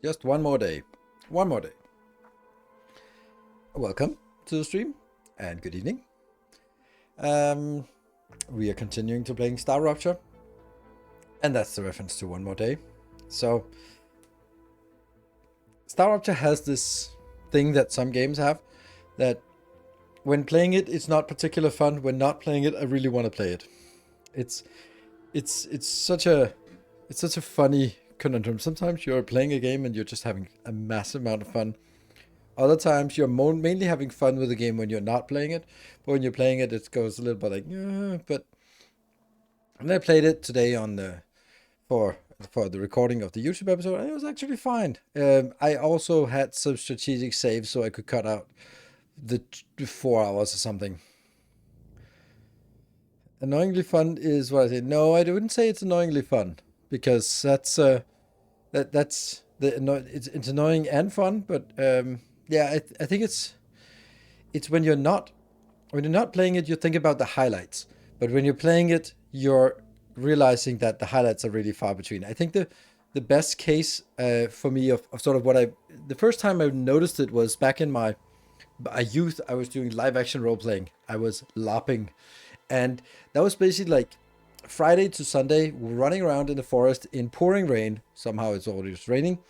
Just one more day. One more day. Welcome to the stream and good evening. We are continuing to playing StarRupture, and that's the reference to one more day. So, StarRupture has this thing that some games have, that when playing it, it's not particular fun. When not playing it, I really want to play it. It's such a funny conundrum. Sometimes you're playing a game and you're just having a massive amount of fun. Other times you're mainly having fun with the game when you're not playing it, but when you're playing it, it goes a little bit like, yeah. But when I played it today on the for the recording of the YouTube episode, it was actually fine. I also had some strategic saves so I could cut out the 4 hours or something. Annoyingly fun is what I say. No, I wouldn't say it's annoyingly fun, because that's it's annoying and fun, but yeah, I think it's when you're not playing it, you think about the highlights, but when you're playing it, you're realizing that the highlights are really far between. I think the best case for me of sort of the first time I noticed it was back in my youth. I was doing live action role playing. I was LARPing, and that was basically like Friday to Sunday, running around in the forest in pouring rain. Somehow it's always raining.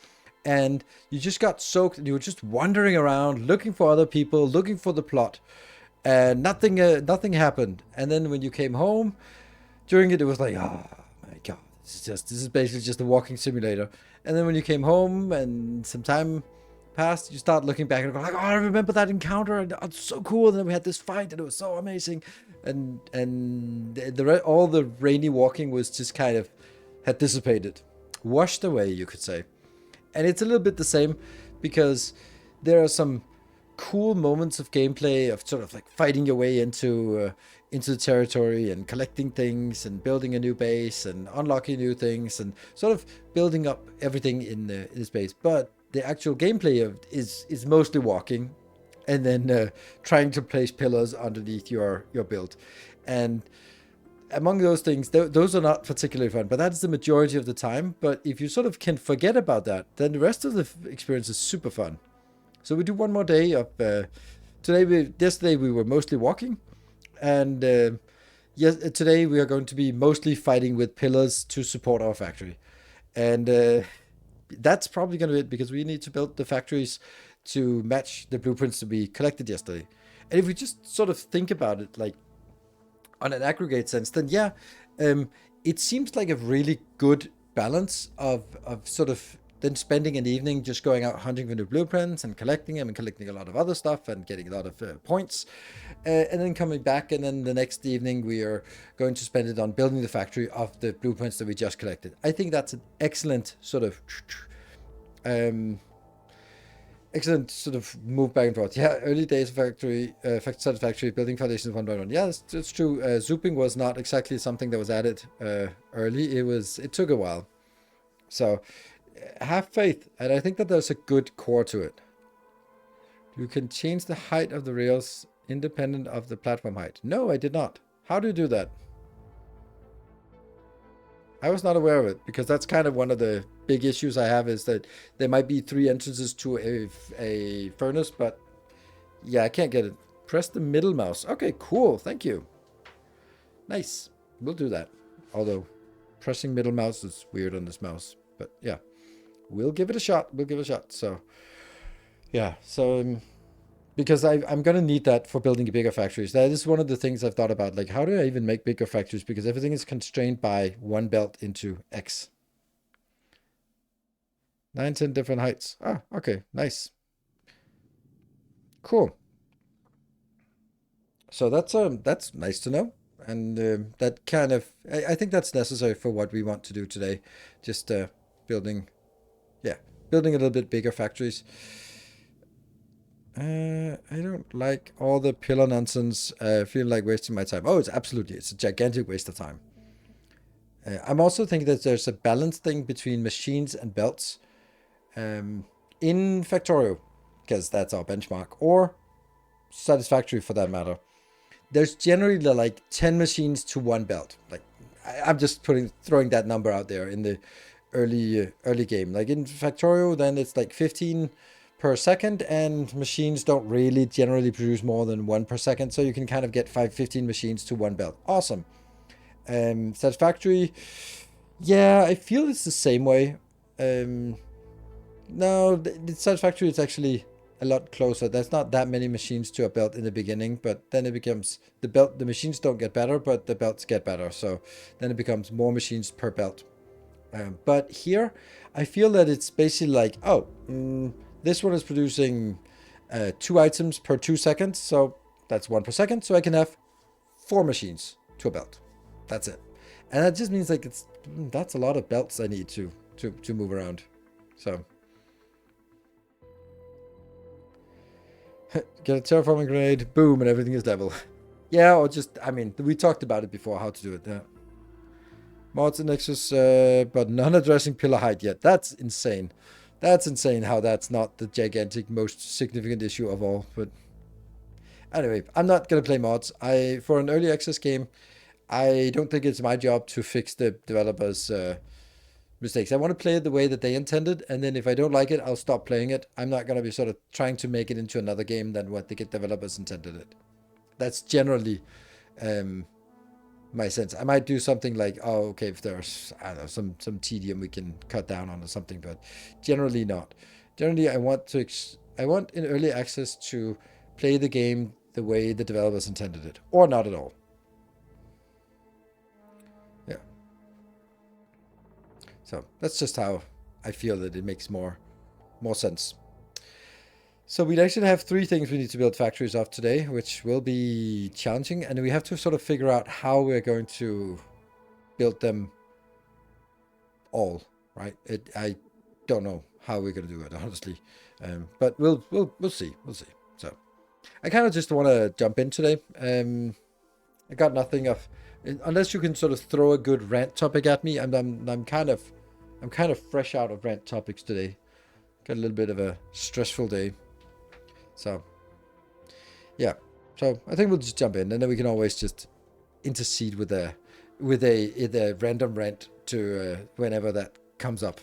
And you just got soaked, and you were just wandering around, looking for other people, looking for the plot. And nothing happened. And then when you came home, during it was like, oh my God, this is basically just a walking simulator. And then when you came home and some time passed, you start looking back and go like, oh, I remember that encounter, and it's so cool. And then we had this fight, and it was so amazing. And all the rainy walking was just kind of had dissipated, washed away, you could say. And it's a little bit the same, because there are some cool moments of gameplay of sort of like fighting your way into the territory and collecting things and building a new base and unlocking new things and sort of building up everything in the space. But the actual gameplay is mostly walking and then trying to place pillars underneath your build. And among those things, those are not particularly fun, but that's the majority of the time. But if you sort of can forget about that, then the rest of the experience is super fun. So we do one more day of yesterday we were mostly walking, and today we are going to be mostly fighting with pillars to support our factory. And that's probably going to be it, because we need to build the factories to match the blueprints that we collected yesterday. And if we just sort of think about it, like on an aggregate sense, then yeah, it seems like a really good balance of sort of then spending an evening just going out hunting for new blueprints and collecting them and collecting a lot of other stuff and getting a lot of points, and then coming back, and then the next evening we are going to spend it on building the factory of the blueprints that we just collected. I think that's an excellent sort of move back and forth. Yeah, early days of factory, building foundations one by one. Yeah, that's true. Zooping was not exactly something that was added early. It took a while. So have faith, and I think that there's a good core to it. You can change the height of the rails independent of the platform height. No, I did not. How do you do that? I was not aware of it, because that's kind of one of the big issues I have, is that there might be 3 entrances to a furnace, but yeah, I can't get it. Press the middle mouse. Okay, cool. Thank you. Nice. We'll do that. Although pressing middle mouse is weird on this mouse, but yeah, we'll give it a shot. So yeah, so because I'm going to need that for building bigger factories. That is one of the things I've thought about. Like, how do I even make bigger factories? Because everything is constrained by one belt into X. 9, 10 different heights. Ah, okay, nice. Cool. So that's nice to know. And that kind of, I think that's necessary for what we want to do today. Just building a little bit bigger factories. I don't like all the pillar nonsense. Feel like wasting my time. Oh, it's a gigantic waste of time. I'm also thinking that there's a balance thing between machines and belts in Factorio, because that's our benchmark, or Satisfactory for that matter. There's generally like 10 machines to one belt. Like, I'm just throwing that number out there in the early game. Like in Factorio, then it's like 15 per second, and machines don't really generally produce more than 1 per second, so you can kind of get 15 machines to one belt. Awesome. Satisfactory, yeah, I feel it's the same way. No, the Satisfactory is actually a lot closer. There's not that many machines to a belt in the beginning, but then it becomes the machines don't get better, but the belts get better. So then it becomes more machines per belt. But here, I feel that it's basically like, oh, this one is producing 2 items per 2 seconds, so that's 1 per second. So I can have 4 machines to a belt. That's it, and that just means like that's a lot of belts I need to move around. So get a terraforming grenade, boom, and everything is level. Yeah, or just, I mean, we talked about it before, how to do it. Yeah. Mods and Nexus, but none addressing pillar height yet. That's insane. That's insane how that's not the gigantic, most significant issue of all. But anyway, I'm not going to play mods. For an early access game, I don't think it's my job to fix the developers' mistakes. I want to play it the way that they intended, and then if I don't like it, I'll stop playing it. I'm not going to be sort of trying to make it into another game than what the developers intended it. That's generally my sense. I might do something like, oh, okay, if there's, I don't know, some tedium we can cut down on or something, but generally not. Generally, I want in early access to play the game the way the developers intended it, or not at all. Yeah. So that's just how I feel that it makes more sense. So we actually have 3 things we need to build factories of today, which will be challenging, and we have to sort of figure out how we're going to build them all, right? I don't know how we're going to do it, honestly, but we'll see. We'll see. So I kind of just want to jump in today. I got nothing of, unless you can sort of throw a good rant topic at me. I'm kind of fresh out of rant topics today. Got a little bit of a stressful day. So, yeah. So I think we'll just jump in, and then we can always just intercede with a random rant to whenever that comes up.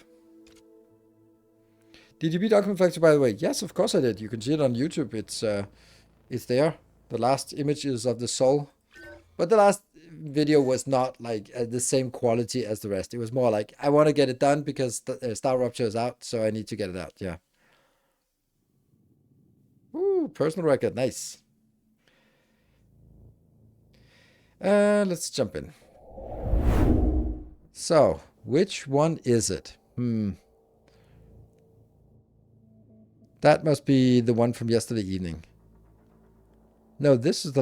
Did you beat Document Factory, by the way? Yes, of course I did. You can see it on YouTube. It's there. The last image is of the soul, but the last video was not like the same quality as the rest. It was more like, I want to get it done because StarRupture is out, so I need to get it out. Yeah. Ooh, personal record. Nice. Let's jump in. So, which one is it? That must be the one from yesterday evening. No, this is the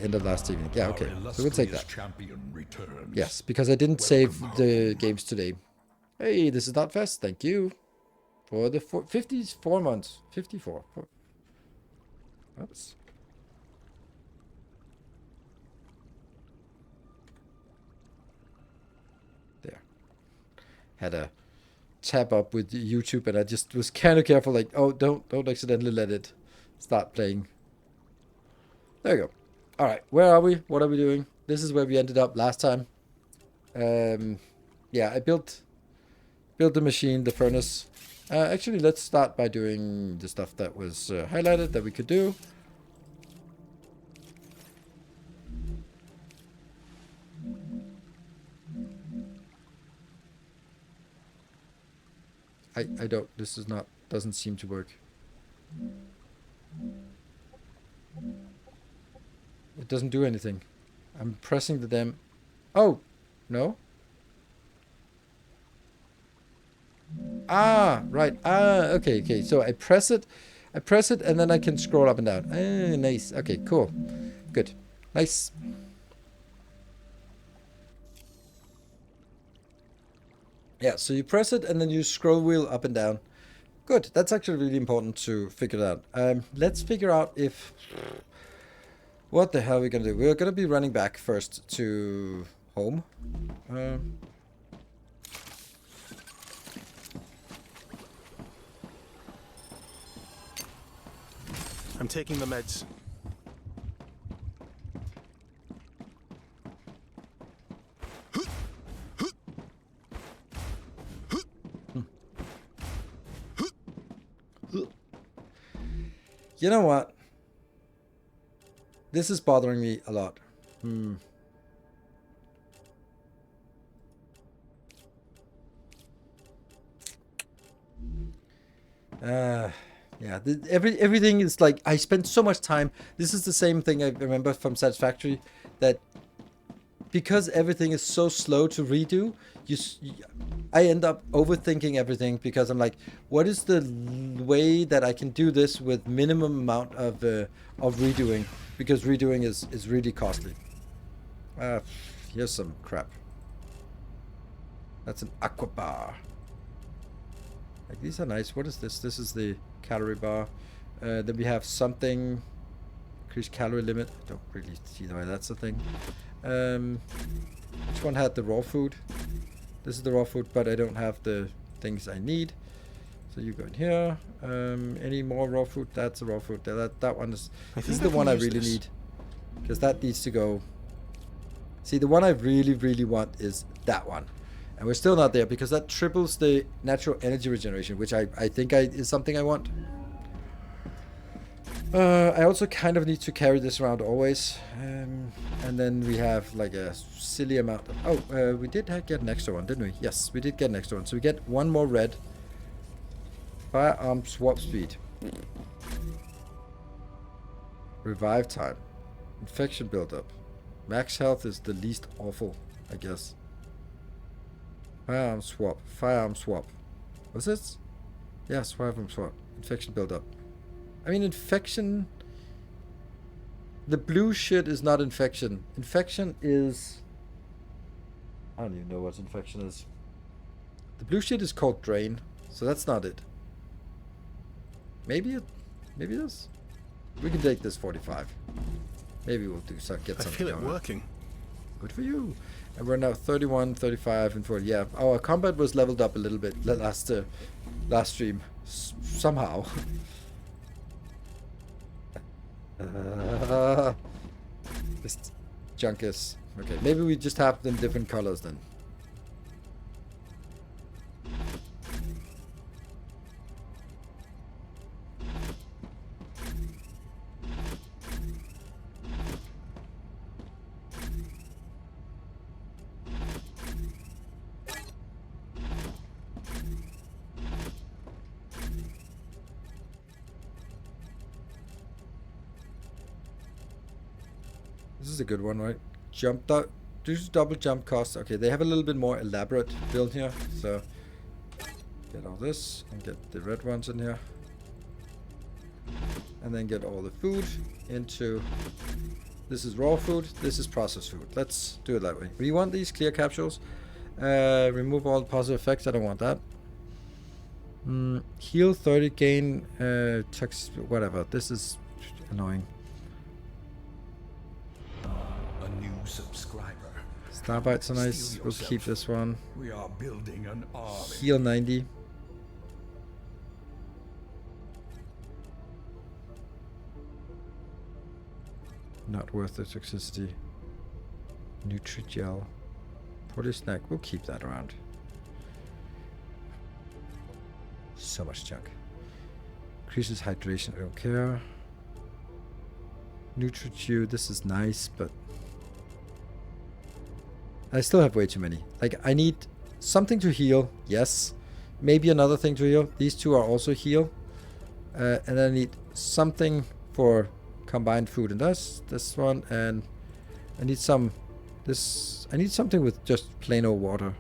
end of last evening. Yeah, okay. So we'll take that. Yes, because I didn't save the games today. Hey, this is not fast. Thank you for the 54 months. 54. Oops. There. Had a tab up with YouTube, and I just was kind of careful, like, oh, don't accidentally let it start playing. There we go. All right, where are we? What are we doing? This is where we ended up last time. Yeah, I built the machine, the furnace. Actually, let's start by doing the stuff that was highlighted that we could do. I don't, this is not, doesn't seem to work. It doesn't do anything. I'm pressing the damn, oh, no. Ah, right. Ah, okay. So I press it, and then I can scroll up and down. Ah, nice. Okay, cool. Good. Nice. Yeah, so you press it, and then you scroll wheel up and down. Good. That's actually really important to figure it out. Let's figure out if... What the hell are we going to do? We're going to be running back first to home. I'm taking the meds. You know what? This is bothering me a lot. Yeah, everything is like, I spent so much time. This is the same thing I remember from Satisfactory, that because everything is so slow to redo, I end up overthinking everything, because I'm like, what is the way that I can do this with minimum amount of redoing? Because redoing is really costly. Here's some crap. That's an aqua bar. Like, these are nice. What is this? This is the calorie bar. Then we have something. Increase calorie limit. I don't really see why that's the thing. Which one had the raw food? This is the raw food, but I don't have the things I need. So you go in here. Any more raw food? That's a raw food. That one is. This is the one I really need, because that needs to go. See, the one I really want is that one. And we're still not there, because that triples the natural energy regeneration, which I think is something I want. I also kind of need to carry this around always. And then we have like a silly amount of... Oh, we did get an extra one, didn't we? Yes, we did get an extra one. So we get one more red. Firearm swap speed. Revive time. Infection buildup. Max health is the least awful, I guess. Firearm swap. Firearm swap. What's this? Yes, firearm swap. Infection buildup. I mean, infection... The blue shit is not infection. Infection is... I don't even know what infection is. The blue shit is called drain. So that's not it. Maybe it is. We can take this 45. Maybe we'll get something. I feel it working. Good for you. And we're now 31, 35, and 40. Yeah, our combat was leveled up a little bit last stream. Somehow. This junk is... Okay, maybe we just have them different colors then. This is a good one, right? Do double jump cost. Okay, they have a little bit more elaborate build here. So get all this and get the red ones in here. And then get all the food into... This is raw food. This is processed food. Let's do it that way. We want these clear capsules. Remove all the positive effects. I don't want that. Heal 30, gain whatever. This is annoying. A new subscriber. Starbites are nice. We'll keep this one. We are building an army. Heal 90. Not worth the toxicity. Nutri-gel. Porty snack. We'll keep that around. So much junk. Increases hydration. I don't care. Nutri-chew. This is nice, but I still have way too many. Like, I need something to heal. Yes. Maybe another thing to heal. These two are also heal. And then I need something for combined food and this one, and I need I need something with just plain old water.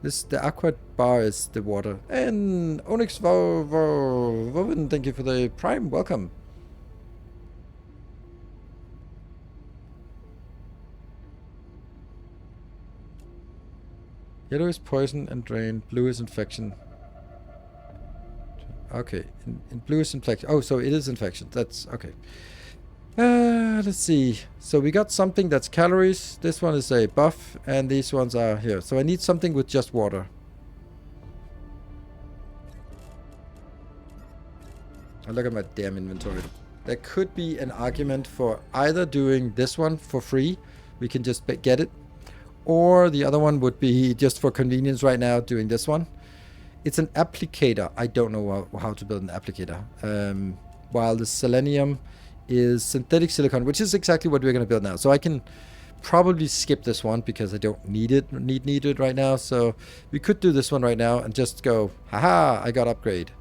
The aqua bar is the water. And Onyx Woven, thank you for the prime, welcome. Yellow is poison and drain, blue is infection. Okay, in blue is infection. Oh, so it is infection. That's okay. Let's see. So we got something that's calories. This one is a buff, and these ones are here. So I need something with just water. I look at my damn inventory. There could be an argument for either doing this one for free. We can just get it. Or the other one would be just for convenience right now doing this one. It's an applicator. I don't know how to build an applicator. while the selenium is synthetic silicon, which is exactly what we're going to build now. So I can probably skip this one because I don't need it right now. So we could do this one right now and just go, haha, I got upgrade.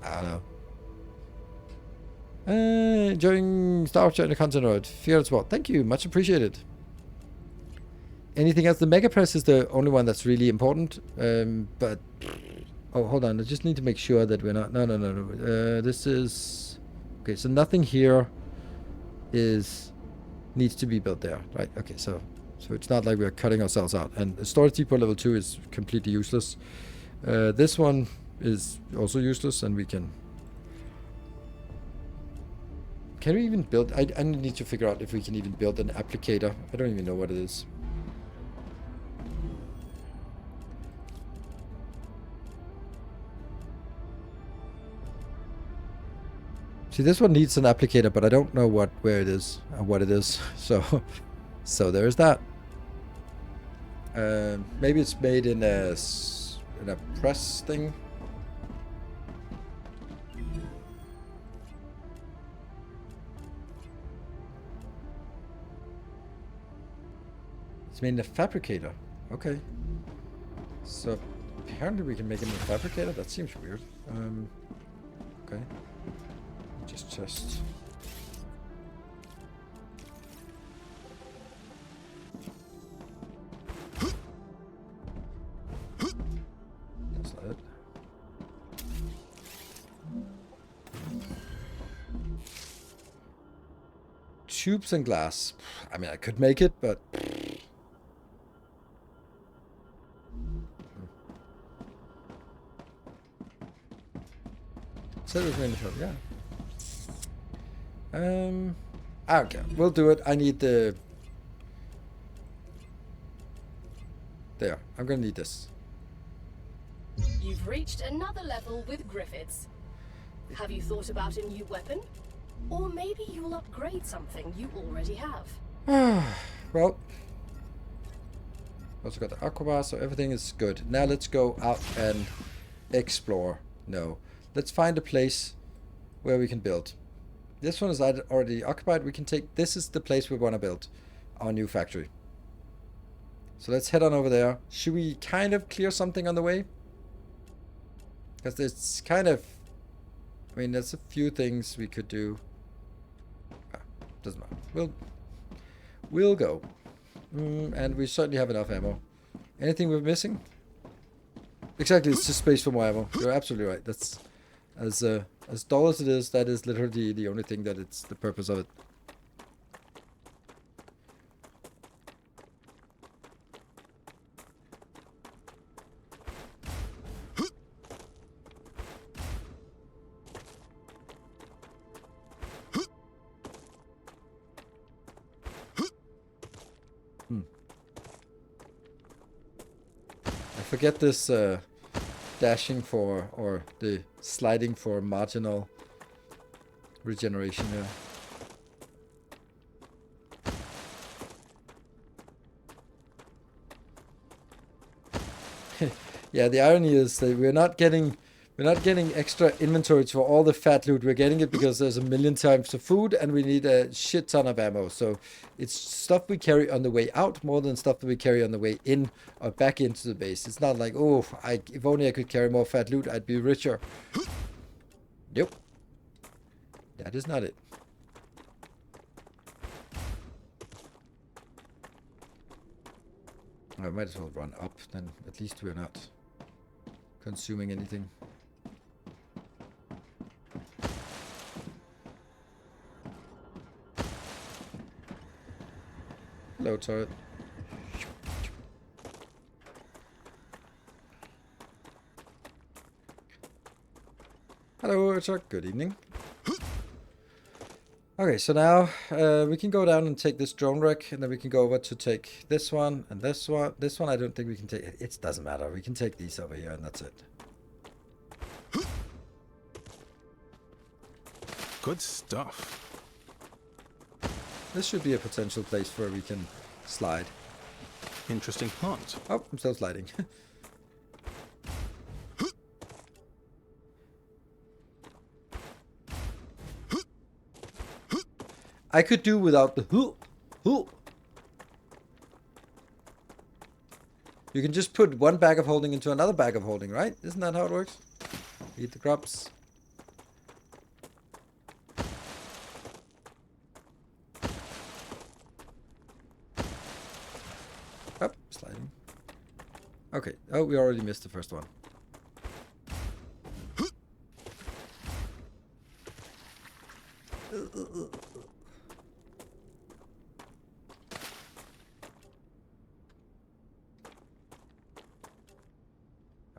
I don't know. Enjoying StarRupture in the content road. Fear as well. Thank you, much appreciated. Anything else? The mega press is the only one that's really important. But oh, hold on. I just need to make sure that we're not. No. This is okay. So nothing here needs to be built there, right? Okay, so it's not like we're cutting ourselves out. And the storage depot level 2 is completely useless. This one is also useless, and we can we even build? I need to figure out if we can even build an applicator. I don't even know what it is. See, this one needs an applicator, but I don't know where it is or what it is. So there's that. Maybe it's made in a press thing. It's made in a fabricator. Okay. So apparently we can make it in a fabricator. That seems weird. Okay. Just test. That's not it. Tubes and glass. I mean, I could make it, but so it was made in the yeah. Okay, we'll do it. I need the... There, I'm gonna need this. You've reached another level with Griffiths. Have you thought about a new weapon? Or maybe you'll upgrade something you already have. Well, also got the aquabar, so everything is good. Now let's go out and explore. No, let's find a place where we can build. This one is already occupied. We can take... This is the place we want to build our new factory. So let's head on over there. Should we kind of clear something on the way? Because it's kind of... I mean, there's a few things we could do. Doesn't matter. We'll go. And we certainly have enough ammo. Anything we're missing? Exactly, it's just space for more ammo. You're absolutely right. That's... As dull as it is, that is literally the only thing that it's the purpose of it. I forget this dashing for, or the sliding for marginal regeneration here. Yeah, the irony is that we're not getting extra inventories for all the fat loot. We're getting it because there's a million types of food and we need a shit ton of ammo. So it's stuff we carry on the way out more than stuff that we carry on the way in or back into the base. It's not like, oh, if only I could carry more fat loot, I'd be richer. Nope. That is not it. I might as well run up, then at least we're not consuming anything. Hello, turret. Hello, Richard. Good evening. Okay, so now we can go down and take this drone wreck, and then we can go over to take this one and this one. This one I don't think we can take. It doesn't matter. We can take these over here, and that's it. Good stuff. This should be a potential place where we can slide. Interesting plant. Oh, I'm still sliding. I could do without the who. You can just put one bag of holding into another bag of holding, right? Isn't that how it works? Eat the grubs. Up, sliding. Okay. Oh, we already missed the first one.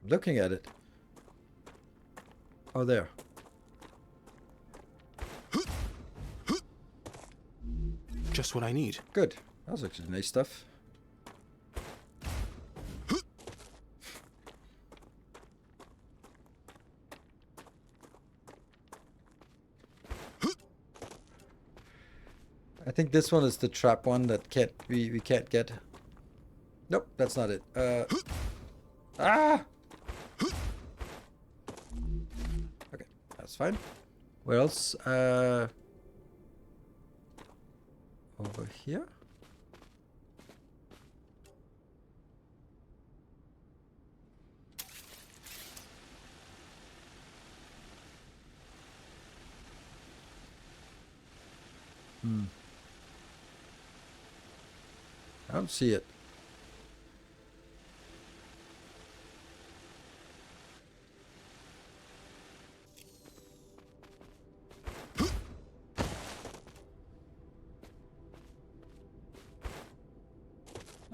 I'm looking at it. Oh, there. Just what I need. Good. That was actually nice stuff. I think this one is the trap one that we can't get. Nope, that's not it. Ah! Okay, that's fine. Where else? Over here? I don't see it.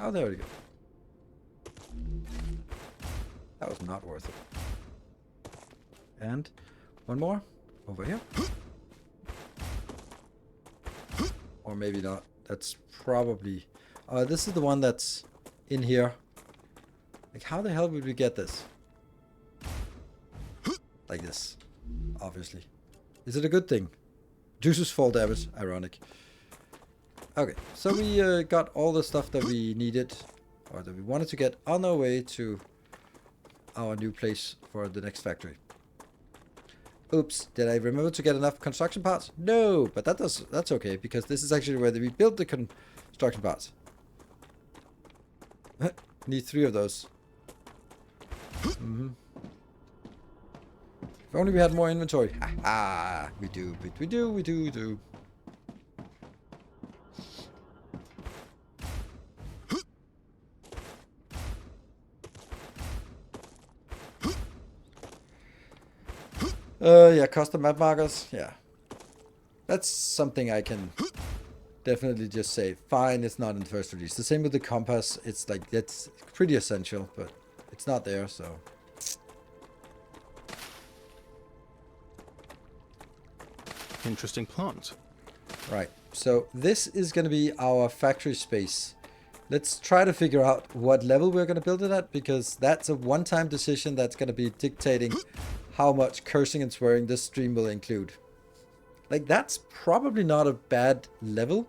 Oh, there we go. That was not worth it. And one more over here. Or maybe not. That's probably... this is the one that's in here. Like, how the hell would we get this? Like this. Obviously. Is it a good thing? Reduces fall damage. Ironic. Okay, so we got all the stuff that we needed, or that we wanted to get, on our way to our new place for the next factory. Oops, did I remember to get enough construction parts? No, but that's okay, because this is actually where we built the construction parts. Need 3 of those. If only we had more inventory. Ha! We do. Yeah, custom map markers. Yeah. That's something I can definitely just say, fine, it's not in the first release. The same with the compass. It's like, that's pretty essential, but it's not there, so. Interesting plant. Right. So this is going to be our factory space. Let's try to figure out what level we're going to build it at, because that's a one-time decision that's going to be dictating how much cursing and swearing this stream will include. Like, that's probably not a bad level,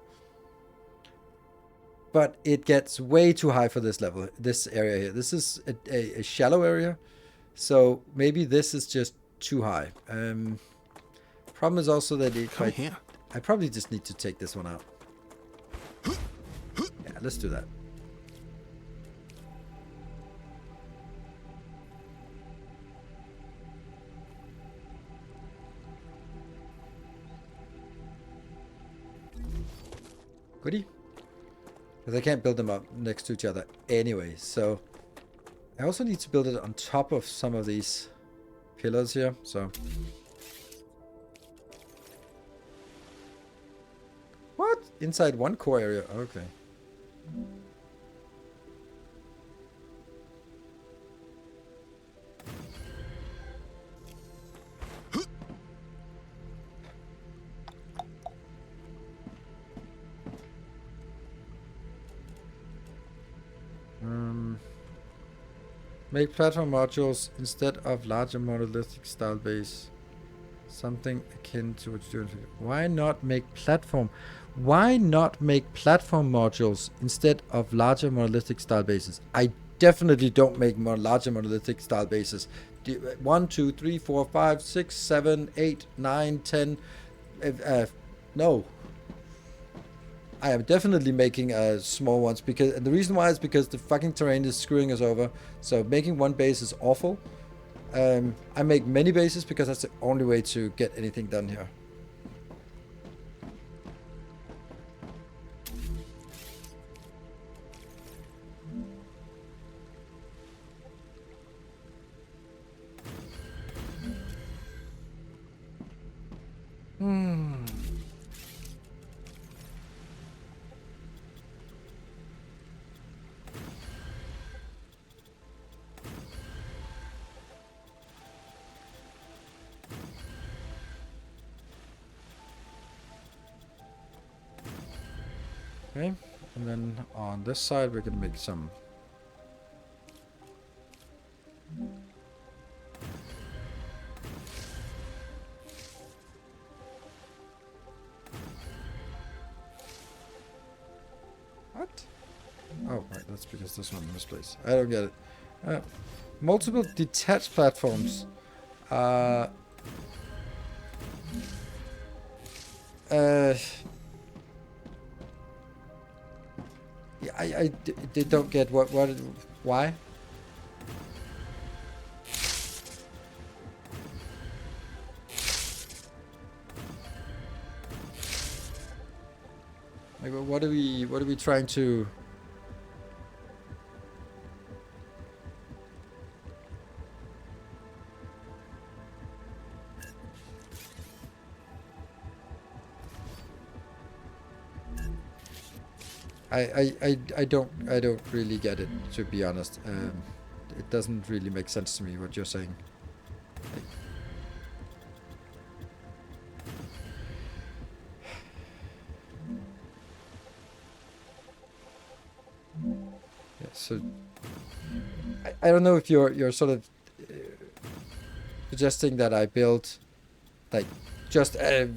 but it gets way too high for this level, this area here. This is a shallow area, so maybe this is just too high. Problem is also that I probably just need to take this one out. Yeah, let's do that. Goodie. Because I can't build them up next to each other anyway, so I also need to build it on top of some of these pillars here, so. What? Inside one core area? Okay. Make platform modules instead of larger monolithic style base. Something akin to what you're doing. Why not make platform? Why not make platform modules instead of larger monolithic style bases? I definitely don't make more larger monolithic style bases. 1, 2, 3, 4, 5, 6, 7, 8, 9, 10. No. I am definitely making small ones, because and the reason why is because the fucking terrain is screwing us over. So making one base is awful. I make many bases because that's the only way to get anything done here. Okay, and then on this side we're gonna make some. What? Oh, right, that's because this one misplaced. I don't get it. Multiple detached platforms. Yeah, I don't get why? Like, what are we trying to? I don't really get it, to be honest. It doesn't really make sense to me what you're saying. Yeah, so I don't know if you're sort of suggesting that I build like just a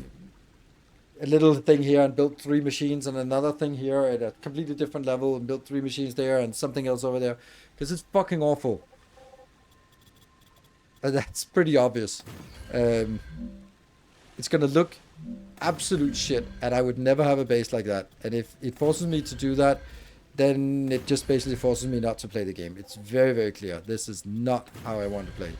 little thing here and build 3 machines and another thing here at a completely different level and build 3 machines there and something else over there, because it's fucking awful. And that's pretty obvious. It's gonna look absolute shit, and I would never have a base like that. And if it forces me to do that, then it just basically forces me not to play the game. It's very, very clear. This is not how I want to play.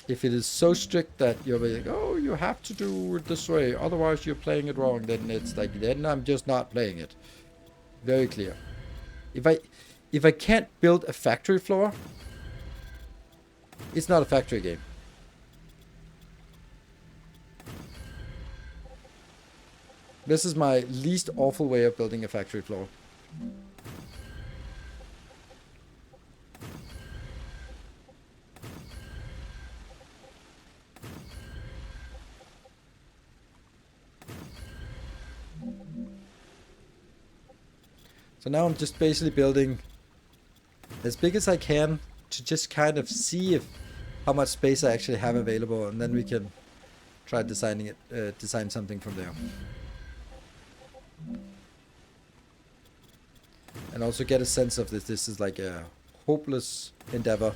If it is so strict that you're like, oh, you have to do it this way, otherwise you're playing it wrong, then it's like, then I'm just not playing it. Very clear. If I can't build a factory floor, it's not a factory game. This is my least awful way of building a factory floor. So now I'm just basically building as big as I can to just kind of see how much space I actually have available, and then we can try designing it, design something from there. And also get a sense of this is like a hopeless endeavor.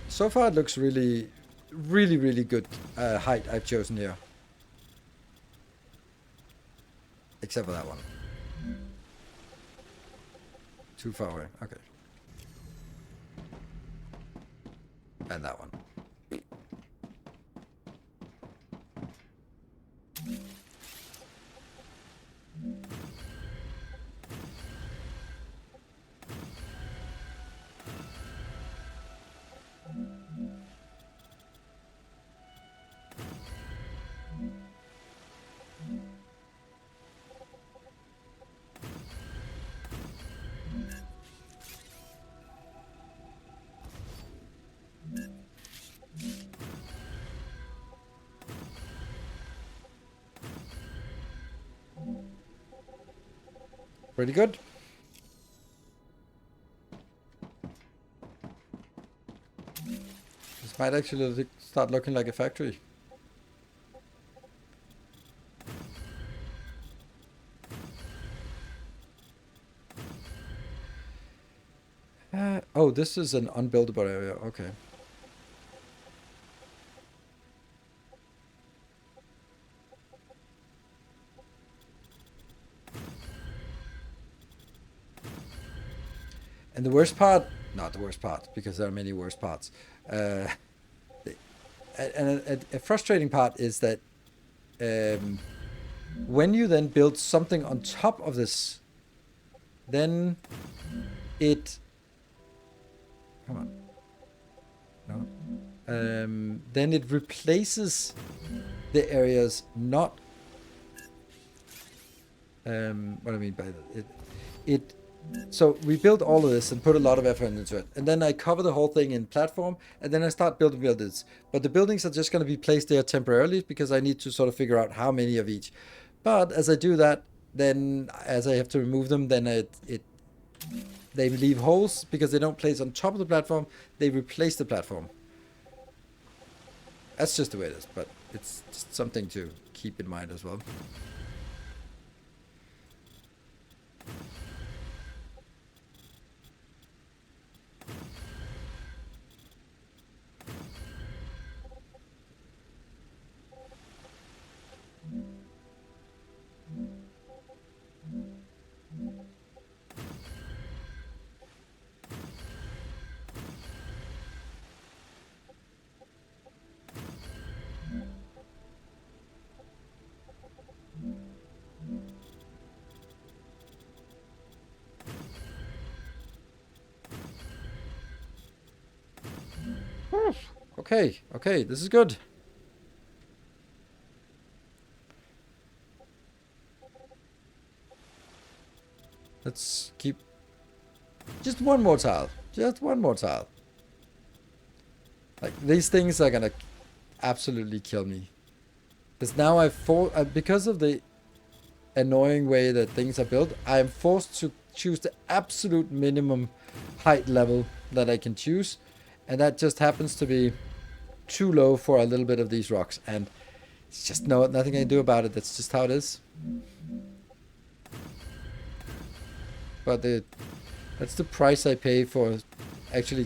So far it looks really, really, really good height I've chosen here. Except for that one. Too far away, okay. And that one. Pretty good. This might actually start looking like a factory. Oh, this is an unbuildable area. Okay. And the worst part, not the worst part, because there are many worse parts. Uh, a frustrating part is that when you then build something on top of this, then it... Come on. No. Then it replaces the areas not... what I mean by that, so we build all of this and put a lot of effort into it, and then I cover the whole thing in platform, and then I start building buildings. But the buildings are just going to be placed there temporarily because I need to sort of figure out how many of each. But as I do that, then as I have to remove them, then they leave holes because they don't place on top of the platform. They replace the platform. That's just the way it is, but it's just something to keep in mind as well. Okay, this is good. Let's keep just one more tile. Just one more tile. Like, these things are gonna absolutely kill me. Because now because of the annoying way that things are built, I am forced to choose the absolute minimum height level that I can choose. And that just happens to be too low for a little bit of these rocks. And it's just nothing I can do about it. That's just how it is. But that's the price I pay for actually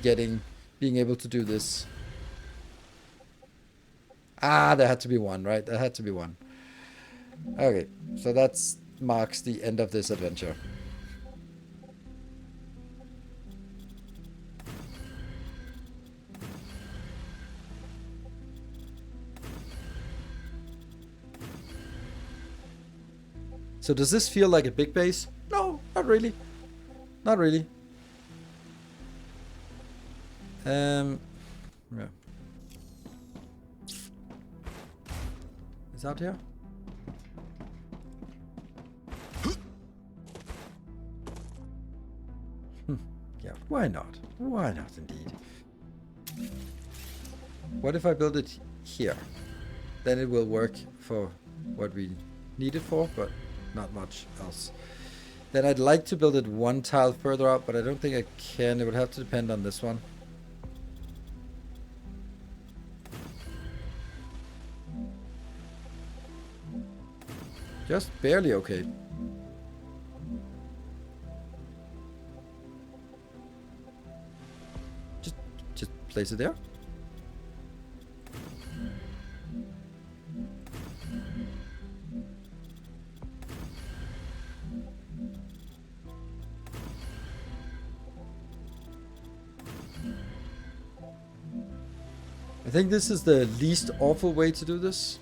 being able to do this. Ah, there had to be one, right? There had to be one. Okay, so that marks the end of this adventure. So does this feel like a big base? No, not really. Not really. Yeah. Is out here? Yeah, why not? Why not indeed? What if I build it here? Then it will work for what we need it for, but not much else. Then I'd like to build it one tile further up, but I don't think I can. It would have to depend on this one. Just barely okay. Just place it there. I think this is the least awful way to do this.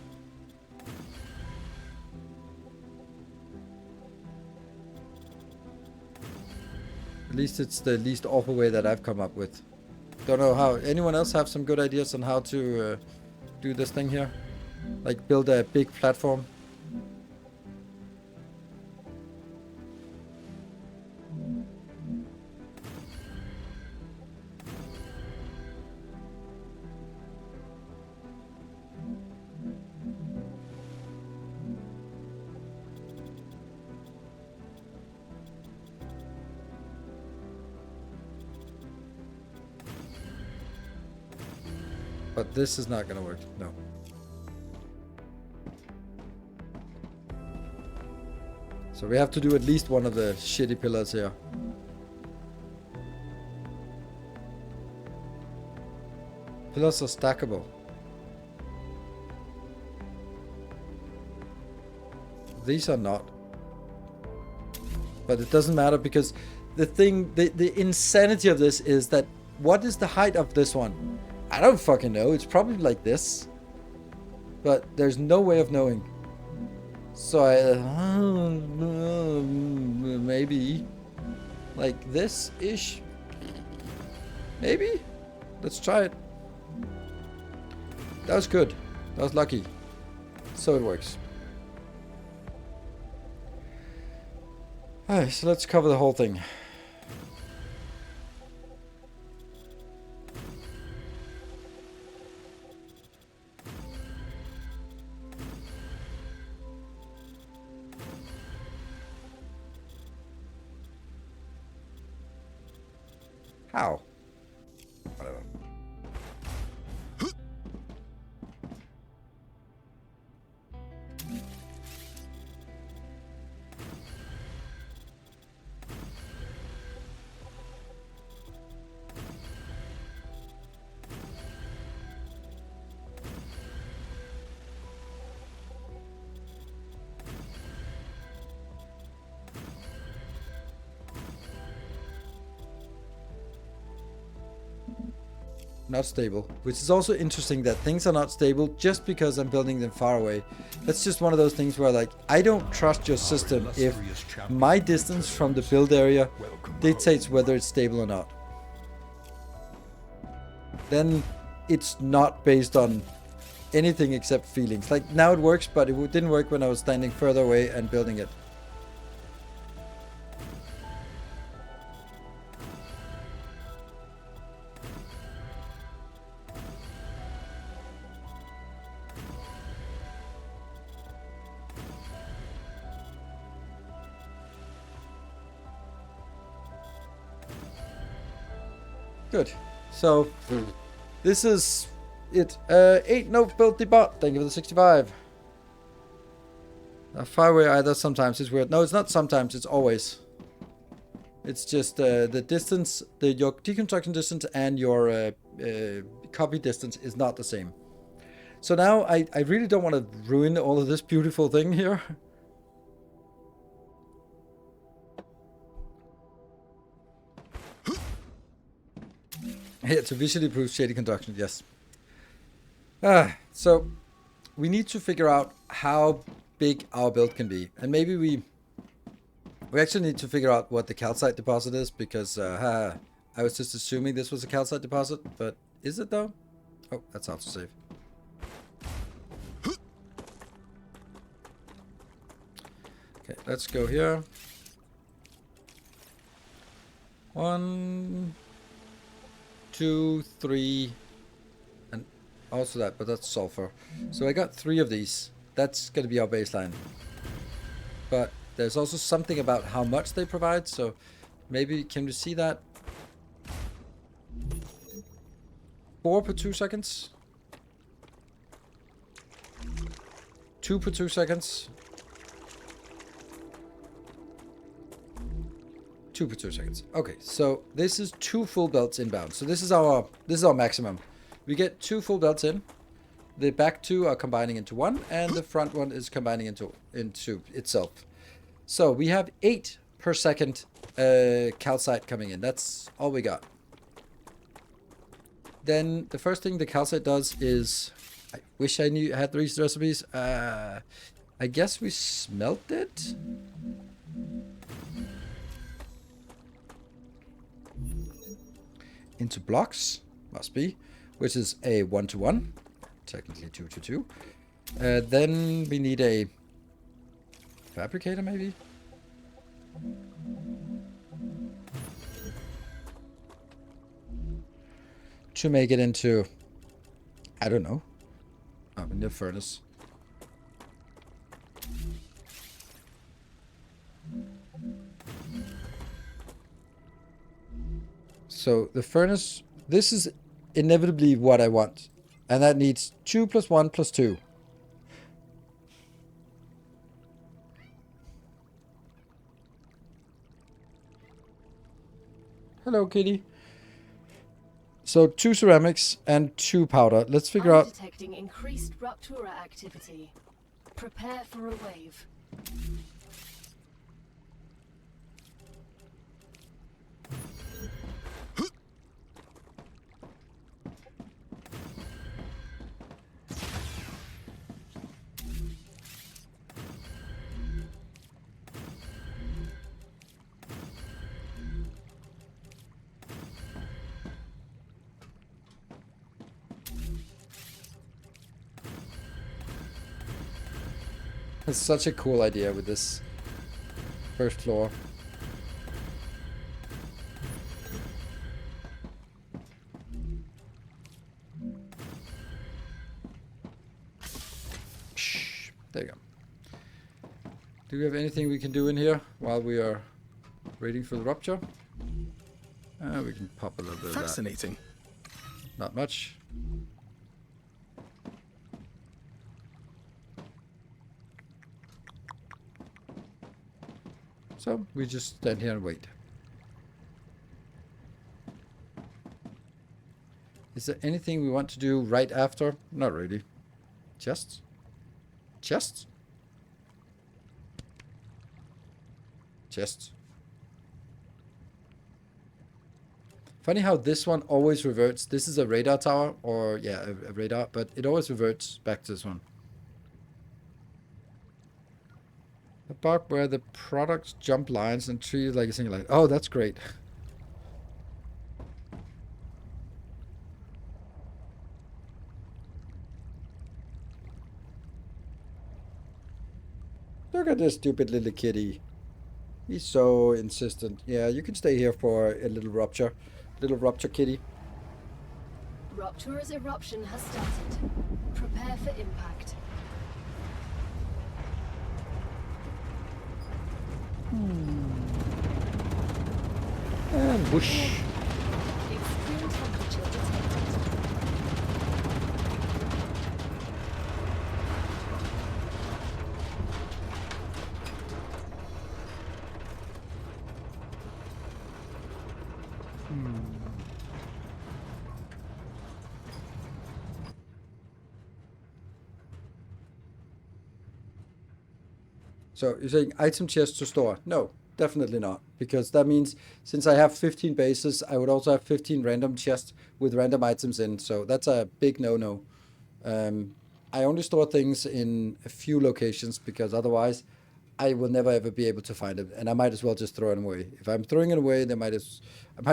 At least it's the least awful way that I've come up with. Don't know how. Anyone else have some good ideas on how to do this thing here? Like build a big platform? But this is not gonna work, no. So we have to do at least one of the shitty pillars here. Pillars are stackable. These are not. But it doesn't matter because the insanity of this is that what is the height of this one? I don't fucking know. It's probably like this. But there's no way of knowing. So maybe like this-ish. Maybe? Let's try it. That was good. That was lucky. So it works. Alright, so let's cover the whole thing. How? Whatever. Not stable, which is also interesting that things are not stable just because I'm building them far away. That's just one of those things where, like, I don't trust your system if my distance from the build area dictates whether it's stable or not. Then it's not based on anything except feelings. Like, now it works, but it didn't work when I was standing further away and building it. Good. So, this is it. 8 no build the bot. Thank you for the 65. Far away either. Sometimes it's weird. No, it's not sometimes. It's always. It's just the distance, your deconstruction distance and your copy distance is not the same. So now I really don't want to ruin all of this beautiful thing here. Yeah, to visually prove shady conduction, yes. So we need to figure out how big our build can be. And maybe we actually need to figure out what the calcite deposit is, because I was just assuming this was a calcite deposit, but is it though? Oh, that's autosave. Okay, let's go here. 1, 2, 3, and also that, but that's sulfur. So I got 3 of these. That's going to be our baseline. But there's also something about how much they provide, so maybe, can we see that? 4 per 2 seconds. 2 per 2 seconds. 2 per 2 seconds. Okay, so this is 2 full belts inbound. So this is our maximum. We get 2 full belts in. The back 2 are combining into 1, and the front one is combining into itself. So we have 8 per second calcite coming in. That's all we got. Then the first thing the calcite does is, I wish I had these recipes. I guess we smelt it. Into blocks, must be, which is a 1-to-1, technically 2-to-2. Then we need a fabricator, maybe. To make it into, I don't know. Oh, we need a furnace. So the furnace, this is inevitably what I want. And that needs 2 + 1 + 2. Hello, kitty. So 2 ceramics and 2 powder. Let's figure I'm out. detecting increased Ruptura activity. Prepare for a wave. It's such a cool idea with this first floor. Shh. There you go. Do we have anything we can do in here while we are waiting for the rupture? We can pop a little bit of that. Fascinating. Not much. So we just stand here and wait. Is there anything we want to do right after? Not really. Chests? Chests? Chests. Funny how this one always reverts. This is a radar tower, or yeah, a radar, but it always reverts back to this one. The park where the products jump lines and trees like a single line. Oh, that's great. Look at this stupid little kitty. He's so insistent. Yeah, you can stay here for a little rupture. Little rupture kitty. Ruptura's eruption has started. Prepare for impact. And whoosh. Extreme temperature detected. So you're saying item chest to store? No, definitely not. Because that means since I have 15 bases, I would also have 15 random chests with random items in. So that's a big no-no. I only store things in a few locations because otherwise I will never ever be able to find it. And I might as well just throw it away. If I'm throwing it away, I might as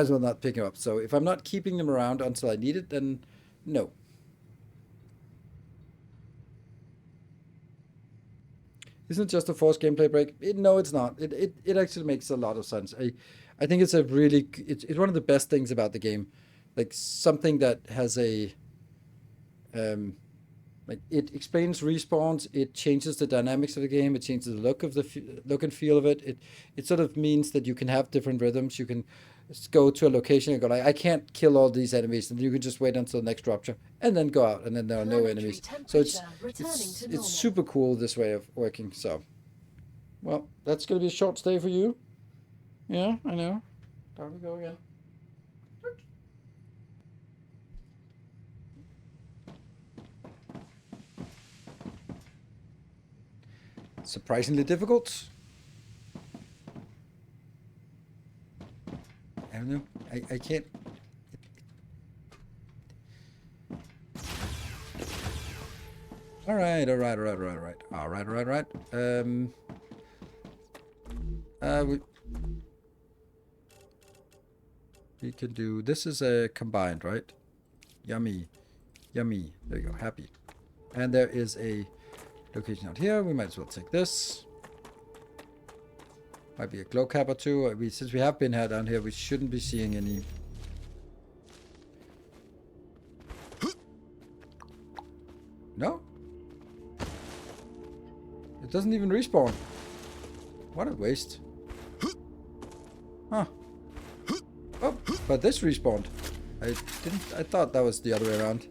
well not pick it up. So if I'm not keeping them around until I need it, then no. Isn't it just a forced gameplay break? No, it's not. It actually makes a lot of sense. I think it's a really it's one of the best things about the game, like something that has a like it explains respawns, it changes the dynamics of the game, it changes the look of the look and feel of it. It sort of means that you can have different rhythms. You can go to a location and go like, I can't kill all these enemies, and you can just wait until the next rupture and then go out, and then there are no enemies. So it's super cool this way of working. So, well, that's gonna be a short stay for you. Yeah, I know. There we go again. Surprisingly difficult. I don't know. I can't. All right. We can do. This is a combined, right? Yummy. There you go. Happy. And there is a location out here. We might as well take this. Might be a glow cap or two. Since we have been here down here, we shouldn't be seeing any. No? It doesn't even respawn. What a waste. Huh. Oh, but this respawned. I thought that was the other way around.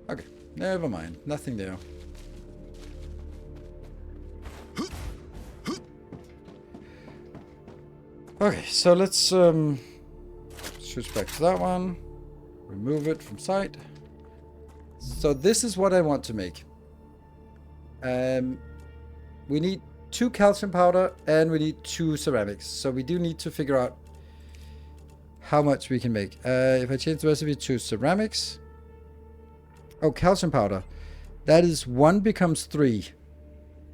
Okay, never mind. Nothing there. Okay, so let's switch back to that one. Remove it from sight. So this is what I want to make. We need 2 calcium powder and we need 2 ceramics. So we do need to figure out how much we can make. If I change the recipe to ceramics. Oh, calcium powder. That is 1 becomes 3.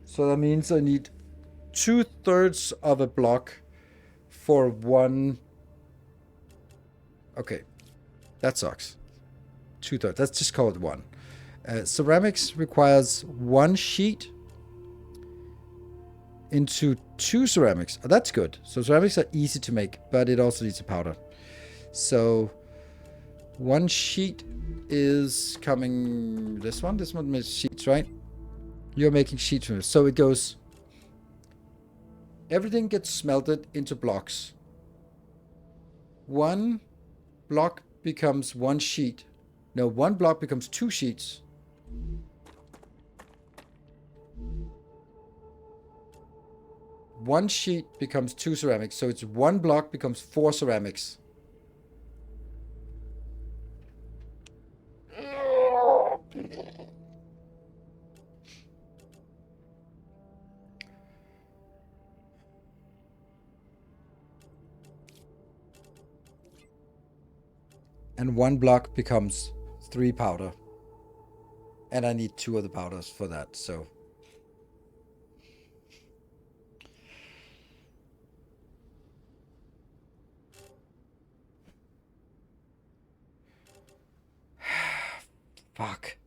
So that means I need 2/3 of a block for 1. Okay. That sucks. 2/3. Let's just call it 1. Ceramics requires 1 sheet into 2 ceramics. Oh, that's good. So ceramics are easy to make, but it also needs a powder. So 1 sheet is coming. This one makes sheets, right? You're making sheets from it. So it goes. Everything gets smelted into blocks. 1 block becomes 1 sheet. No, 1 block becomes 2 sheets. One sheet becomes 2 ceramics. So it's 1 block becomes 4 ceramics. And 1 block becomes 3 powder. And I need 2 of the powders for that, so. Fuck.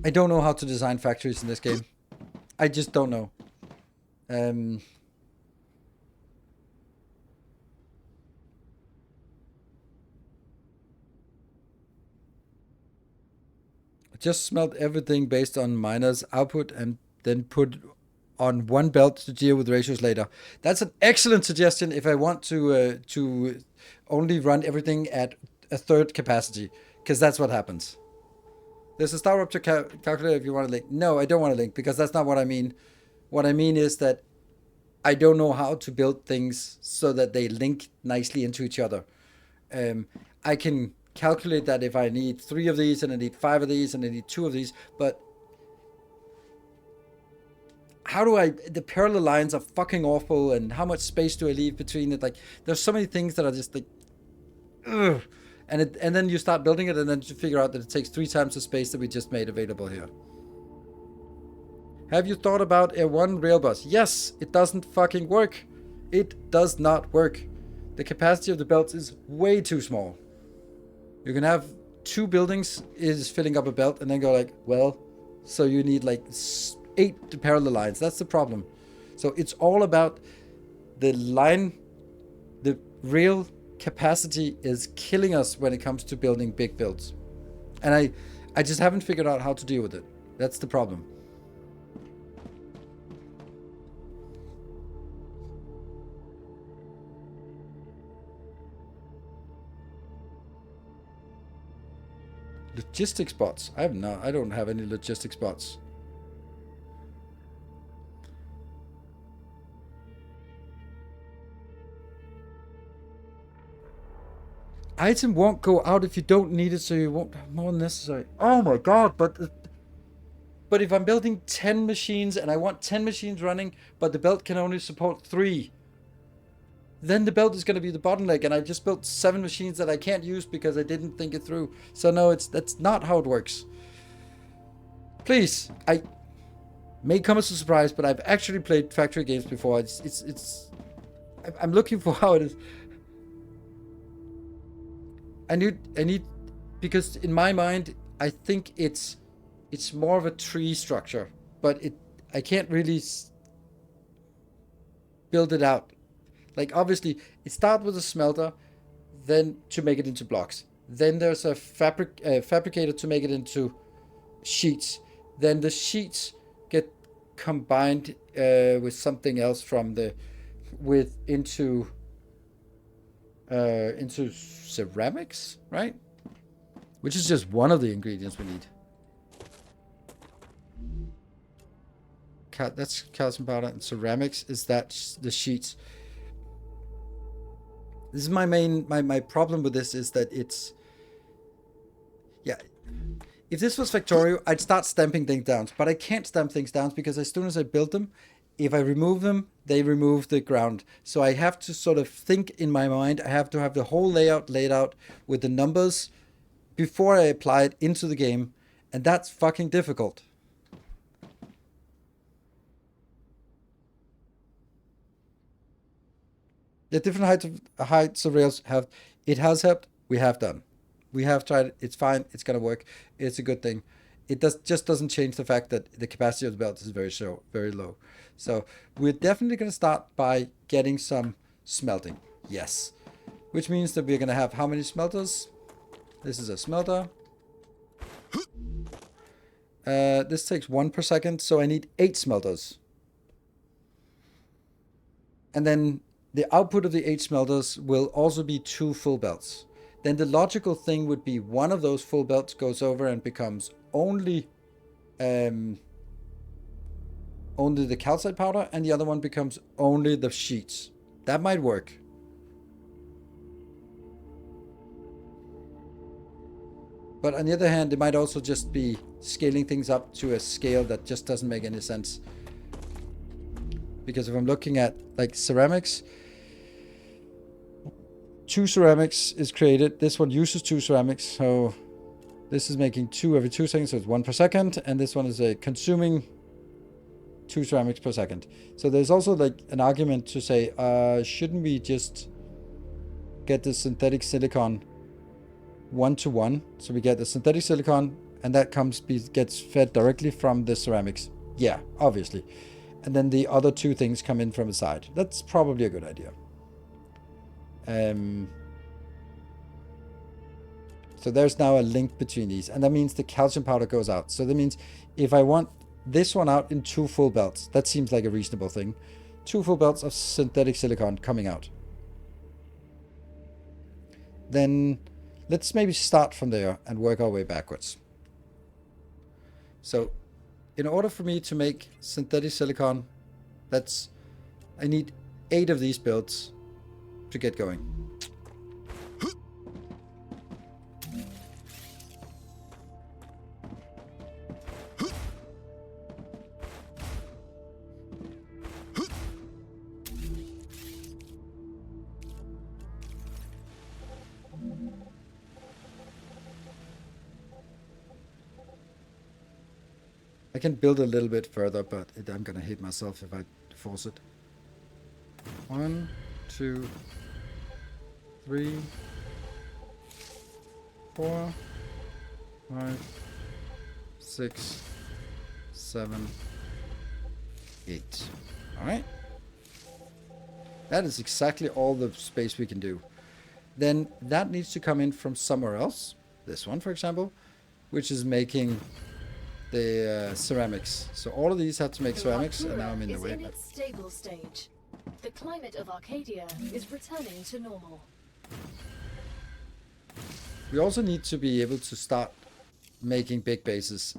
I don't know how to design factories in this game. I just don't know. Just smelt everything based on miners' output and then put on 1 belt to deal with ratios later. That's an excellent suggestion if I want to only run everything at a 1/3 capacity, because that's what happens. There's a StarRupture calculator if you want to link. No, I don't want to link, because that's not what I mean. What I mean is that I don't know how to build things so that they link nicely into each other. I can calculate that if I need 3 of these and I need 5 of these and I need 2 of these, but how do the parallel lines are fucking awful, and how much space do I leave between it? Like, there's so many things that are just like, ugh. And then you start building it and then you figure out that it takes 3 times the space that we just made available here. Have you thought about a 1 rail bus? Yes, it doesn't fucking work. It does not work. The capacity of the belts is way too small. You can have 2 buildings is filling up a belt and then go like, well, so you need like 8 parallel lines. That's the problem. So it's all about the line. The rail capacity is killing us when it comes to building big builds. And I just haven't figured out how to deal with it. That's the problem. Logistics bots. I don't have any logistics bots. Item won't go out if you don't need it, so you won't have more than necessary. Oh my god, but if I'm building 10 machines and I want 10 machines running, but the belt can only support 3, then the belt is going to be the bottleneck, and I just built 7 machines that I can't use because I didn't think it through. So no, that's not how it works. Please, I may come as a surprise, but I've actually played factory games before. I'm looking for how it is. I need, because in my mind, I think it's more of a tree structure, but I can't really build it out. Like, obviously, it starts with a smelter, then to make it into blocks. Then there's a fabricator to make it into sheets. Then the sheets get combined with something else into ceramics, right? which is just one of the ingredients we need. That's calcium powder, and ceramics is that the sheets. This is my main my problem with this is that it's, yeah. If this was Factorio, I'd start stamping things down, but I can't stamp things down because as soon as I build them, if I remove them, they remove the ground. So I have to sort of think in my mind. I have to have the whole layout laid out with the numbers before I apply it into the game, and that's fucking difficult. The different heights of rails has helped. We have done. We have tried it. It's fine. It's gonna work. It's a good thing. It just doesn't change the fact that the capacity of the belt is very low. So we're definitely gonna start by getting some smelting. Yes, which means that we're gonna have how many smelters? This is a smelter. This takes 1 per second, so I need 8 smelters. And then the output of the 8 smelters will also be 2 full belts. Then the logical thing would be one of those full belts goes over and becomes only the calcite powder, and the other one becomes only the sheets. That might work. But on the other hand, it might also just be scaling things up to a scale that just doesn't make any sense. Because if I'm looking at like ceramics, 2 ceramics is created. This one uses 2 ceramics, so this is making 2 every 2 seconds, so it's 1 per second, and this one is consuming 2 ceramics per second. So there's also like an argument to say, shouldn't we just get the synthetic silicon 1-to-1? So we get the synthetic silicon, and that gets fed directly from the ceramics. Yeah, obviously. And then the other 2 things come in from the side. That's probably a good idea. So there's now a link between these, and that means the calcium powder goes out. So that means if I want this one out in 2 full belts, that seems like a reasonable thing. 2 full belts of synthetic silicon coming out. Then let's maybe start from there and work our way backwards. So in order for me to make synthetic silicon, I need 8 of these builds to get going. I can build a little bit further, but I'm gonna hit myself if I force it. 1, 2, 3, 4, 5, 6, 7, 8. All right. That is exactly all the space we can do. Then that needs to come in from somewhere else. This one, for example, which is making the ceramics. So all of these have to make ceramics, and now I'm in the way. In its stable stage. The climate of Arcadia is returning to normal. We also need to be able to start making big bases,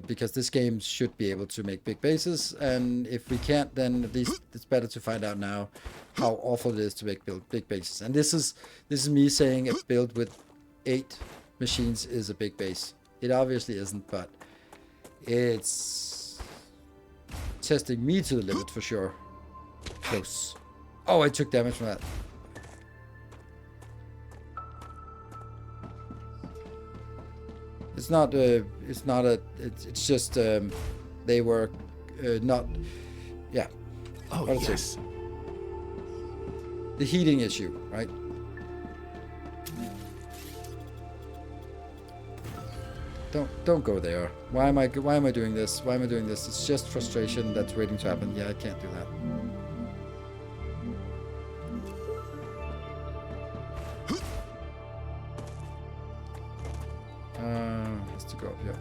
because this game should be able to make big bases, and if we can't, then at least it's better to find out now how awful it is to make big bases. And this is me saying a build with 8 machines is a big base. It obviously isn't, but it's testing me to the limit for sure. Close. Oh, I took damage from that. It's just they were not, yeah. Oh, yes. The heating issue, right? Don't go there. Why am I doing this? Why am I doing this? It's just frustration that's waiting to happen. Yeah, I can't do that. Has to go up here.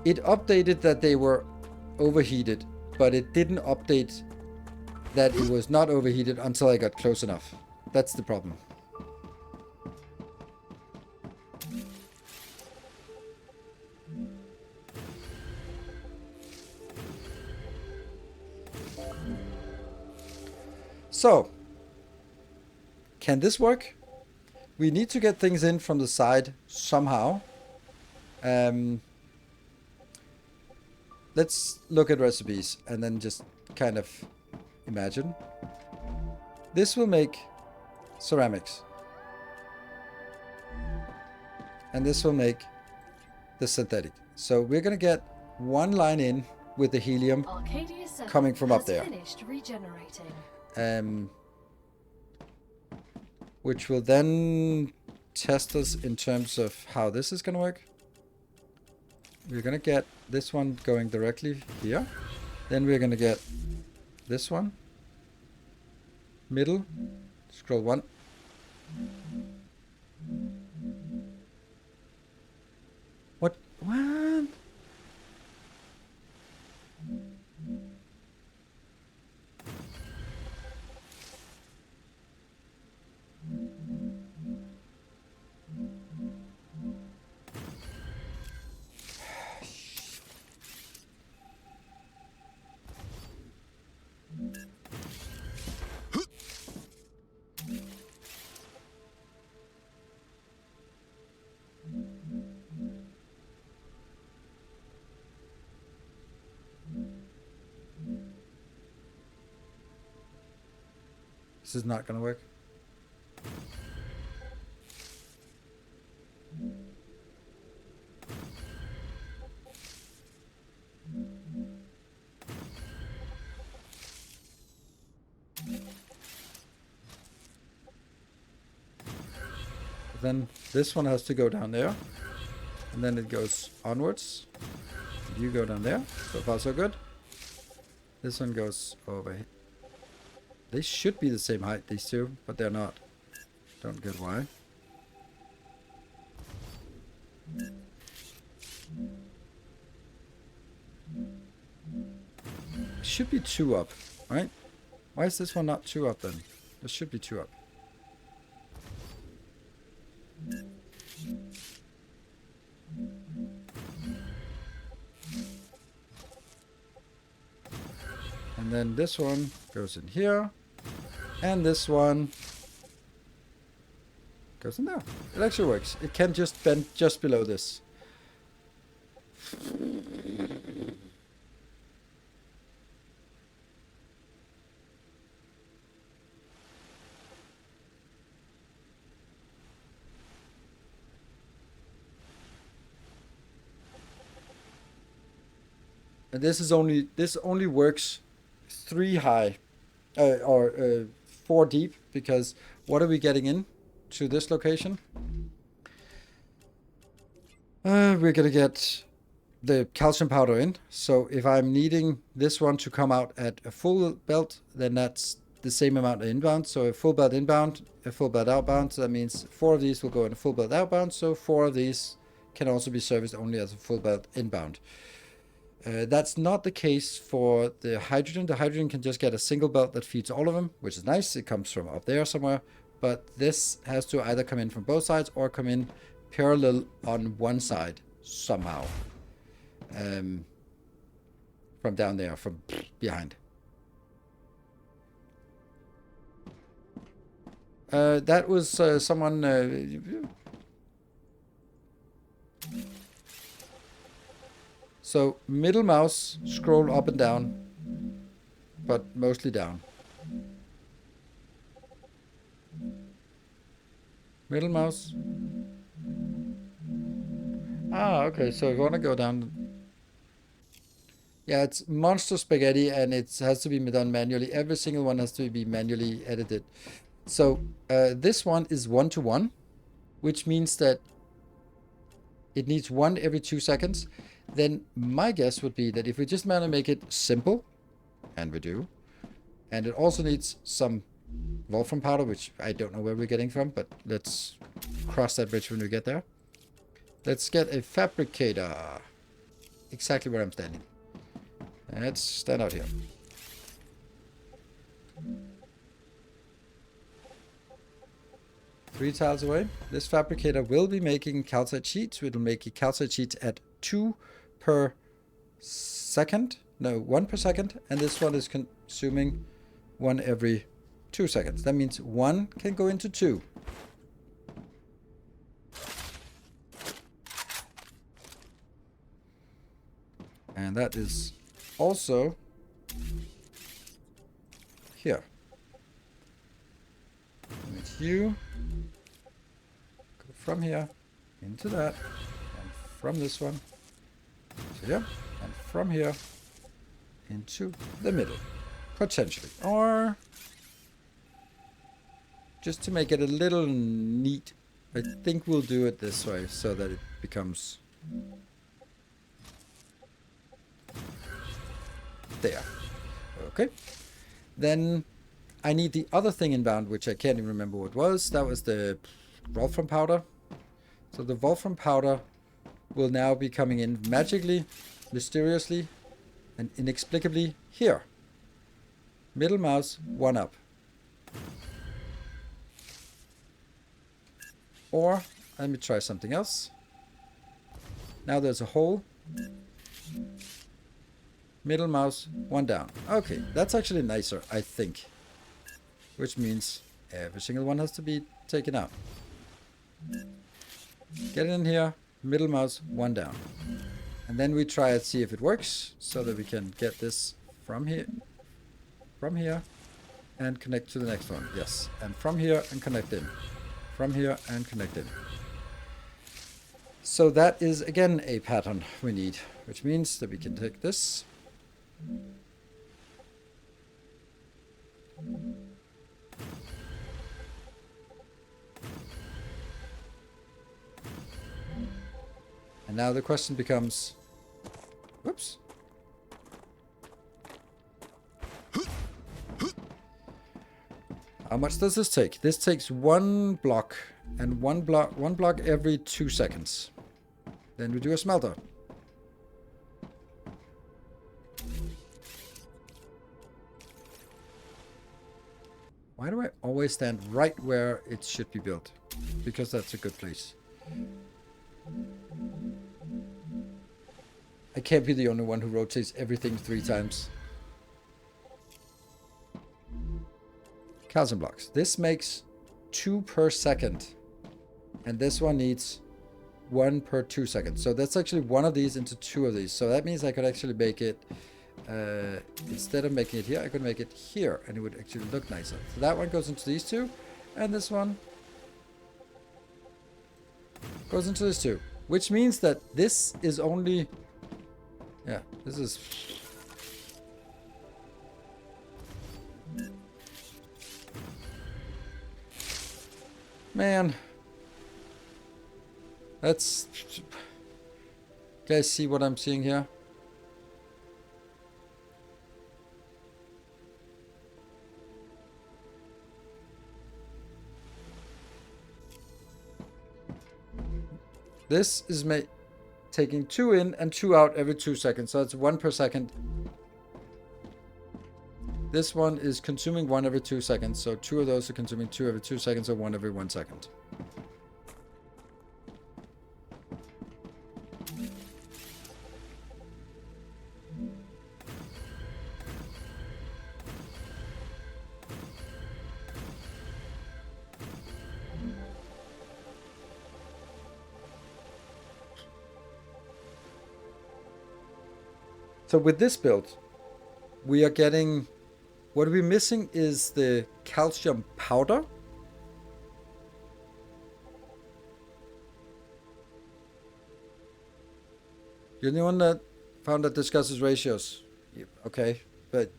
It updated that they were overheated, but it didn't update that it was not overheated until I got close enough. That's the problem. So, can this work? We need to get things in from the side somehow. Let's look at recipes and then just kind of imagine. This will make ceramics. And this will make the synthetic. So we're going to get one line in with the helium coming from up there. Which will then test us in terms of how this is going to work. We're going to get this one going directly here. Then we're going to get this one. Middle. Scroll 1. What? What? This is not going to work. Then this one has to go down there. And then it goes onwards. You go down there. So far so good. This one goes over here. They should be the same height, these two, but they're not. Don't get why. Should be 2 up, right? Why is this one not 2 up then? This should be 2 up. And then this one goes in here. And this one goes in there. It actually works. It can just bend just below this. And this only works 3 high or 4 deep, because what are we getting in to this location? We're gonna get the calcium powder in. So if I'm needing this one to come out at a full belt, then that's the same amount of inbound. So a full belt inbound, a full belt outbound. So that means 4 of these will go in a full belt outbound. So 4 of these can also be serviced only as a full belt inbound. That's not the case for the hydrogen. The hydrogen can just get a single belt that feeds all of them, which is nice. It comes from up there somewhere. But this has to either come in from both sides or come in parallel on one side somehow. From down there, from behind. That was someone... So middle mouse, scroll up and down, but mostly down. Middle mouse. Ah, okay, so if you want to go down. Yeah, it's monster spaghetti and it has to be done manually. Every single one has to be manually edited. So this one is 1-to-1, which means that it needs 1 every 2 seconds. Then my guess would be that if we just manage to make it simple, and we do, and it also needs some wolfram powder, which I don't know where we're getting from, but let's cross that bridge when we get there. Let's get a fabricator. exactly where I'm standing. Let's stand out here. Three tiles away. This fabricator will be making calcite sheets. It will make calcite sheets at 2 per second. No, 1 per second. And this one is consuming 1 every 2 seconds. That means 1 can go into 2. And that is also here. That means you go from here into that, and from this one to here, and from here into the middle, potentially. Or just to make it a little neat, I think we'll do it this way so that it becomes there. Okay. Then I need the other thing inbound, which I can't even remember what it was. That was the Wolfram powder. So the Wolfram powder will now be coming in magically, mysteriously, and inexplicably here. Middle mouse, 1 up. Or, let me try something else. Now there's a hole. Middle mouse, 1 down. Okay, that's actually nicer, I think. Which means every single one has to be taken out. Get it in here, middle mouse, 1 down. And then we try and see if it works, so that we can get this from here, and connect to the next one. Yes, and from here and connect in. From here and connect in. So that is again a pattern we need, which means that we can take this. And now the question becomes, whoops. How much does this take? This takes 1 block, and one block every 2 seconds. Then we do a smelter. Why do I always stand right where it should be built? Because that's a good place. I can't be the only one who rotates everything 3 times. Calcium blocks. This makes 2 per second. And this one needs 1 per 2 seconds. So that's actually 1 of these into 2 of these. So that means I could actually make it, instead of making it here, I could make it here. And it would actually look nicer. So that one goes into these 2. And this one goes into this 2. Which means that this is only... Yeah, this is... Man. That's... You guys see what I'm seeing here? This is taking 2 in and 2 out every 2 seconds. So it's 1 per second. This one is consuming 1 every 2 seconds. So 2 of those are consuming 2 every 2 seconds or 1 every 1 second. So with this build, we are getting, what we're missing is the calcium powder. You're the one that found that discusses ratios. Okay, but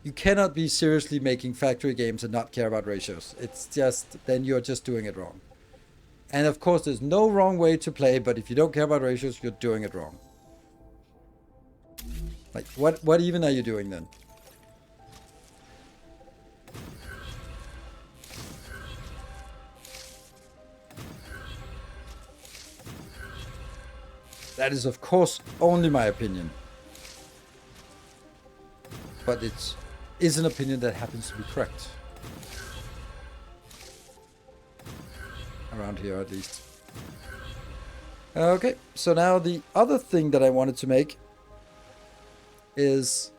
you cannot be seriously making factory games and not care about ratios. It's just, then you're just doing it wrong. And of course, there's no wrong way to play, but if you don't care about ratios, you're doing it wrong. Like, what even are you doing then? That is, of course, only my opinion. But it is an opinion that happens to be correct. Around here, at least. Okay, so now the other thing that I wanted to make is...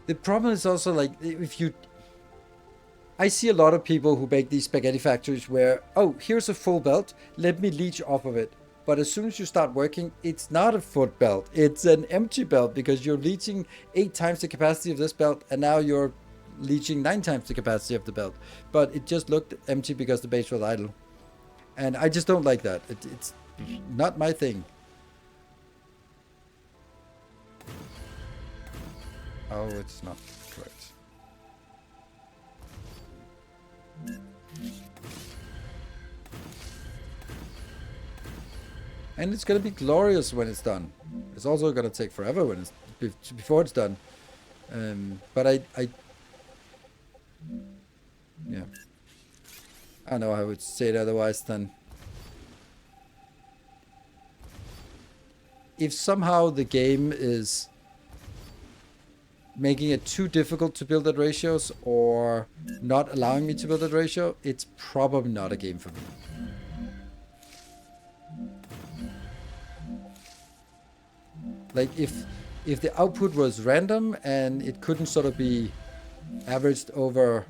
The problem is also, like, if you... I see a lot of people who make these spaghetti factories where, oh, here's a full belt, let me leech off of it. But as soon as you start working, it's not a full belt. It's an empty belt because you're leeching 8 times the capacity of this belt, and now you're leeching 9 times the capacity of the belt. But it just looked empty because the base was idle. And I just don't like that. It's not my thing. Oh, it's not correct. And it's gonna be glorious when it's done. It's also gonna take forever when it's before it's done. But I yeah. I don't know how I would say it otherwise than if somehow the game is making it too difficult to build at ratios or not allowing me to build at ratio, it's probably not a game for me. Like if the output was random and it couldn't sort of be averaged over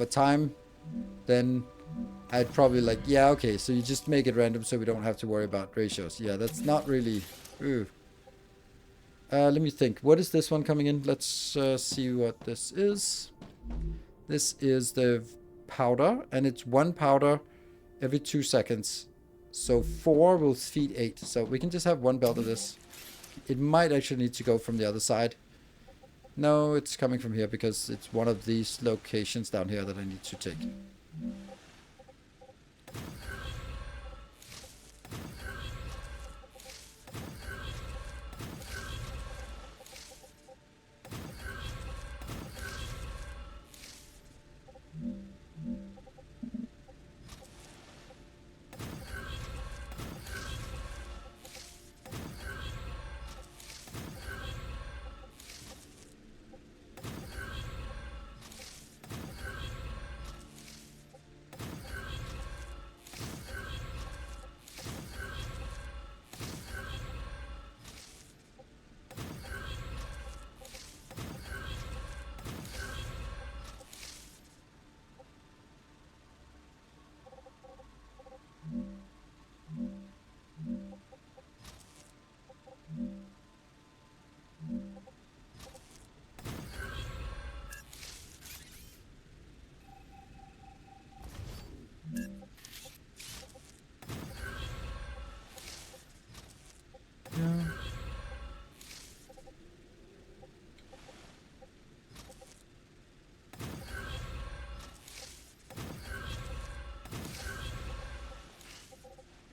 time, then I'd probably like, yeah, okay, so you just make it random so we don't have to worry about ratios. Yeah, that's not really... Ooh. Let me think. What is this one coming in? Let's see what this is. This is the powder, and it's 1 powder every 2 seconds. So 4 will feed 8. So we can just have 1 belt of this. It might actually need to go from the other side. No, it's coming from here because it's one of these locations down here that I need to take.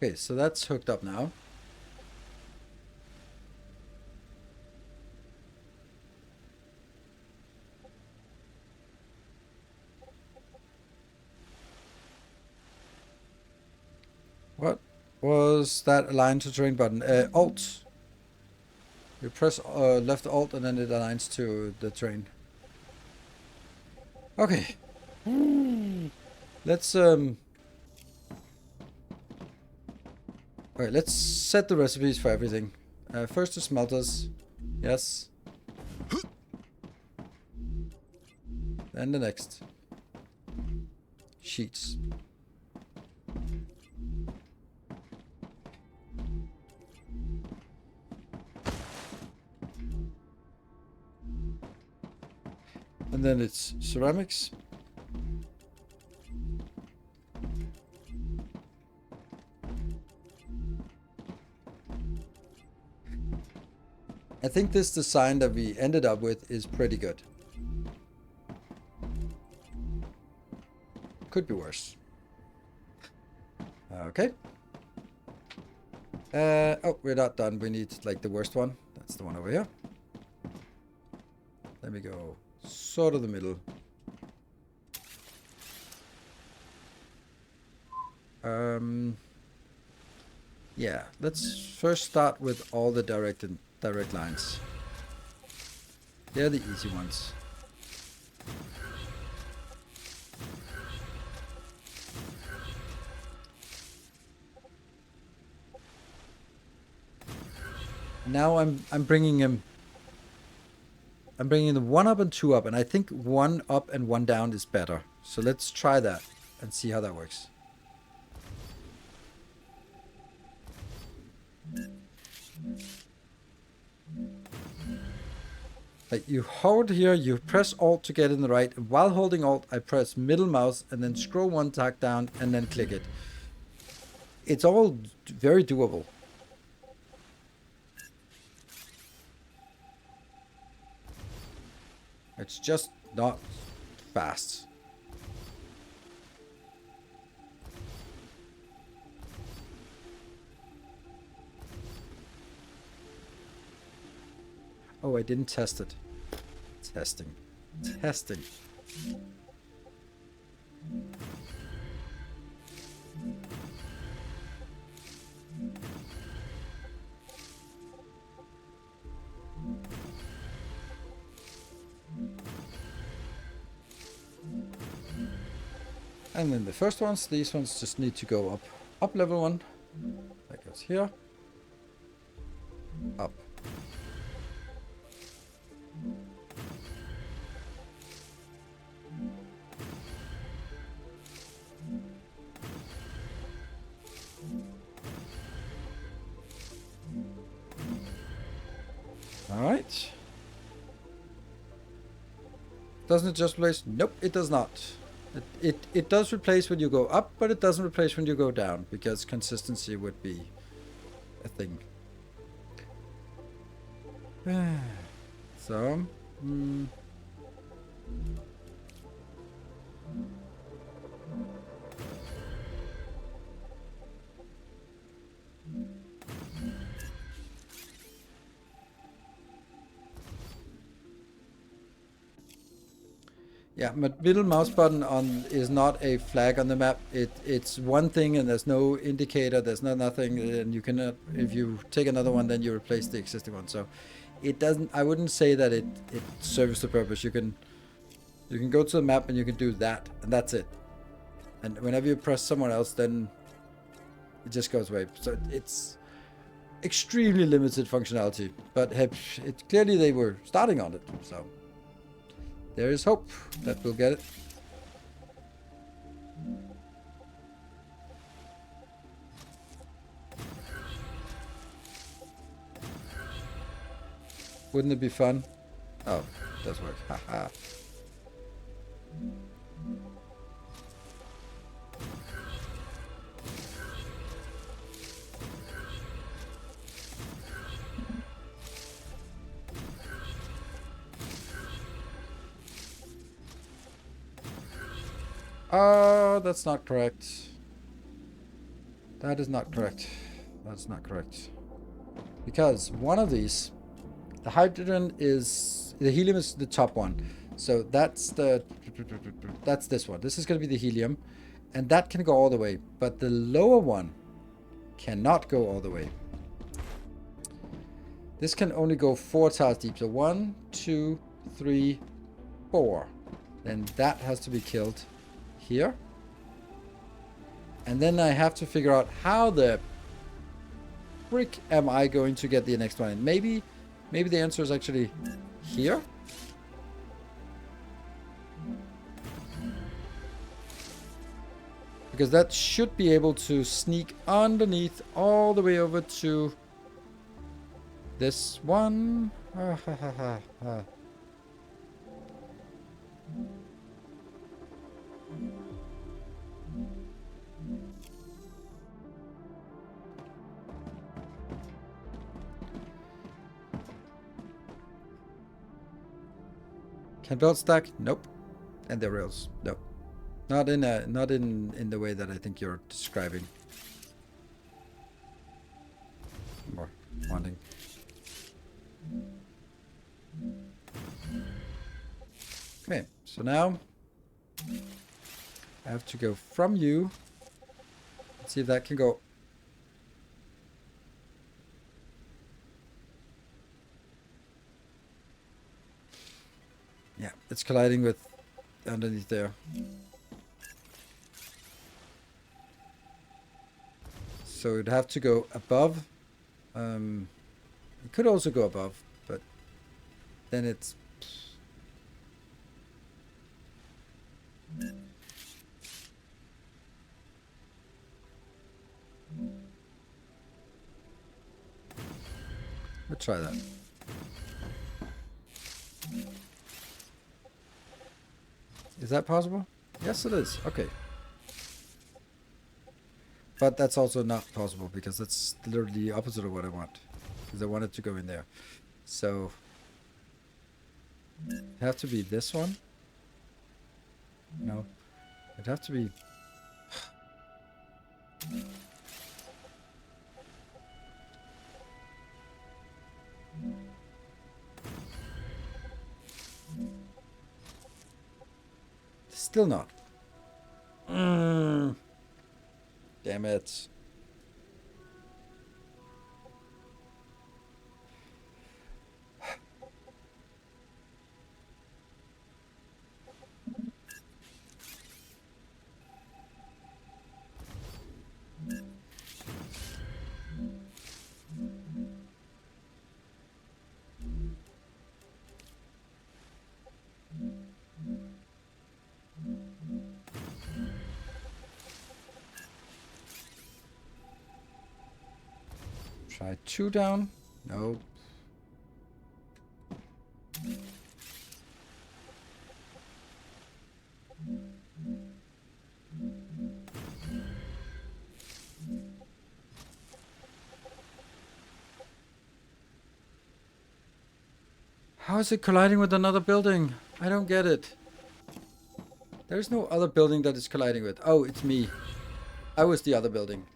Okay, so that's hooked up now. What was that align to terrain button? Alt. You press left Alt and then it aligns to the terrain. Okay. Let's Alright, let's set the recipes for everything. First the smelters. Yes. Then the next. Sheets. And then it's ceramics. I think this design that we ended up with is pretty good. Could be worse. Okay. Oh, we're not done. We need like the worst one. That's the one over here. Let me go sort of the middle. Yeah, let's first start with all the direct lines. They're the easy ones. Now I'm bringing him. I'm bringing the 1 up and 2 up, and I think 1 up and 1 down is better. So let's try that and see how that works. Like you hold here, you press Alt to get in the right. And while holding Alt, I press middle mouse and then scroll 1 tag down and then click it. It's all very doable. It's just not fast. Oh, I didn't test it. Testing. Testing. And then the first ones, these ones just need to go up. Up level 1. That goes here. Up. Alright. Doesn't it just replace? Nope, it does not. It does replace when you go up, but it doesn't replace when you go down, because consistency would be a thing. So, yeah, but middle mouse button on is not a flag on the map. It's one thing and there's no indicator, there's nothing, and you cannot, if you take another one, then you replace the existing one. So it doesn't, I wouldn't say that it serves the purpose. You can go to the map and you can do that, and that's it. And whenever you press someone else, then it just goes away. So it's extremely limited functionality, but clearly they were starting on it, so there is hope that we'll get it. Wouldn't it be fun? Oh, it does work. Haha. Oh, that's not correct. That is not correct. That's not correct. Because one of these, the hydrogen is, the helium is the top one. So that's this one. This is going to be the helium. And that can go all the way. But the lower one cannot go all the way. This can only go 4 tiles deep. So 1, 2, 3, 4. Then that has to be killed here. And then I have to figure out how the frick am I going to get the next one in. Maybe the answer is actually here. Because that should be able to sneak underneath all the way over to this one. Can belt stack? Nope. And the rails? Nope. Not in the way that I think you're describing. Or wanting. Okay, so now I have to go from you. Let's see if that can go. Yeah, it's colliding with underneath there. So it'd have to go above. It could also go above, but then it's... Let's try that. Is that possible? Yes, it is. Okay. But that's also not possible because that's literally the opposite of what I want. Because I want it to go in there. So it'd have to be this one. No. It'd have to be... Still not. Damn it. Try 2 down. No. How is it colliding with another building? I don't get it. There's no other building that it's colliding with. Oh, it's me. I was the other building.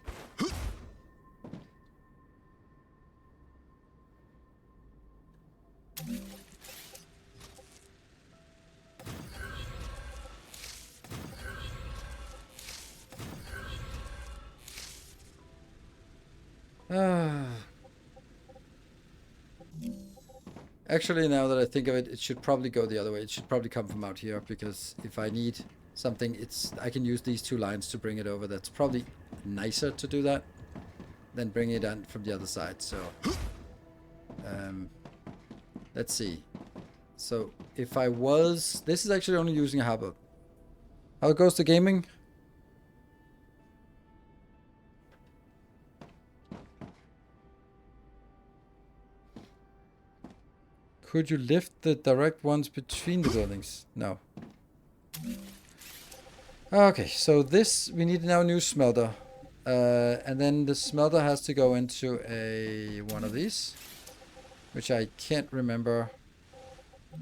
Actually, now that I think of it, it should probably go the other way. It should probably come from out here, because if I need something, I can use these 2 lines to bring it over. That's probably nicer to do that than bring it in from the other side. So, let's see. So, if I was... This is actually only using a harbor. How goes the gaming? Could you lift the direct ones between the buildings? No. Okay, so this, we need now a new smelter. And then the smelter has to go into one of these, which I can't remember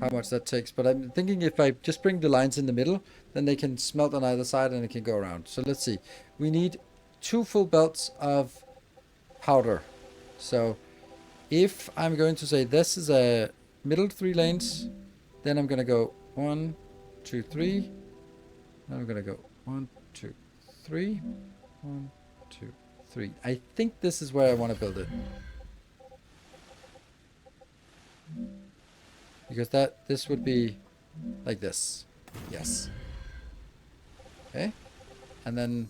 how much that takes. But I'm thinking if I just bring the lines in the middle, then they can smelt on either side and it can go around. So let's see. We need 2 full belts of powder. So if I'm going to say this is a middle 3 lanes, then I'm gonna go 1, 2, 3. Then I'm gonna go 1, 2, 3, 1, 2, 3. I think this is where I want to build it, because this would be like this. Yes. Okay, and then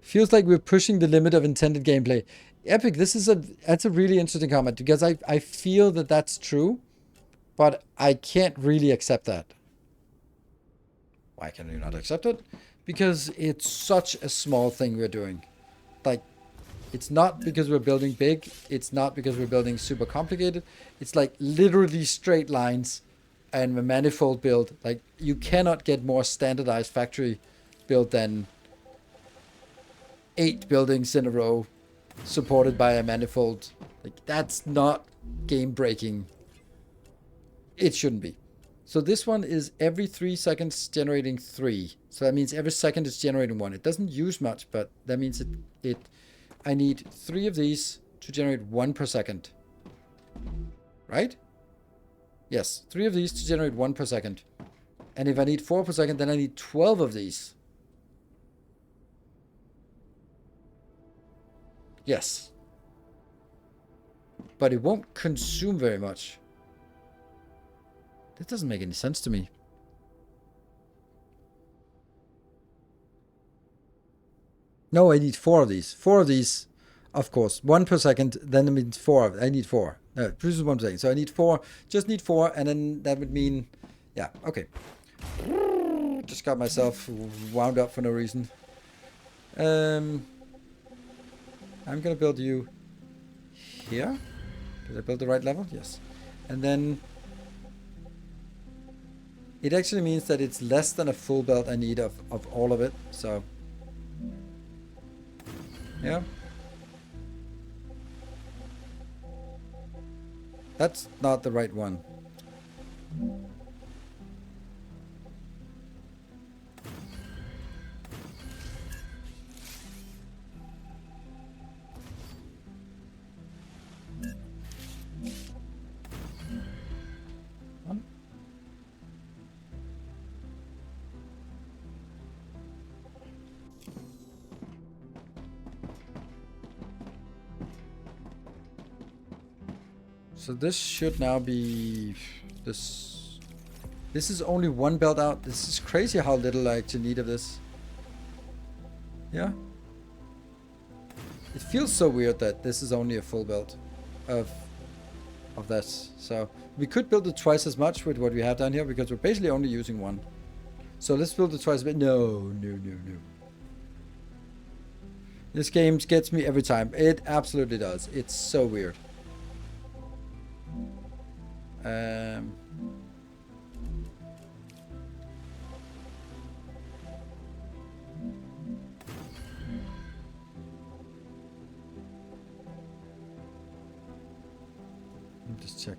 feels like we're pushing the limit of intended gameplay. Epic, that's a really interesting comment, because I feel that that's true, but I can't really accept that. Why can you not accept it? Because it's such a small thing we're doing. Like, it's not because we're building big, it's not because we're building super complicated. It's like literally straight lines and a manifold build. Like, you cannot get more standardized factory build than 8 buildings in a row supported by a manifold. Like, that's not game breaking. It shouldn't be. So this one is every 3 seconds generating 3. So that means every second it's generating 1. It doesn't use much, but that means I need 3 of these to generate 1 per second. right? Yes, 3 of these to generate 1 per second. And if I need 4 per second, then I need 12 of these. Yes. But it won't consume very much. That doesn't make any sense to me. No, I need 4 of these. 4 of these, of course. 1 per second, then it means 4 of it. I need 4. No, produces 1 per second. So I need 4. Just need 4, and then that would mean... Yeah, okay. Just got myself wound up for no reason. I'm gonna build you here. Did I build the right level? Yes. And then... It actually means that it's less than a full belt I need of all of it, so... Yeah. That's not the right one. So this should now be this. This is only 1 belt out. This is crazy how little I actually need of this. Yeah. It feels so weird that this is only a full belt of that. So we could build it twice as much with what we have down here because we're basically only using 1. So let's build it twice a bit. No. This game gets me every time. It absolutely does. It's so weird. Let me just check.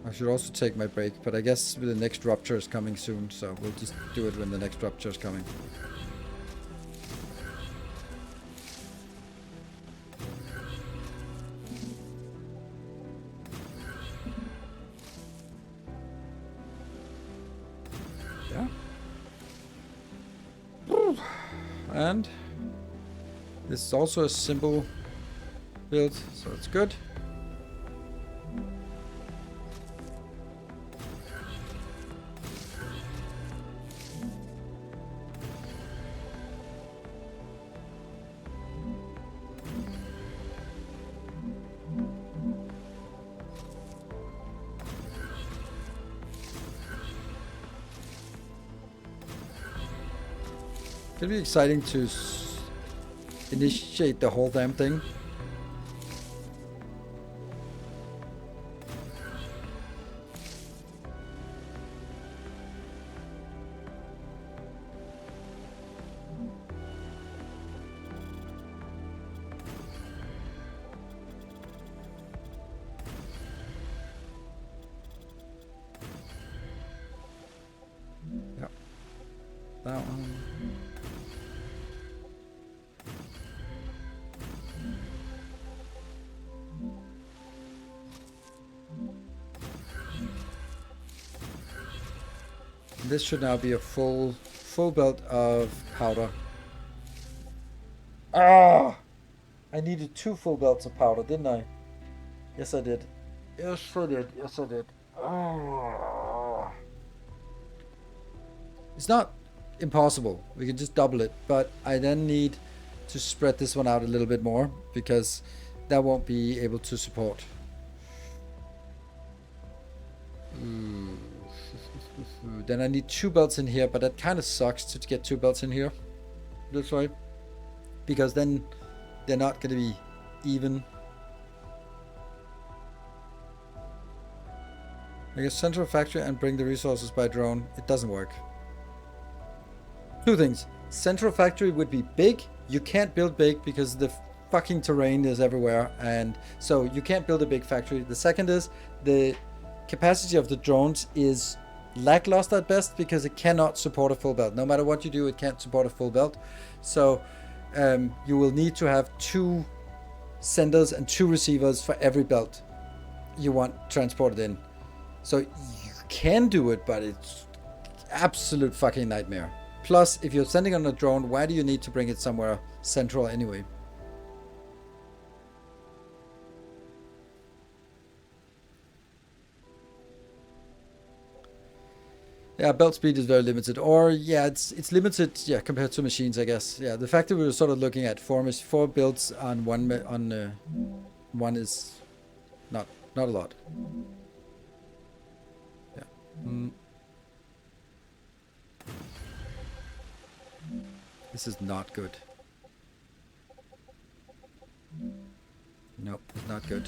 I should also take my break, but I guess the next rupture is coming soon, so we'll just do it when the next rupture is coming. Yeah. And this is also a simple build, so it's good. It'll be exciting to initiate the whole damn thing. Yep. That one. This should now be a full belt of powder. Ah! I needed 2 full belts of powder, didn't I? Yes, I did. Yes, I did. Yes, I did. Ah! It's not impossible. We can just double it, but I then need to spread this one out a little bit more because that won't be able to support. Then I need 2 belts in here, but that kind of sucks to get 2 belts in here. That's right. Because then they're not going to be even. I guess central factory and bring the resources by drone. It doesn't work. 2 things. Central factory would be big. You can't build big because the fucking terrain is everywhere. And so you can't build a big factory. The second is the capacity of the drones is lackluster at best because it cannot support a full belt. No matter what you do, it can't support a full belt. So you will need to have 2 senders and 2 receivers for every belt you want transported in. So you can do it, but it's absolute fucking nightmare. Plus, if you're sending on a drone, why do you need to bring it somewhere central anyway? Yeah, belt speed is very limited. Or, yeah, it's limited, yeah, compared to machines, I guess. Yeah, the fact that we were sort of looking at 4 builds on one is not a lot. Yeah. This is not good. Nope, it's not good.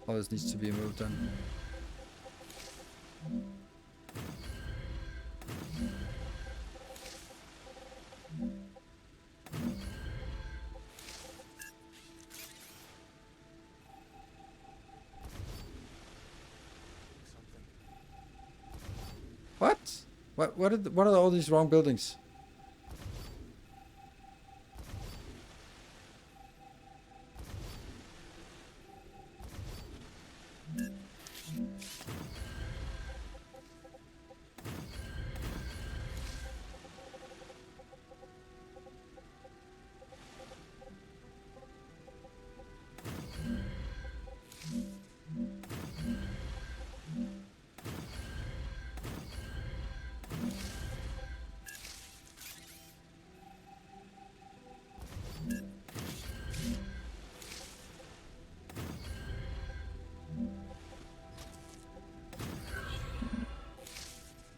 All this needs to be moved on. What? What are all these wrong buildings?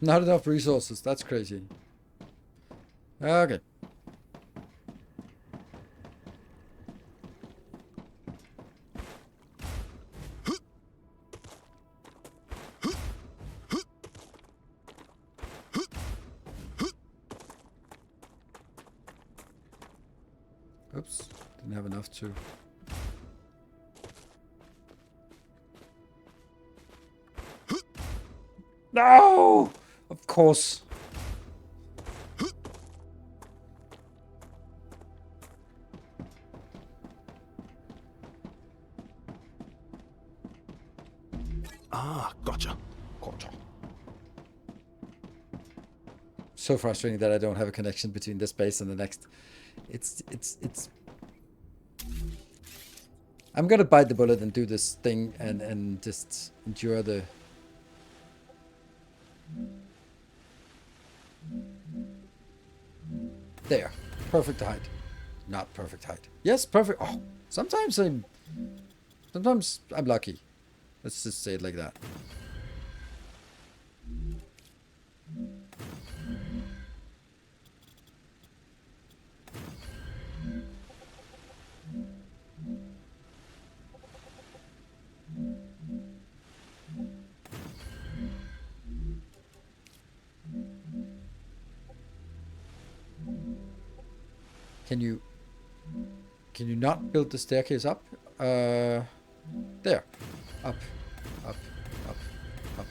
Not enough resources. That's crazy. Okay. Oops. Didn't have enough to... No! Of course. Ah, gotcha. So frustrating that I don't have a connection between this base and the next. It's I'm gonna bite the bullet and do this thing and just endure the... There. Perfect height. Not perfect height. Yes, perfect. Oh, sometimes I'm lucky. Let's just say it like that. Can you not build the staircase up? There. Up, up, up, up,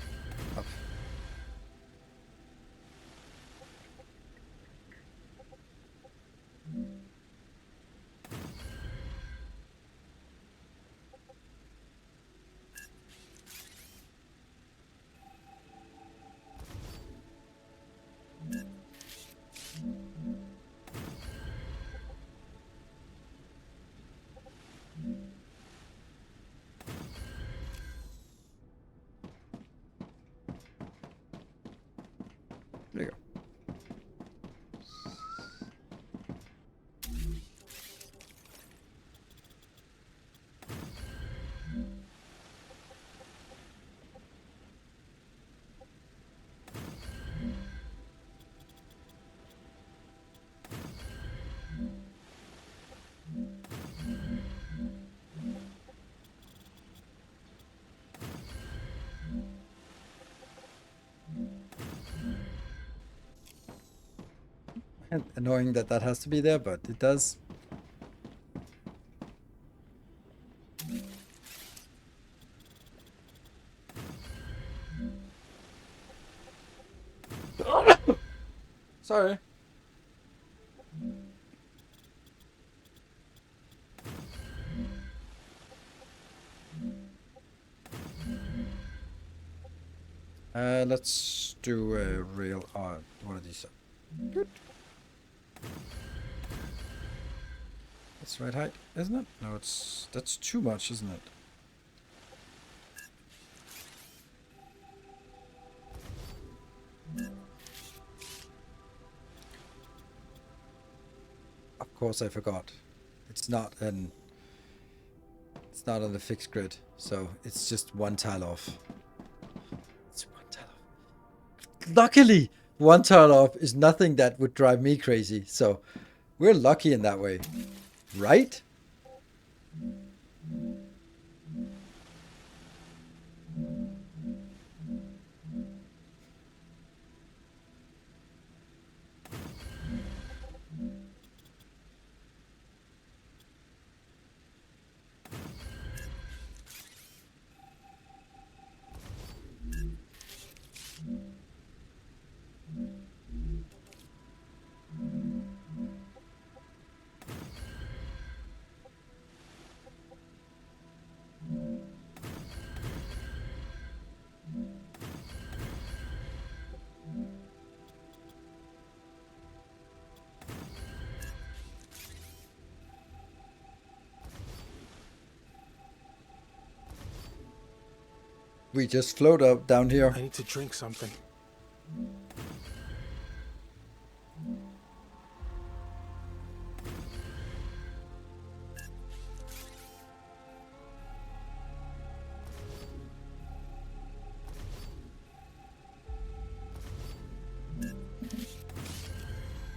up. There you go. And annoying that that has to be there, but it does. Sorry. Let's do a real one of these. Good. That's right height, isn't it? No, that's too much, isn't it? Of course, I forgot. It's not on the fixed grid, so it's just one tile off. It's one tile off. Luckily, one tile off is nothing that would drive me crazy, so we're lucky in that way, right? We just float up down here. I need to drink something.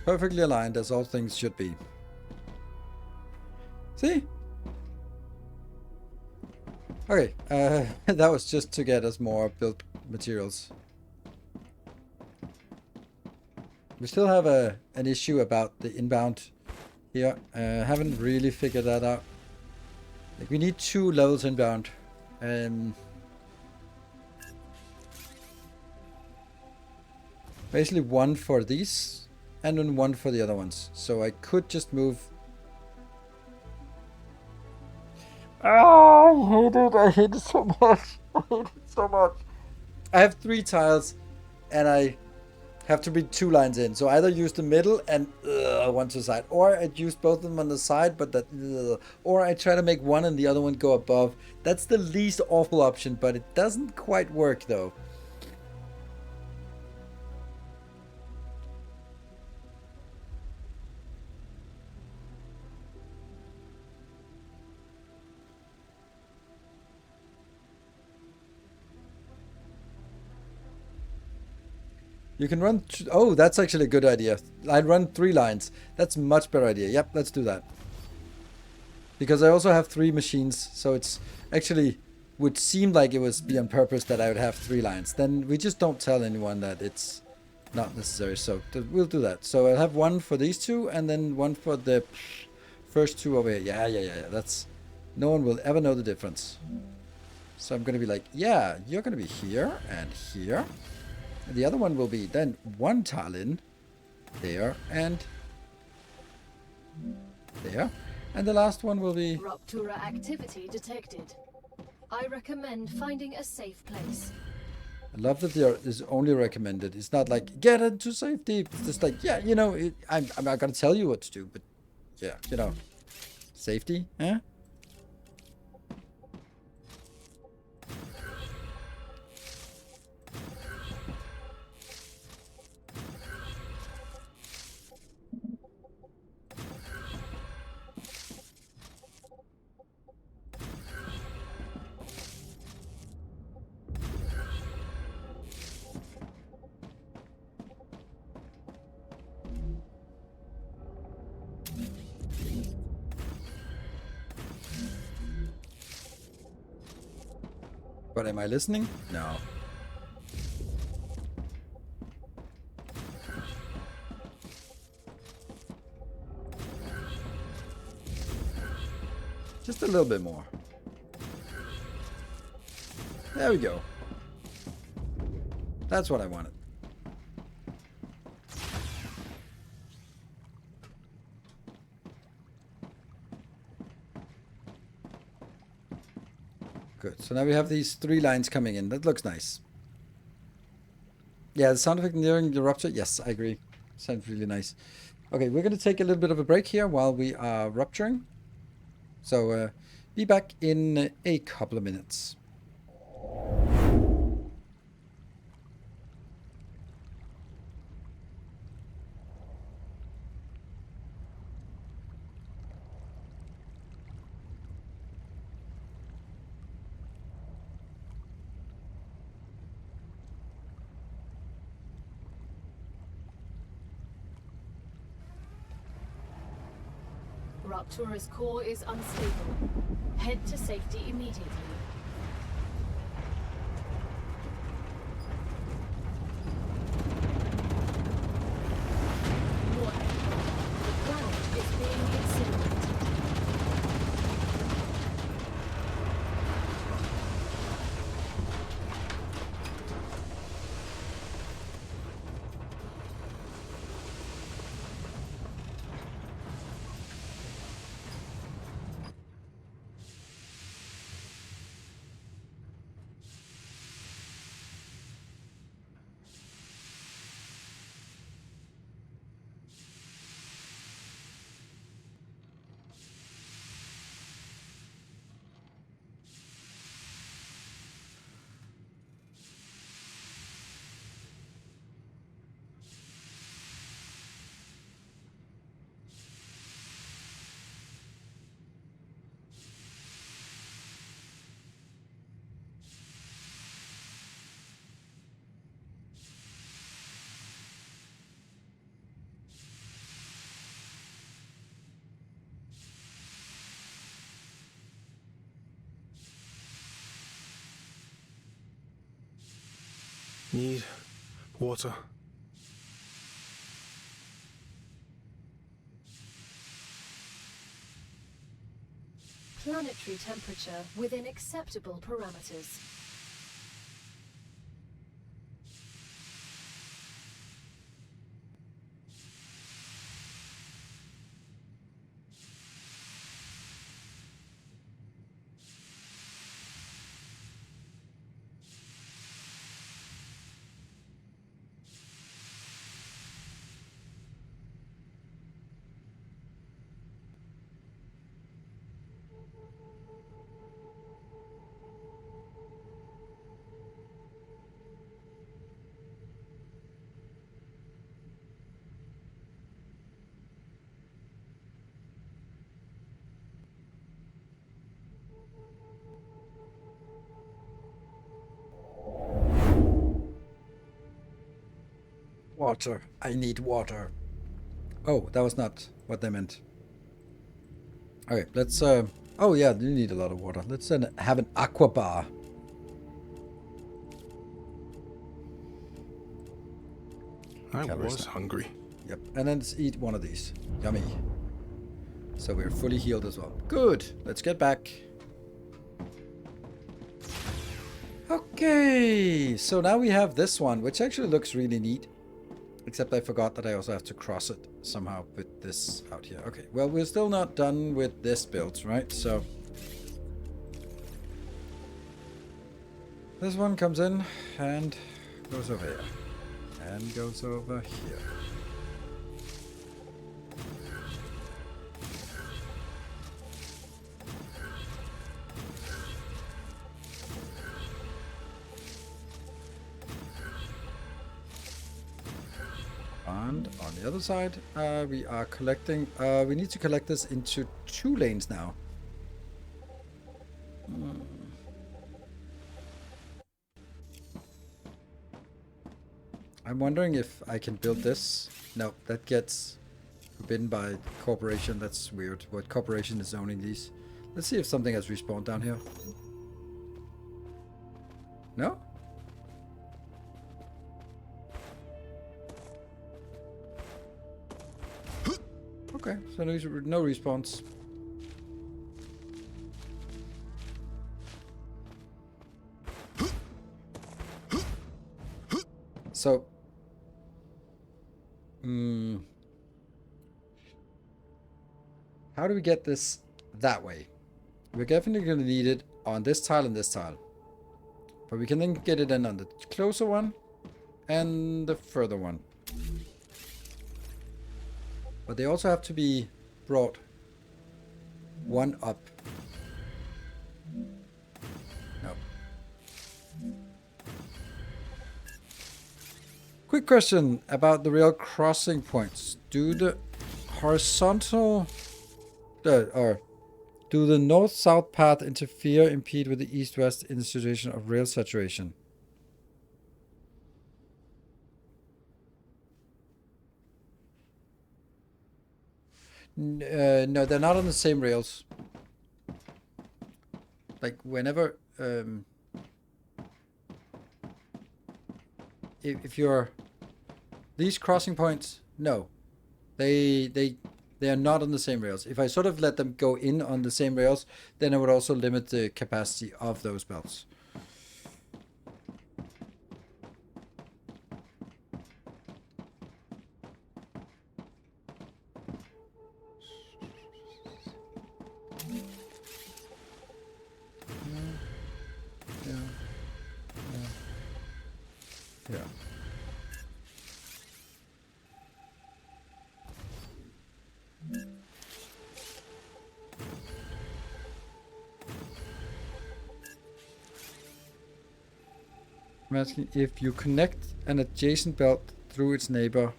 Perfectly aligned as all things should be. See? Okay, that was just to get us more built materials. We still have an issue about the inbound here. Haven't really figured that out. Like, we need 2 levels inbound. Basically 1 for these and then 1 for the other ones. So I could just move. Oh, I hate it. I hate it so much. I hate it so much. I have 3 tiles and I have to be 2 lines in. So either use the middle and one to the side, or I'd use both of them on the side, but that, or I try to make one and the other one go above. That's the least awful option, but it doesn't quite work though. You can run. Oh, that's actually a good idea. I'd run 3 lines. That's a much better idea. Yep, let's do that. Because I also have 3 machines, so it's actually would seem like it was be on purpose that I would have 3 lines. Then we just don't tell anyone that it's not necessary. So we'll do that. So I'll have 1 for these 2, and then 1 for the first 2 over here. Yeah. That's no one will ever know the difference. So I'm gonna be like, yeah, you're gonna be here and here. And the other one will be then 1 tile in there and there. And the last one will be... Rupture activity detected. I recommend finding a safe place. I love that there is only recommended. It's not like, get into safety. It's just like, yeah, you know, I'm not going to tell you what to do, but yeah, you know, safety, eh? But am I listening? No. Just a little bit more. There we go. That's what I wanted. Good. So now we have these 3 lines coming in. That looks nice. Yeah, the sound effect nearing the rupture. Yes, I agree. Sounds really nice. Okay, we're going to take a little bit of a break here while we are rupturing. So be back in a couple of minutes. Raptura's core is unstable. Head to safety immediately. Warning. The planet is being incinerated. Need water. Planetary temperature within acceptable parameters. Water. I need water. Oh, that was not what they meant. Okay, let's oh yeah, you need a lot of water. Let's have an aqua bar. I Calories was now. hungry. Yep, and then let's eat one of these. Yummy. So we're fully healed as well. Good. Let's get back. Okay, so now we have this one, which actually looks really neat. Except I forgot that I also have to cross it somehow with this out here. Okay, well, we're still not done with this build, right? So this one comes in and goes over here. And goes over here. And on the other side, we are collecting... we need to collect this into 2 lanes now. I'm wondering if I can build this. No, that gets forbidden by corporation. That's weird. What corporation is owning these? Let's see if something has respawned down here. No? Okay, so no response. So, how do we get this that way? We're definitely going to need it on this tile and this tile. But we can then get it in on the closer one and the further one. But they also have to be brought one up. No. Quick question about the rail crossing points. Do the horizontal or do the north-south path interfere, impede with the east-west in the situation of rail saturation? No, they're not on the same rails. Like whenever if you're these crossing points, no, they are not on the same rails. If I sort of let them go in on the same rails, then I would also limit the capacity of those belts. Yeah. I'm asking if you connect an adjacent belt through its neighbor.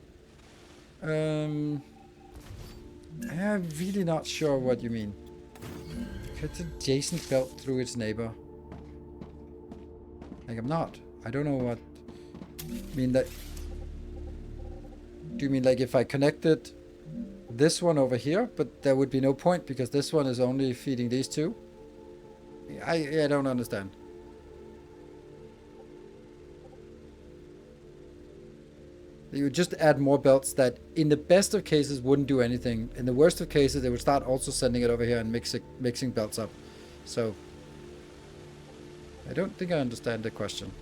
I'm really not sure what you mean. Connect an adjacent belt through its neighbor. Like I'm not. I don't know what. I mean that. Do you mean like if I connected this one over here, but there would be no point because this one is only feeding these two? I don't understand. You would just add more belts that in the best of cases wouldn't do anything. In the worst of cases, they would start also sending it over here and mixing belts up. So I don't think I understand the question.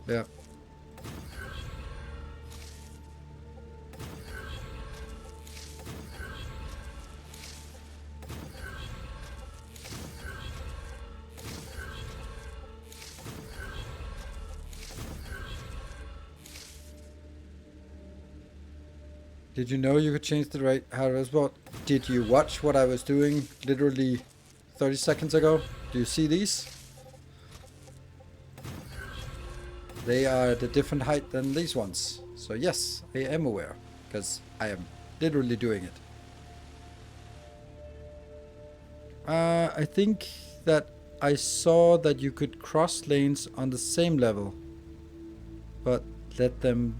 Yeah. Did you know you could change the right hardware spot? Did you watch what I was doing literally 30 seconds ago? Do you see these? They are at a different height than these ones. So yes, I am aware, because I am literally doing it. I think that I saw that you could cross lanes on the same level, but let them...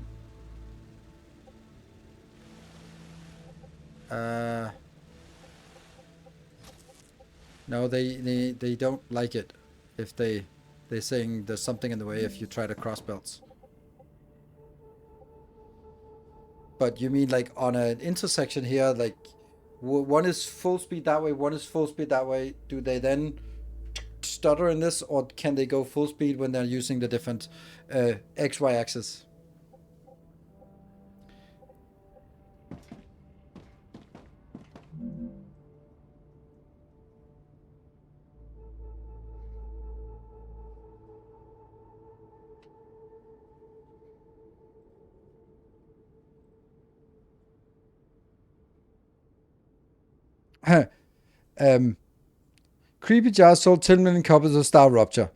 no, they don't like it if they're saying there's something in the way if you try to cross belts. But you mean like on an intersection here, like one is full speed that way, one is full speed that way. Do they then stutter in this, or can they go full speed when they're using the different XY axis? Creepy Jar sold 10 million copies of StarRupture.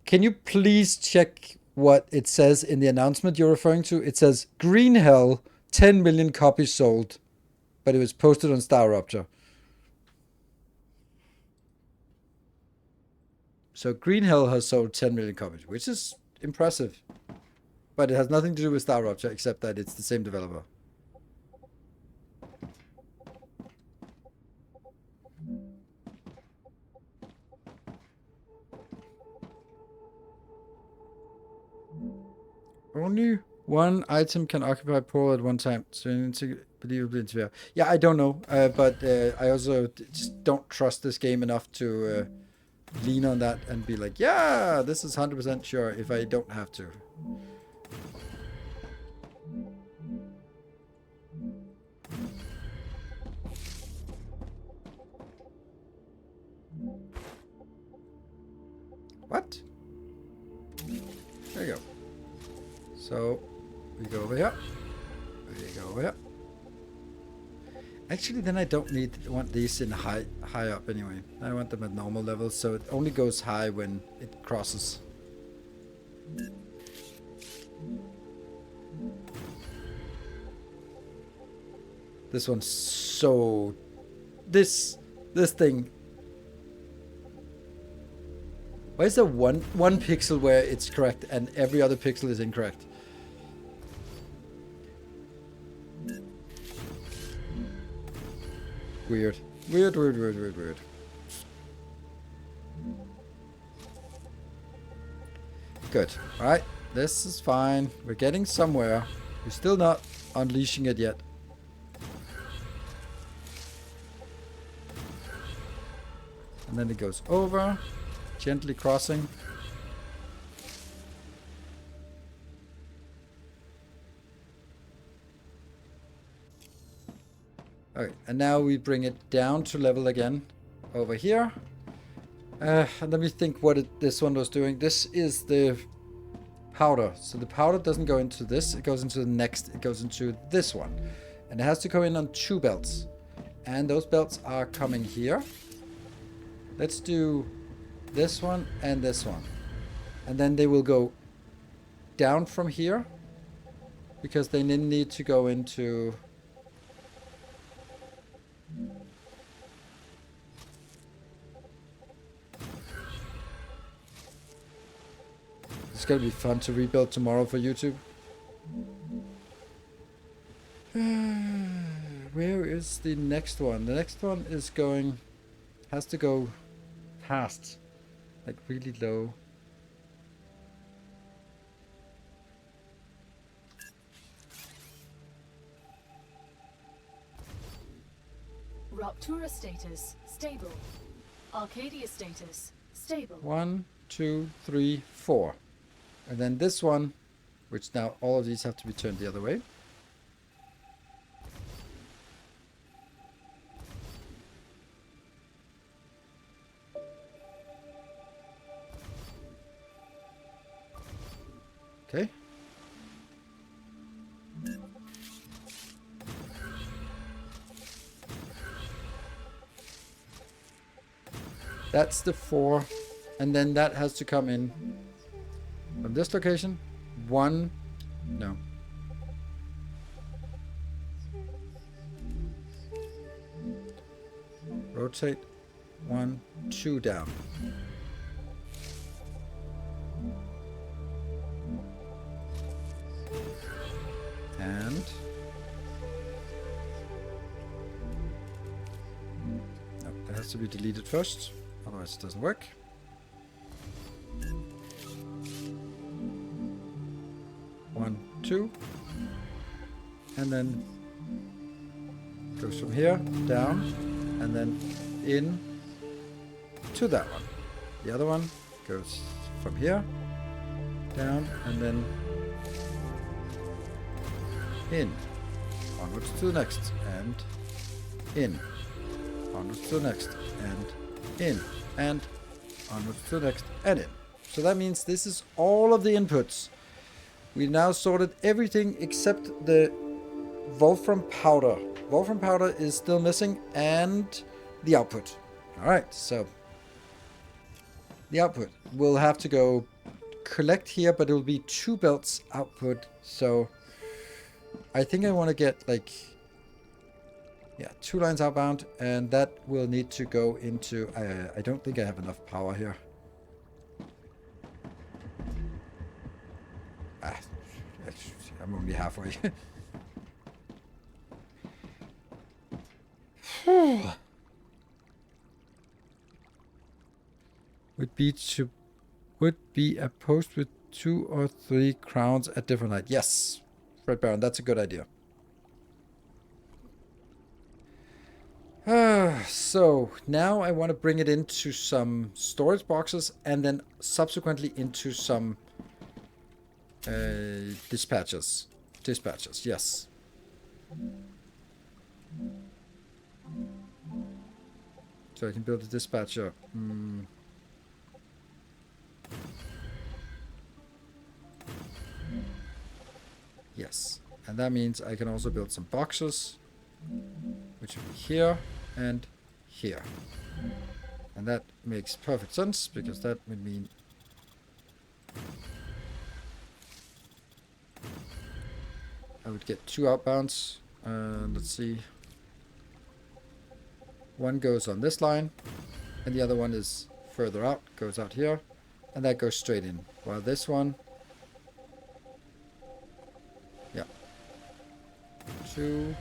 Can you please check what it says in the announcement you're referring to? It says Green Hell, 10 million copies sold, but it was posted on StarRupture. So Green Hell has sold 10 million copies, which is impressive. But it has nothing to do with StarRupture, except that it's the same developer. Only one item can occupy pole at one time, so you need to believably interfere. Yeah, I don't know, but I also just don't trust this game enough to lean on that and be like, yeah, this is 100% sure if I don't have to. What? There you go. So we go over here. We go over here. Actually, then I don't want these in high up anyway. I want them at normal levels, so it only goes high when it crosses. This one's so... This thing... Why is there one pixel where it's correct and every other pixel is incorrect? Weird. Weird. Good. Alright. This is fine. We're getting somewhere. We're still not unleashing it yet. And then it goes over. Gently crossing. Okay, and now we bring it down to level again over here. And let me think what this one was doing. This is the powder. So the powder doesn't go into this. It goes into the next. It goes into this one. And it has to go in on 2 belts. And those belts are coming here. Let's do this one and this one. And then they will go down from here. Because they need to go into... It's gonna be fun to rebuild tomorrow for YouTube. Where is the next one? The next one is going... Has to go past. Like really low. Ruptura status stable. Arcadia status stable. 1, 2, 3, 4. And then this one, which now all of these have to be turned the other way. Okay. That's the 4. And then that has to come in from this location. 1. No. Rotate. 1, 2 down. And no, that has to be deleted first, otherwise it doesn't work. One, 2, and then goes from here down, and then in to that one. The other one goes from here down, and then in, onwards to the next, and in, onwards to the next, and in, and onwards to the next, and in. So that means this is all of the inputs. We now sorted everything except the Wolfram powder. Wolfram powder is still missing, and the output. Alright, so the output will have to go collect here, but it will be 2 belts output, so I think I want to get like, yeah, 2 lines outbound, and that will need to go into, I don't think I have enough power here. I'm only halfway. Would be a post with 2 or 3 crowns at different height. Yes, Red Baron, that's a good idea. So now I want to bring it into some storage boxes and then subsequently into some dispatchers. Dispatchers, yes. So I can build a dispatcher. And that means I can also build some boxes, which will be here and here. And that makes perfect sense, because that would mean I would get 2 outbounds. Let's see. One goes on this line, and the other one is further out, goes out here, and that goes straight in. While this one, yeah, 2,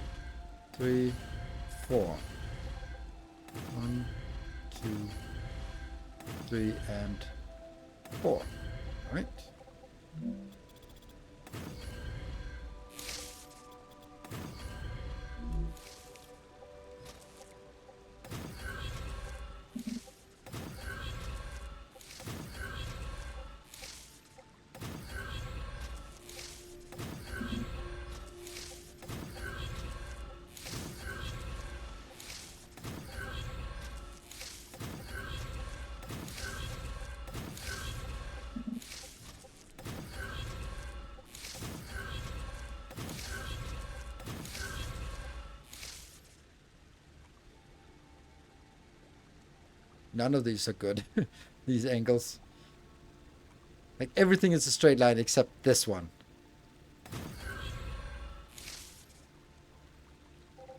3, 4. 1, 2, 3, and 4. All right. None of these are good, these angles. Like, everything is a straight line except this one.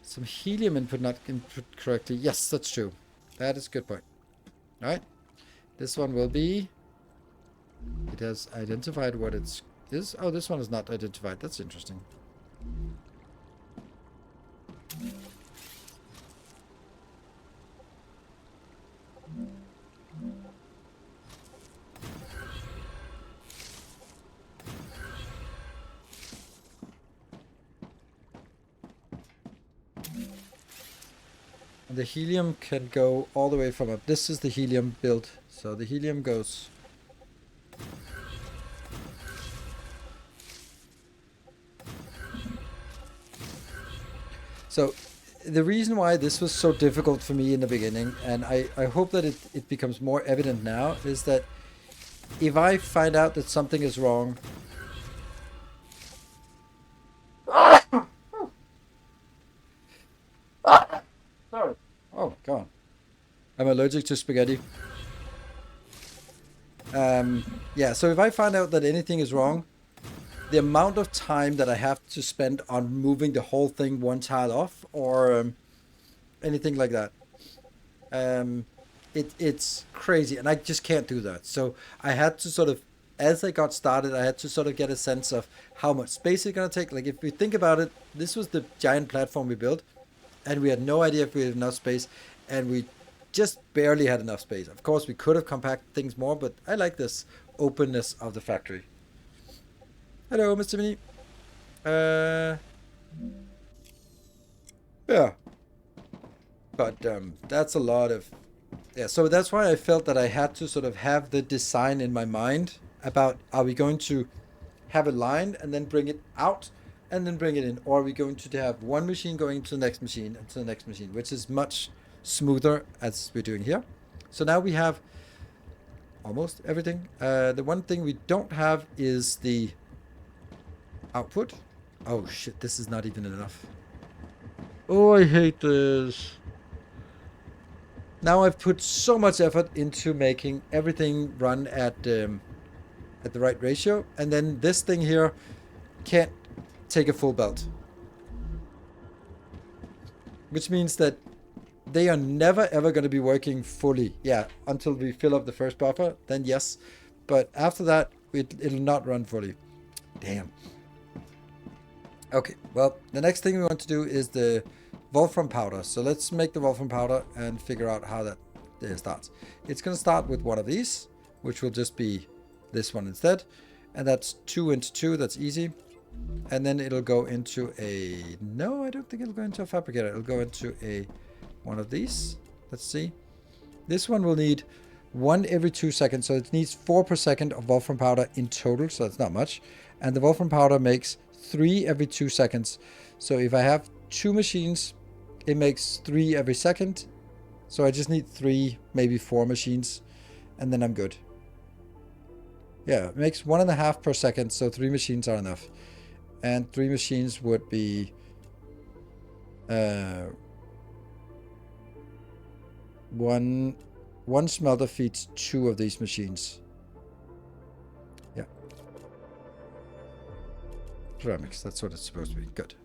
Some helium input not input correctly. Yes, that's true. That is a good point. Alright. This one will be... It has identified what it is. Oh, this one is not identified. That's interesting. The helium can go all the way from up. This is the helium build. So the helium goes... So the reason why this was so difficult for me in the beginning, and I hope that it becomes more evident now, is that if I find out that something is wrong... Sorry. Oh, God. I'm allergic to spaghetti. Yeah, so if I find out that anything is wrong, the amount of time that I have to spend on moving the whole thing one tile off, or anything like that, it's crazy, and I just can't do that. So I had to sort of, as I got started, I had to sort of get a sense of how much space it's going to take. Like, if we think about it, this was the giant platform we built, and we had no idea if we had enough space, and we just barely had enough space. Of course, we could have compacted things more, but I like this openness of the factory. Hello, Mr. Mini. Yeah. But that's a lot of... Yeah, so that's why I felt that I had to sort of have the design in my mind about, are we going to have a line and then bring it out and then bring it in, or are we going to have one machine going to the next machine and to the next machine, which is much smoother as we're doing here. So now we have almost everything. The one thing we don't have is the output. Oh shit, this is not even enough. Oh, I hate this. Now I've put so much effort into making everything run at the right ratio, and then this thing here can't take a full belt, which means that they are never ever going to be working fully. Yeah, until we fill up the first buffer, then yes, but after that it'll not run fully. Damn. Okay, well, the next thing we want to do is the wolfram powder. So let's make the wolfram powder and figure out how that starts. It's going to start with one of these, which will just be this one instead, and that's 2 into 2. That's easy. And then it'll go into a... No, I don't think it'll go into a fabricator. It'll go into a one of these. Let's see. This one will need 1 every 2 seconds, so it needs 4 per second of wolfram powder in total, so that's not much. And the wolfram powder makes 3 every 2 seconds. So if I have 2 machines, it makes 3 every second. So I just need 3, maybe 4 machines, and then I'm good. Yeah, it makes 1.5 per second, so 3 machines are enough. And 3 machines would be one smelter feeds 2 of these machines. Yeah. Ceramics, that's what it's supposed to be. Good.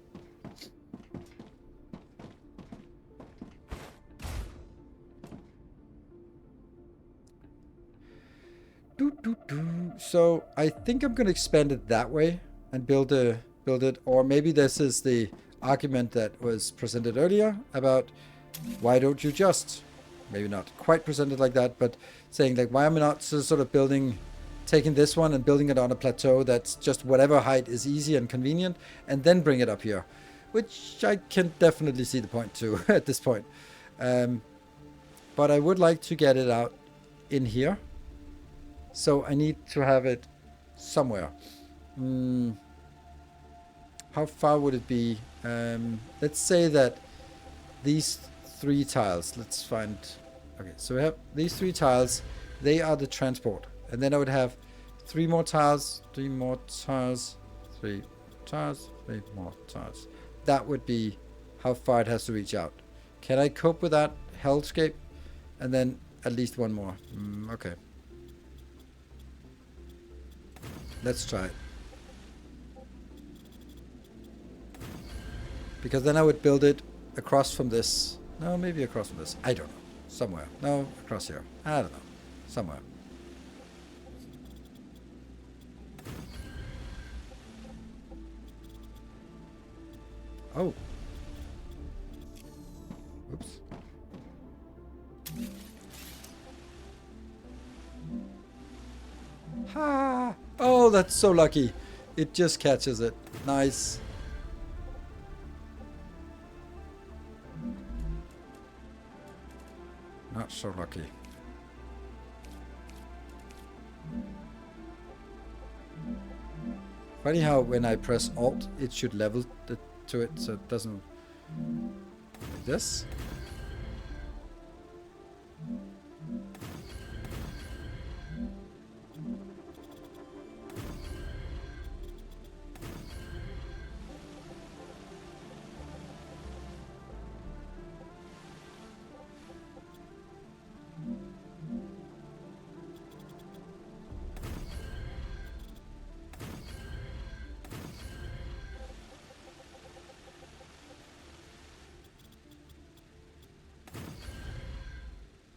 So I think I'm gonna expand it that way and build it, or maybe this is the argument that was presented earlier about why don't you just, maybe not quite presented like that, but saying like, why am I not sort of taking this one and building it on a plateau that's just whatever height is easy and convenient, and then bring it up here, which I can definitely see the point to at this point. But I would like to get it out in here. So I need to have it somewhere. How far would it be? Let's say that these 3 tiles, let's find, okay, so we have these 3 tiles, they are the transport. And then I would have 3 more tiles, 3 more tiles, 3 tiles, 3 more tiles. That would be how far it has to reach out. Can I cope with that hellscape? And then at least 1 more. Okay. Let's try it. Because then I would build it across from this. No, maybe across from this. I don't know. Somewhere. No, across here. I don't know. Somewhere. Oh. Oops. Ha! Oh, that's so lucky. It just catches it. Nice. Not so lucky. Funny how when I press Alt, it should level to it, so it doesn't. Like this.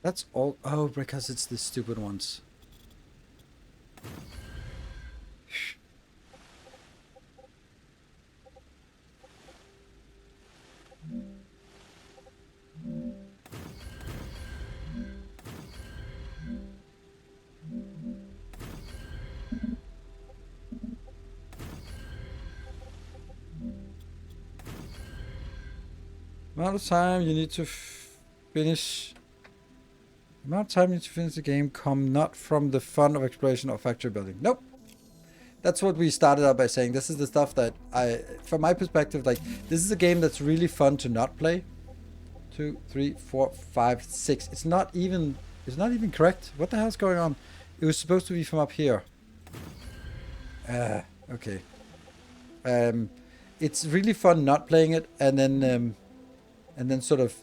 That's all. Oh, because it's the stupid ones. Amount of time you need to finish. Amount of time you need to finish the game come not from the fun of exploration or factory building. Nope. That's what we started out by saying. This is the stuff that from my perspective, like, this is a game that's really fun to not play. 2, 3, 4, 5, 6. It's not even correct. What the hell's going on? It was supposed to be from up here. Okay. It's really fun not playing it, and then sort of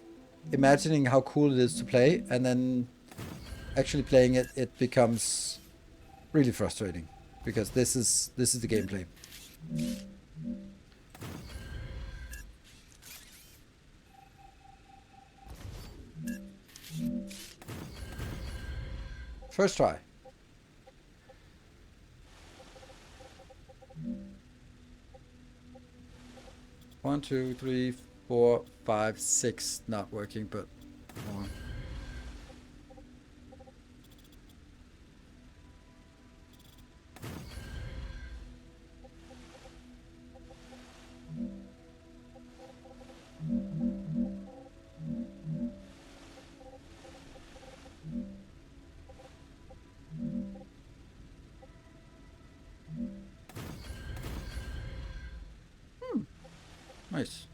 imagining how cool it is to play, and then actually playing it, it becomes really frustrating because this is the gameplay. First try. One, 2, 3, 4, 5, 6. Not working, but more. Nice.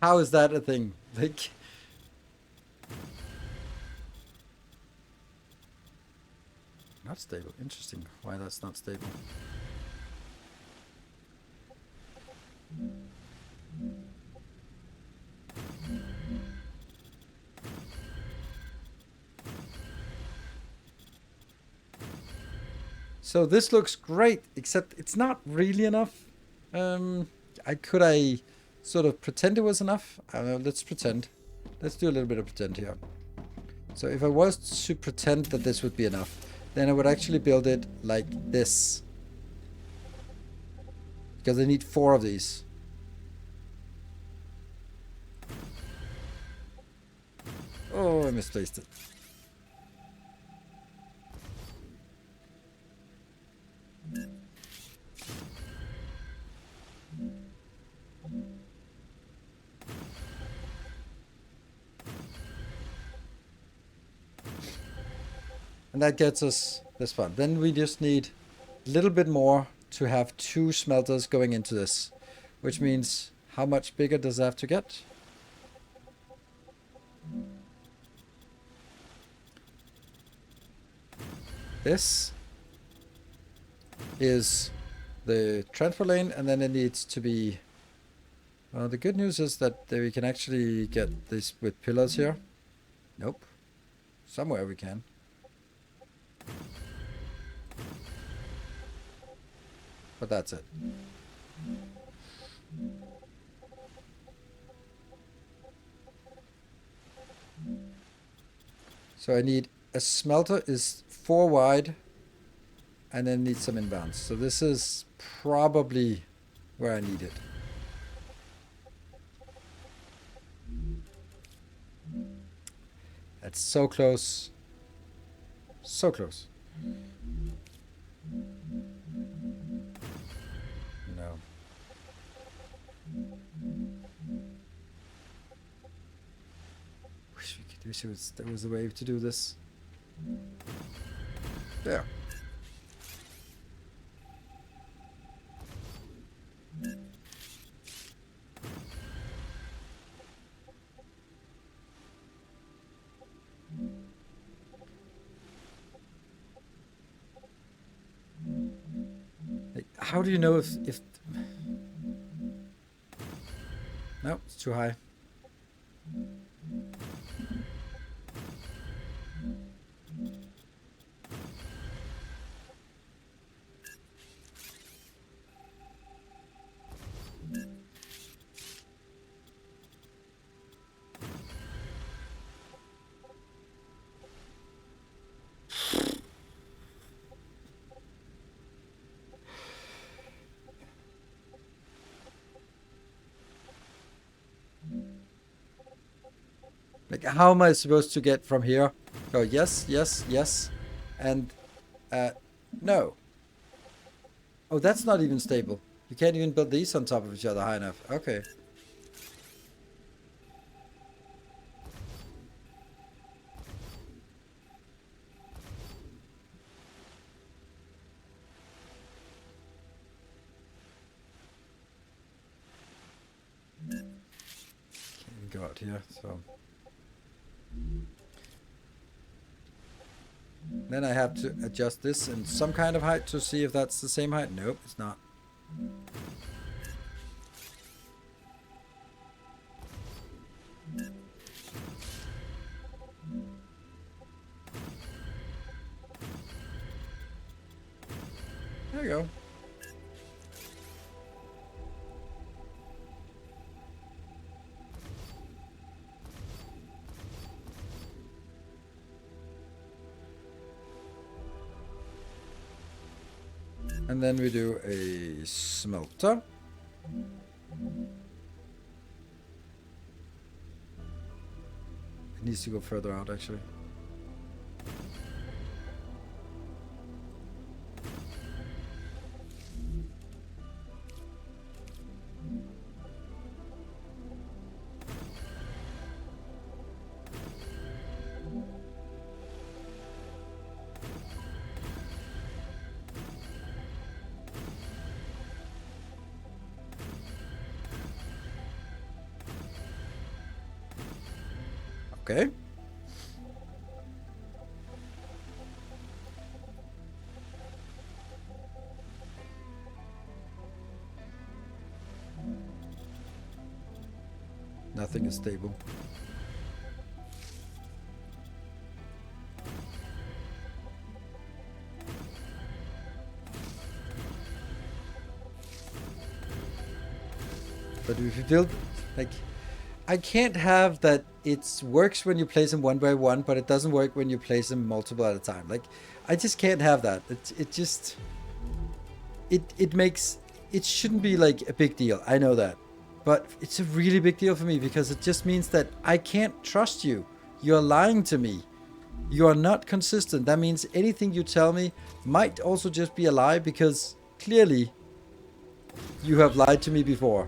How is that a thing? Like, not stable. Interesting. Why that's not stable. So this looks great, except it's not really enough. Could I sort of pretend it was enough? Let's pretend. Let's do a little bit of pretend here. So if I was to pretend that this would be enough, then I would actually build it like this. Because I need 4 of these. Oh, I misplaced it. And that gets us this far. Then we just need a little bit more to have 2 smelters going into this. Which means, how much bigger does it have to get? This is the transfer lane, and then it needs to be... Well, the good news is that we can actually get this with pillars here. Nope. Somewhere we can. But that's it. So I need a smelter is 4 wide and then need some inbounds. So this is probably where I need it. That's so close. So close. No. Wish there was a way to do this. There. Like, how do you know if... No, it's too high. Like, how am I supposed to get from here? Go yes, yes, yes, and no. Oh, that's not even stable. You can't even build these on top of each other high enough. Okay. Can't go out here, so... Then I have to adjust this in some kind of height to see if that's the same height. Nope, it's not. There you go. And then we do a smelter. It needs to go further out, actually. Okay. Nothing is stable. But if you build, like, I can't have that it works when you place them one by one, but it doesn't work when you place them multiple at a time. Like, I just can't have that. It makes, it shouldn't be like a big deal. I know that. But it's a really big deal for me because it just means that I can't trust you. You're lying to me. You are not consistent. That means anything you tell me might also just be a lie because clearly you have lied to me before.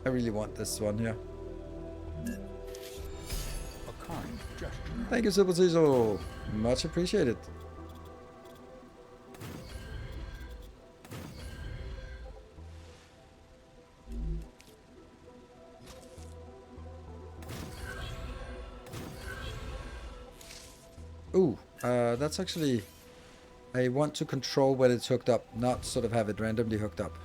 I really want this one here. A kind gesture. Thank you, Super Cecil. Much appreciated. Ooh, that's actually... I want to control when it's hooked up, not sort of have it randomly hooked up.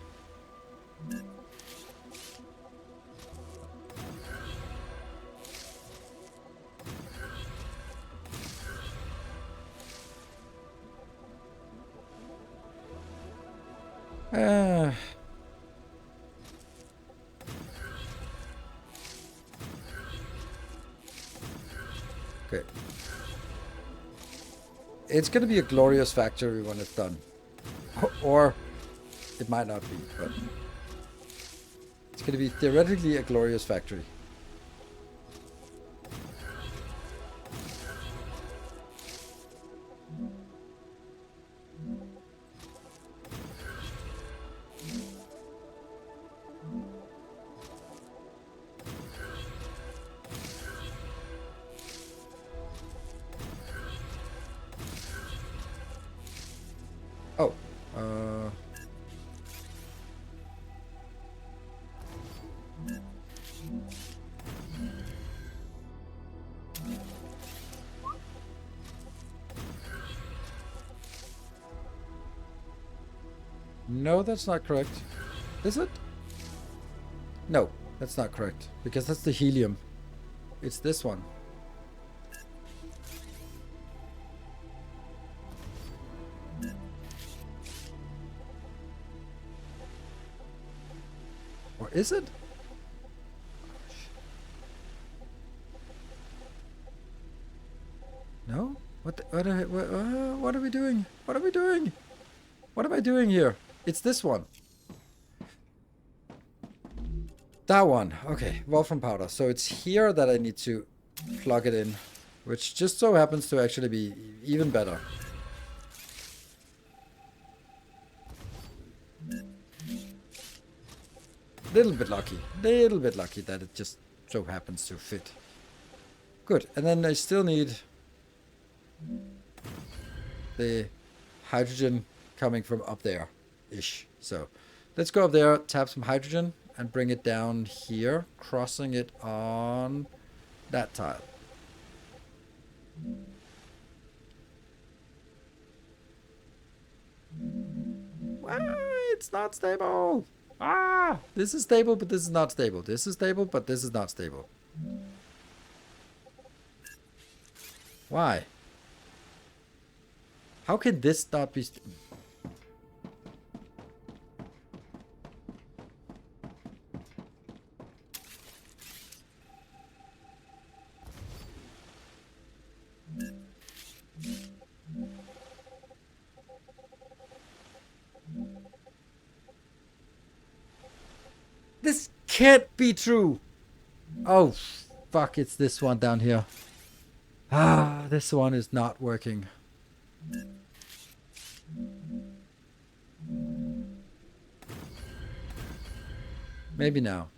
Okay. It's going to be a glorious factory when it's done. Or it might not be, but it's going to be theoretically a glorious factory. Oh, no, that's not correct. Is it? No, that's not correct. Because that's the helium. It's this one. Or is it? No? What are we doing? What are we doing? What am I doing here? It's this one. That one. Okay, Wolfram powder. So it's here that I need to plug it in, which just so happens to actually be even better. Little bit lucky that it just so happens to fit. Good, and then I still need the hydrogen coming from up there-ish. So let's go up there, tap some hydrogen, and bring it down here, crossing it on that tile. It's not stable! Ah! This is stable, but this is not stable. This is stable, but this is not stable. Why? How can this not be... This can't be true. Oh, fuck, it's this one down here. Ah, this one is not working. Maybe now.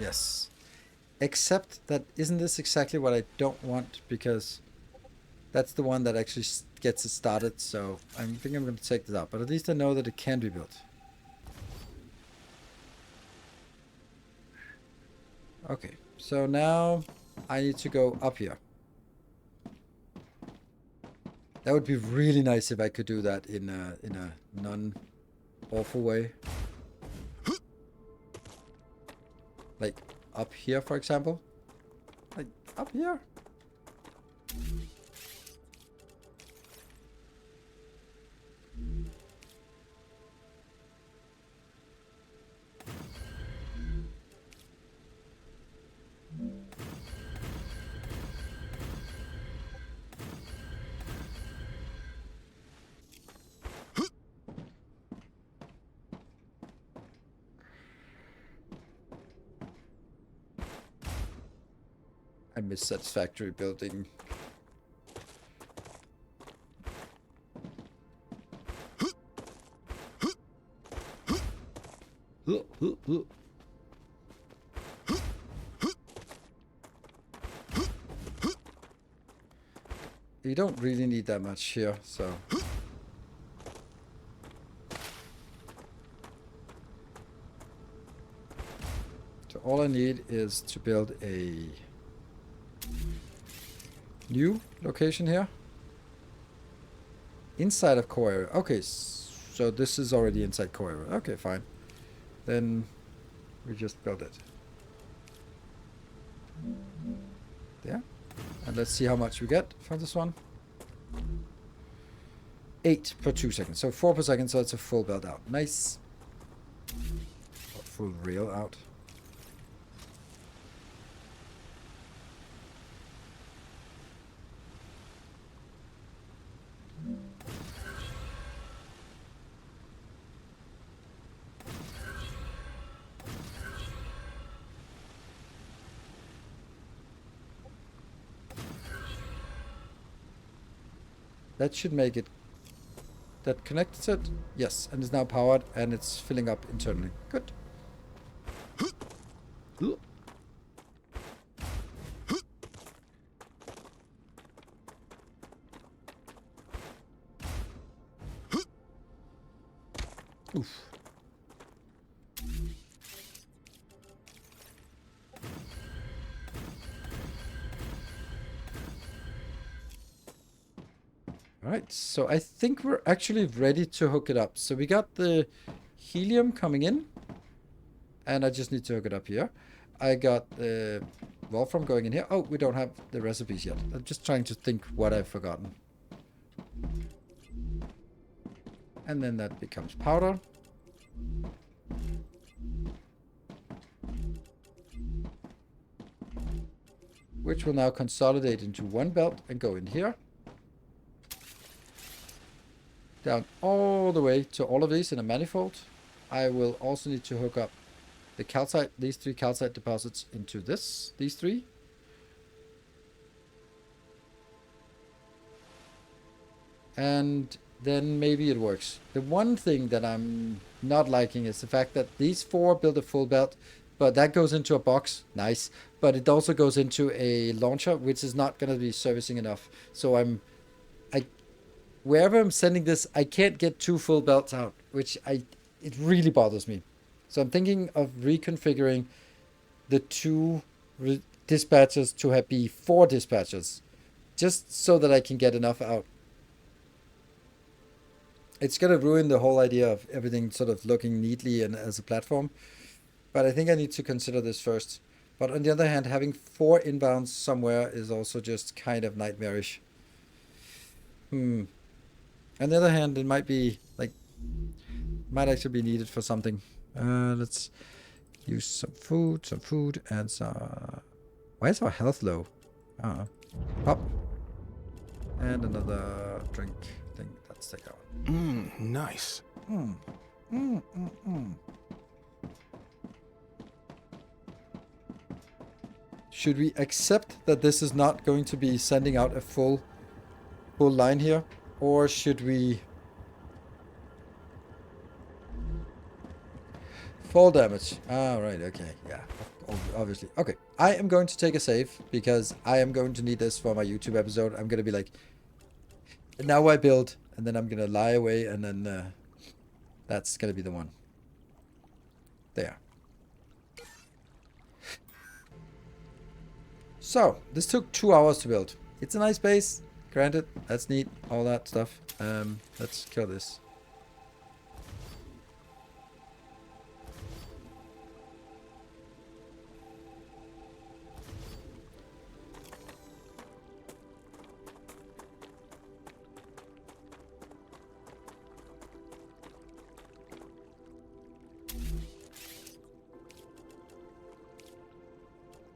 Yes. Except that isn't this exactly what I don't want, because that's the one that actually gets it started, so I think I'm going to take this out. But at least I know that it can be built. Okay, so now I need to go up here. That would be really nice if I could do that in a non-awful way. Like up here, for example. Like up here. I miss satisfactory building. You don't really need that much here, so. So all I need is to build a new location here. Inside of core area. Okay, so this is already inside core area. Okay, fine. Then we just build it. There. And let's see how much we get from this one. 8 per 2 seconds. So 4 per second, so it's a full build out. Nice. Or full rail out. That should make it. That connects it. Yes, and is now powered, and it's filling up internally. Good. Oof. Alright, so I think we're actually ready to hook it up. So we got the helium coming in, and I just need to hook it up here. I got the wolfram going in here. Oh, we don't have the recipes yet. I'm just trying to think what I've forgotten. And then that becomes powder. Which will now consolidate into one belt and go in here. Down all the way to all of these in a manifold. I will also need to hook up the calcite, these 3 calcite deposits into these 3. And then maybe it works. The one thing that I'm not liking is the fact that these 4 build a full belt, but that goes into a box. Nice. But it also goes into a launcher, which is not going to be servicing enough. So wherever I'm sending this, I can't get 2 full belts out, which it really bothers me. So I'm thinking of reconfiguring the 2 dispatchers to be 4 dispatchers, just so that I can get enough out. It's going to ruin the whole idea of everything sort of looking neatly and as a platform. But I think I need to consider this first. But on the other hand, having 4 inbounds somewhere is also just kind of nightmarish. On the other hand, it might be might actually be needed for something. Let's use some food, and some. Why is our health low? Pop. And another drink thing. Let's take out. Nice. Should we accept that this is not going to be sending out a full line here? Or should we... Fall damage. Ah, right, okay. Yeah, of Obviously. Okay, I am going to take a save because I am going to need this for my YouTube episode. I'm going to be like, now I build, and then I'm going to lie away, and then that's going to be the one. There. So, this took 2 hours to build. It's a nice base, granted. That's neat, all that stuff. Let's kill this.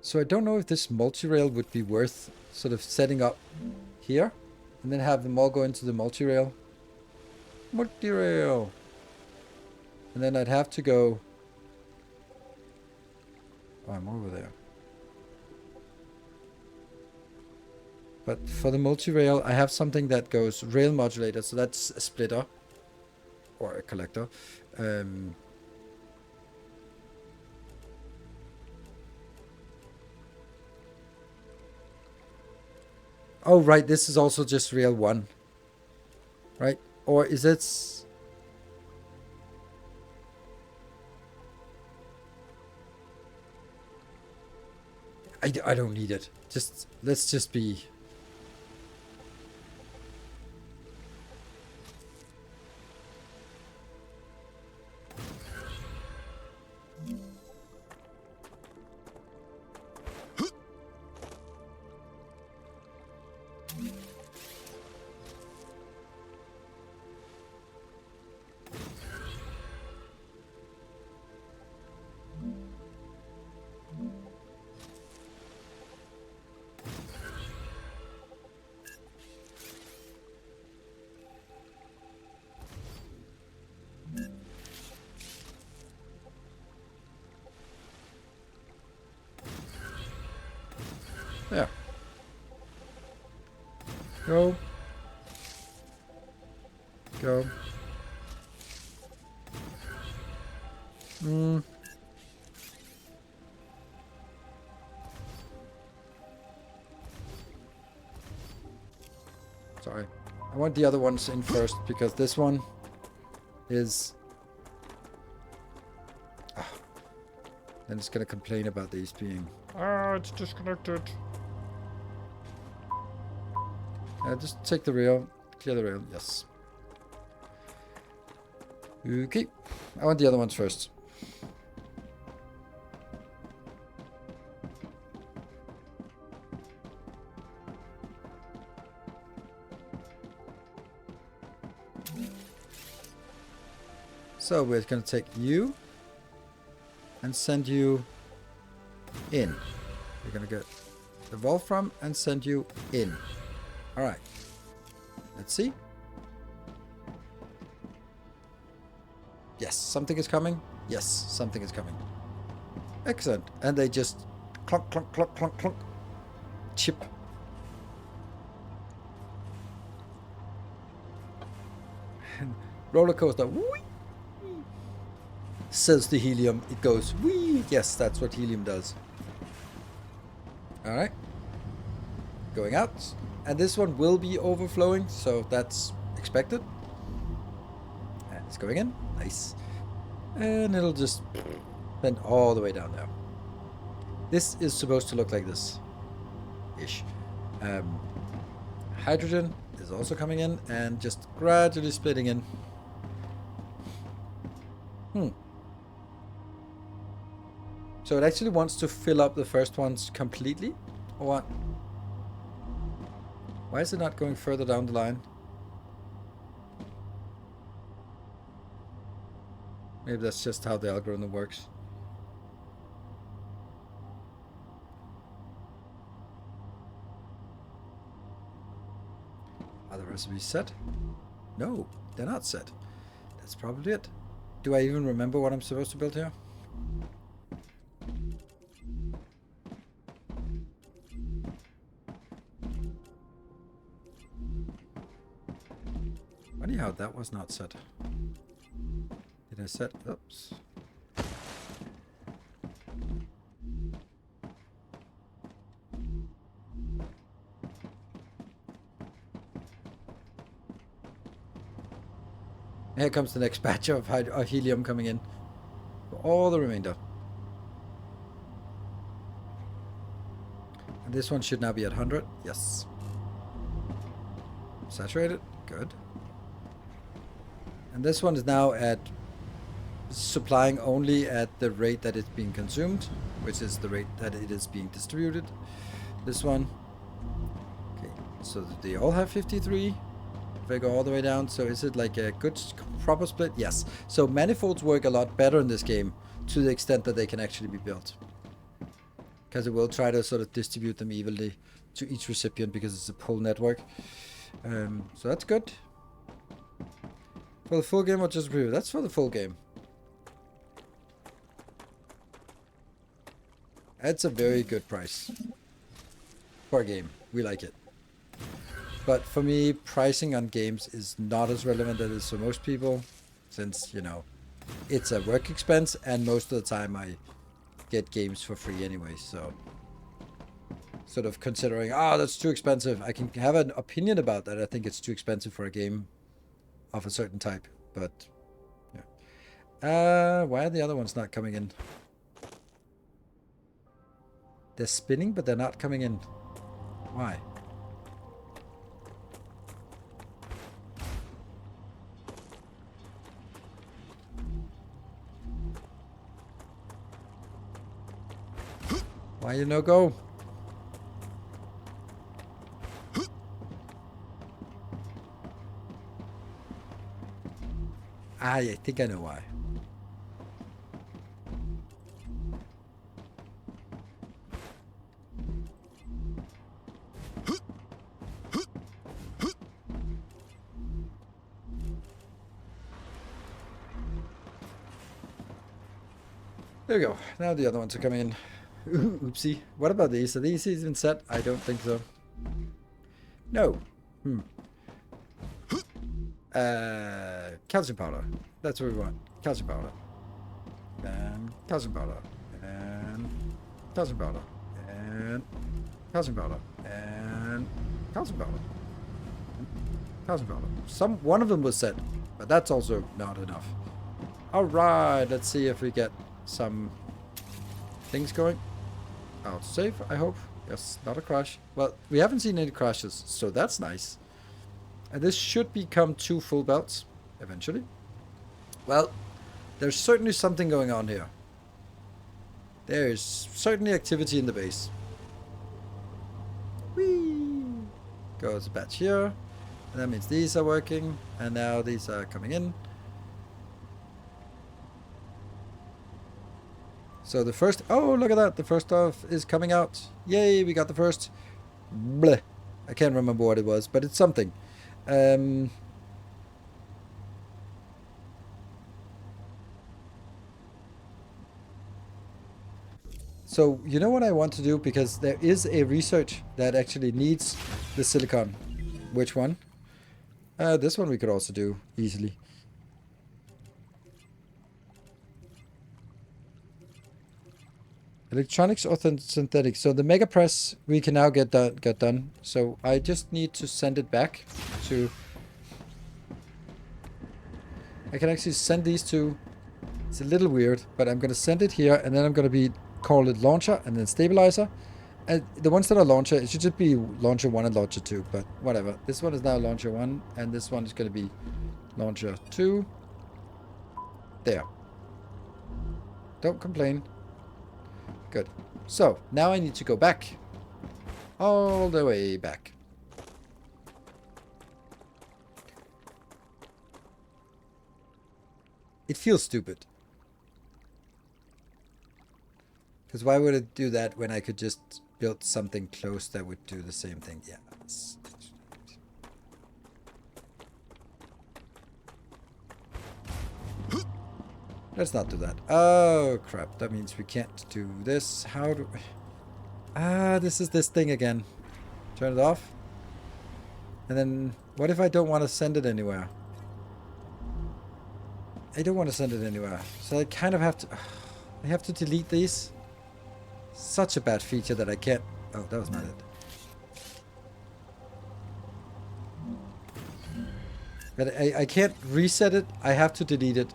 So I don't know if this multi-rail would be worth sort of setting up here and then have them all go into the multi-rail. Multi-rail. And then I'd have to go... Oh, I'm over there. But for the multi-rail, I have something that goes rail modulator, so that's a splitter or a collector. Oh, right, this is also just rail 1. Right? Or is it... I don't need it. Just, let's just be... There. Go. Go. Sorry. I want the other ones in first because this one is... Then it's gonna complain about these being... it's disconnected. Just take the rail. Clear the rail. Yes. Okay. I want the other ones first. So we're going to take you and send you in. We're going to get the Wolfram and send you in. Alright. Let's see. Yes, something is coming. Yes, something is coming. Excellent. And they just clunk, clunk, clunk, clunk, clunk. Chip. And roller coaster. Whee! Says the helium. It goes whee. Yes, that's what helium does. Alright. Going out. And this one will be overflowing, so that's expected. And it's going in. Nice. And it'll just bend all the way down there. This is supposed to look like this. Ish. Hydrogen is also coming in and just gradually splitting in. So it actually wants to fill up the first ones completely? Or what? Why is it not going further down the line? Maybe that's just how the algorithm works. Are the recipes set? No, they're not set. That's probably it. Do I even remember what I'm supposed to build here? Funny how that was not set. Did I set? Oops. Here comes the next batch of helium coming in. All the remainder. And this one should now be at 100. Yes. Saturated. Good. And this one is now at supplying only at the rate that it's being consumed, which is the rate that it is being distributed. This one. Okay, so they all have 53. If I go all the way down, so is it like a good proper split? Yes. So manifolds work a lot better in this game to the extent that they can actually be built. Because it will try to sort of distribute them evenly to each recipient because it's a pull network. So that's good. For the full game or just preview? That's for the full game. That's a very good price for a game. We like it. But for me, pricing on games is not as relevant as it is for most people, since, you know, it's a work expense, and most of the time I get games for free anyway, so sort of considering, oh, that's too expensive. I can have an opinion about that. I think it's too expensive for a game of a certain type, but yeah. Why are the other ones not coming in? They're spinning, but they're not coming in. Why? Why you no go? I think I know why. There we go. Now the other ones are coming in. Ooh, oopsie. What about these? Are these even set? I don't think so. No. Calcium powder. That's what we want. Calcium powder. And calcium powder. And calcium powder. And calcium powder. And calcium powder. Calcium powder. One of them was set, but that's also not enough. Alright, let's see if we get some things going. Out safe, I hope. Yes, not a crash. Well, we haven't seen any crashes, so that's nice. And this should become 2 full belts eventually. Well, there's certainly something going on here. There's certainly activity in the base. Whee! Goes a batch here. And that means these are working. And now these are coming in. So the first... Oh, look at that. The first stuff is coming out. Yay, we got the first. Bleh. I can't remember what it was, but it's something. So, you know what I want to do? Because there is a research that actually needs the silicon. Which one? This one we could also do easily. Electronics or synthetic. So the mega press we can now get done. So I just need to send it back to... I can actually send these to... It's a little weird, but I'm going to send it here, and then I'm going to call it launcher and then stabilizer. And the ones that are launcher, it should just be launcher 1 and launcher 2, but whatever. This one is now launcher 1, and this one is going to be launcher 2. There. Don't complain. Good. So, now I need to go back. All the way back. It feels stupid. Because why would it do that when I could just build something close that would do the same thing? Yeah. Let's not do that. Oh, crap. That means we can't do this. How do... this is this thing again. Turn it off. And then, what if I don't want to send it anywhere? I don't want to send it anywhere. So I kind of have to... I have to delete these. Such a bad feature that I can't... Oh, that was not it. But I can't reset it. I have to delete it.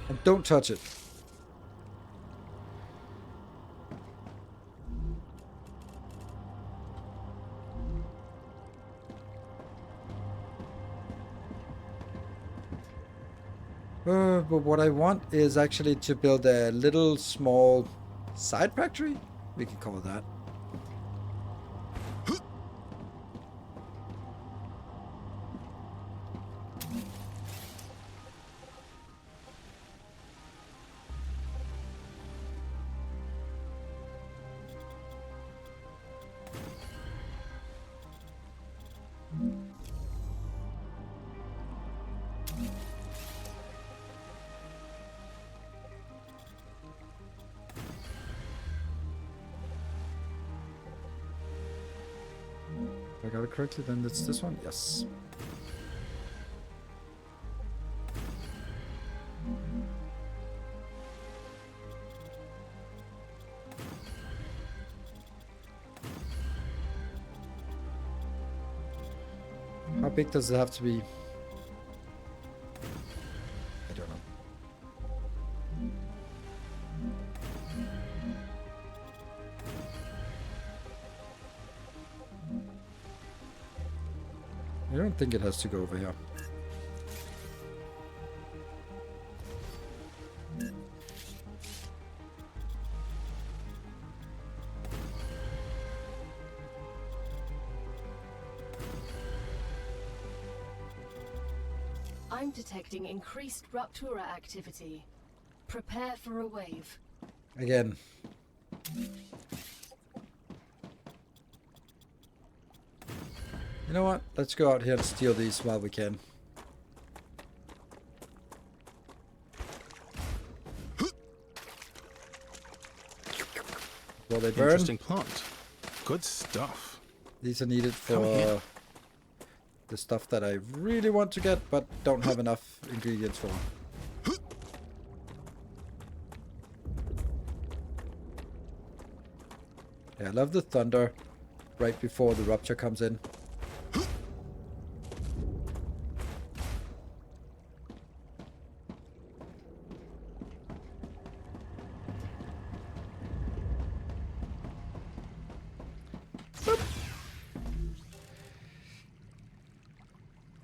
And don't touch it. But what I want is actually to build a little small side factory. We can call it that. If I got it correctly, then it's this one. Yes. How big does it have to be? I don't know. I don't think it has to go over here. I'm detecting increased Ruptura activity. Prepare for a wave. Again. You know what? Let's go out here and steal these while we can. Will they burn? Interesting plant. Good stuff. These are needed Come here. for the stuff that I really want to get, but don't have enough ingredients for. Yeah, I love the thunder right before the rupture comes in.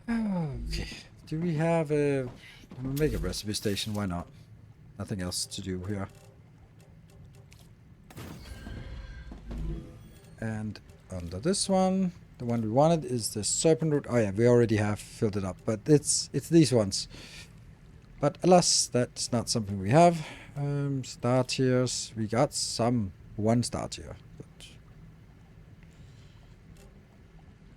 Okay, do we have a... We'll make a recipe station, why not? Nothing else to do here. And under this one, the one we wanted is the serpent root. Oh yeah, we already have filled it up, but it's these ones. But alas, that's not something we have. Star tiers, we got one star tier. But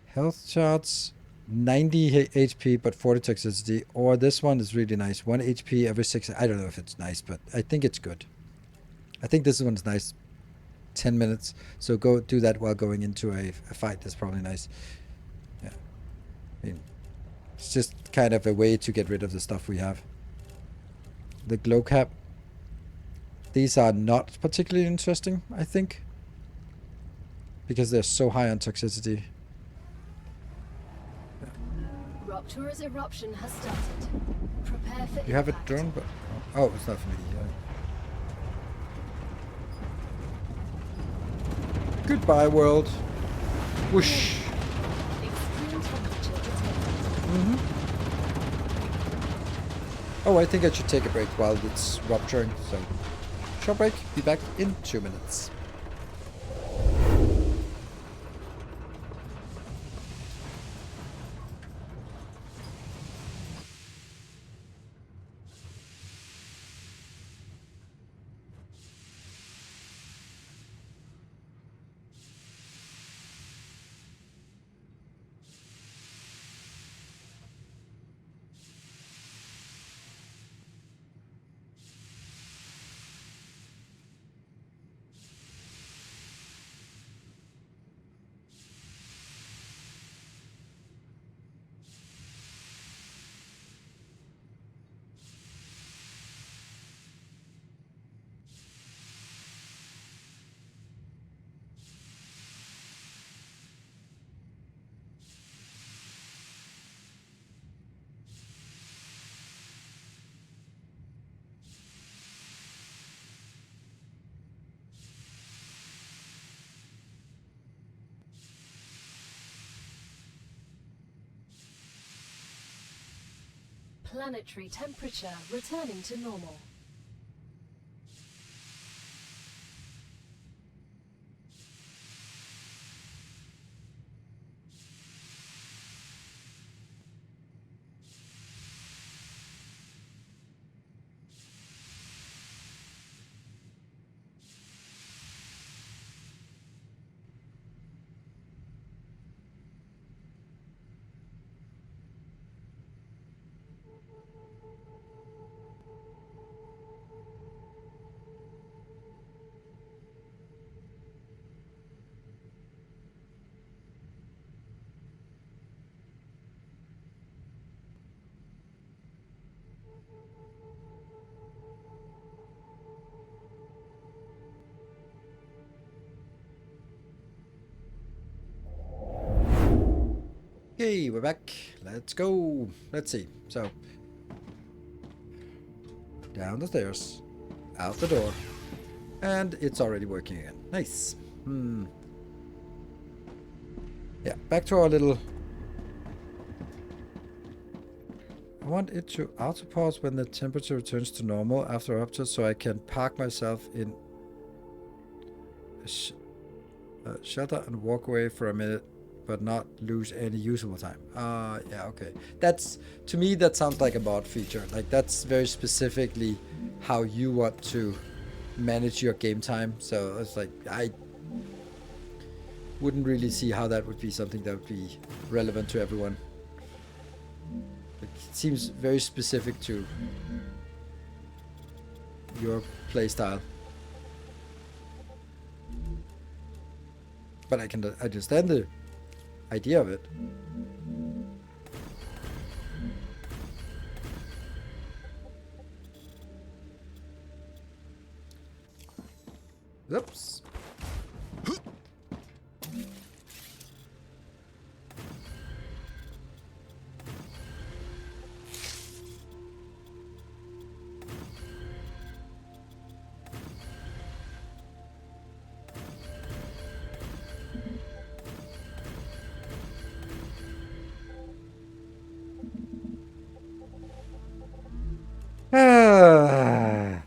health charts, 90 HP but 40 toxicity. Or this one is really nice, 1 HP every 6. I don't know if it's nice, but I think it's good. I think this one's nice. 10 minutes, so go do that while going into a fight. That's probably nice. Yeah, I mean, it's just kind of a way to get rid of the stuff we have. The glow cap, these are not particularly interesting, I think, because they're so high on toxicity. Ruptura's eruption has started. Prepare for You have a impact. drone, but oh, it's not for me. Goodbye, world. Whoosh. Extreme temperature detected. Oh, I think I should take a break while it's rupturing. So, short break. Be back in 2 minutes. planetary temperature returning to normal. Okay, we're back. Let's go. Let's see. So, down the stairs, out the door, and it's already working again. Nice. Yeah, back to our little... I want it to auto-pause when the temperature returns to normal after rupture, so I can park myself in a shelter and walk away for a minute, but not lose any usable time. Yeah, okay. That's, to me, that sounds like a mod feature. Like, that's very specifically how you want to manage your game time. So it's like, I wouldn't really see how that would be something that would be relevant to everyone. It seems very specific to your playstyle. But I can understand the idea of it. Oops. Ah.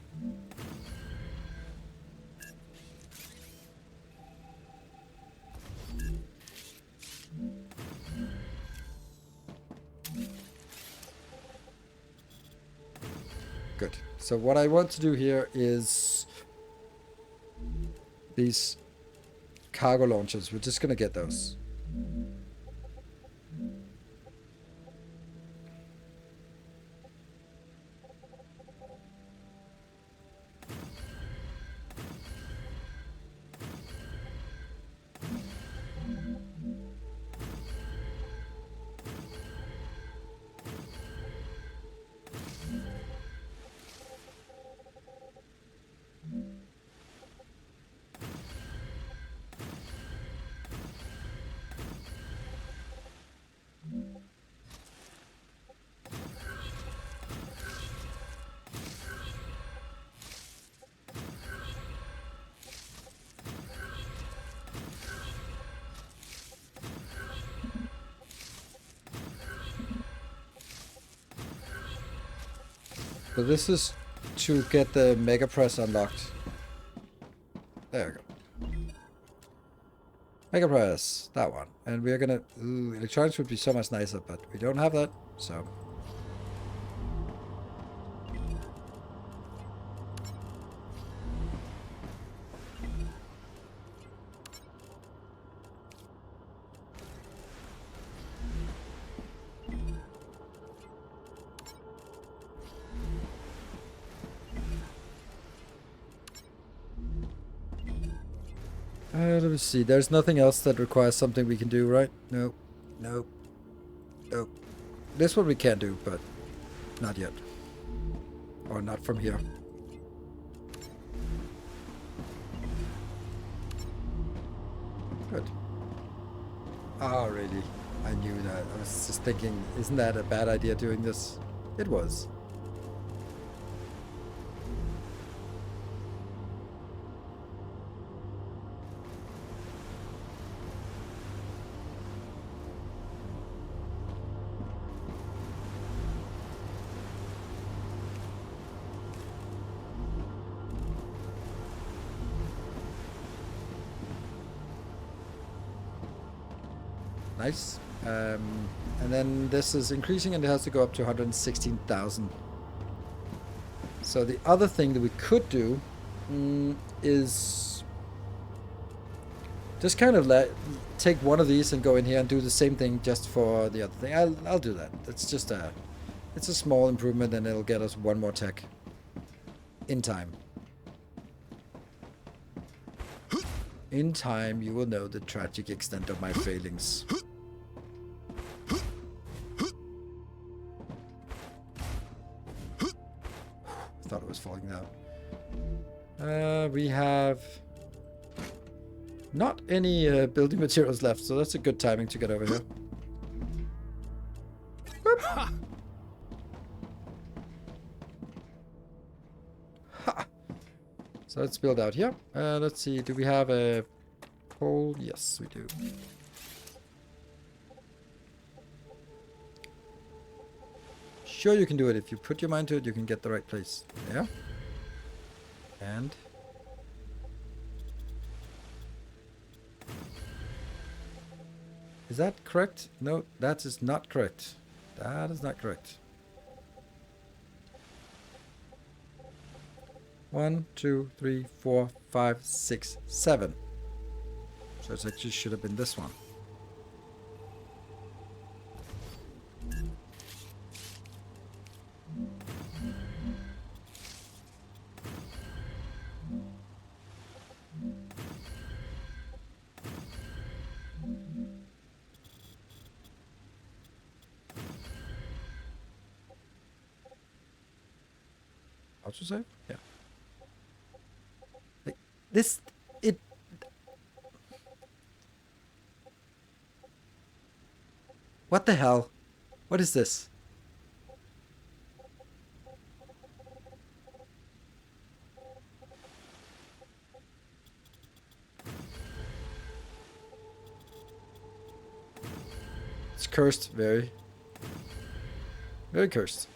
Good. So what I want to do here is these cargo launchers. We're just gonna get those. So this is to get the Mega Press unlocked. There we go. Mega Press, that one. And we're gonna... Ooh, electronics would be so much nicer, but we don't have that, so... let me see. There's nothing else that requires something we can do, right? Nope. Nope. Nope. This one we can do, but not yet. Or not from here. Good. Oh, really? I knew that. I was just thinking, isn't that a bad idea doing this? It was. Nice. And then this is increasing and it has to go up to 116,000. So the other thing that we could do is just kind of take one of these and go in here and do the same thing just for the other thing. I'll do that. It's just it's a small improvement and it'll get us one more tech in time. In time, you will know the tragic extent of my failings. Thought it was falling down. We have not any building materials left, so that's a good timing to get over here. Ha! So let's build out here. Let's see, do we have a pole? Yes, we do. Sure, you can do it. If you put your mind to it, you can get the right place. There. And... is that correct? No, that is not correct. That is not correct. 1, 2, 3, 4, 5, 6, 7. So it actually should have been this one. Autosave? Yeah. Like, this... it... What the hell? What is this? It's cursed, very. Very cursed.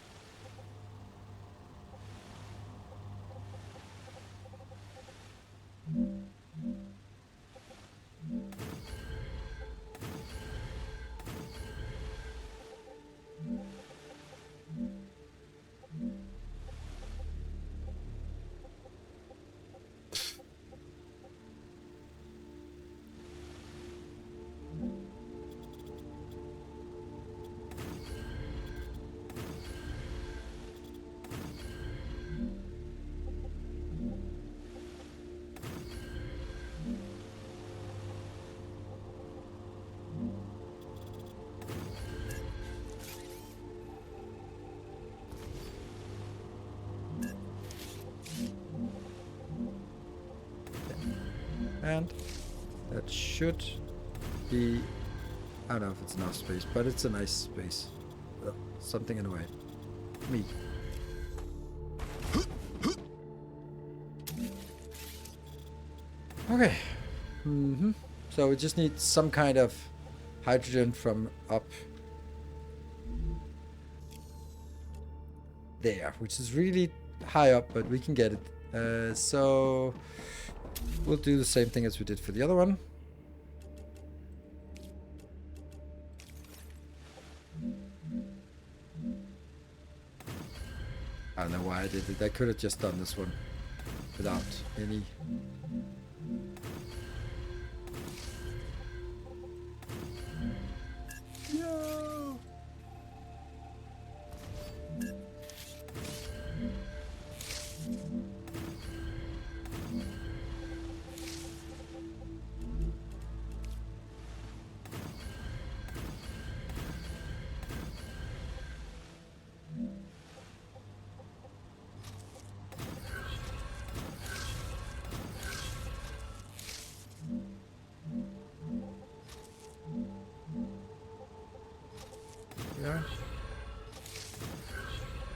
And that should be, I don't know if it's enough space, but it's a nice space. Something in the way. Me. Okay. So we just need some kind of hydrogen from up there, which is really high up, but we can get it. So we'll do the same thing as we did for the other one. I don't know why I did it. I could have just done this one without any... No!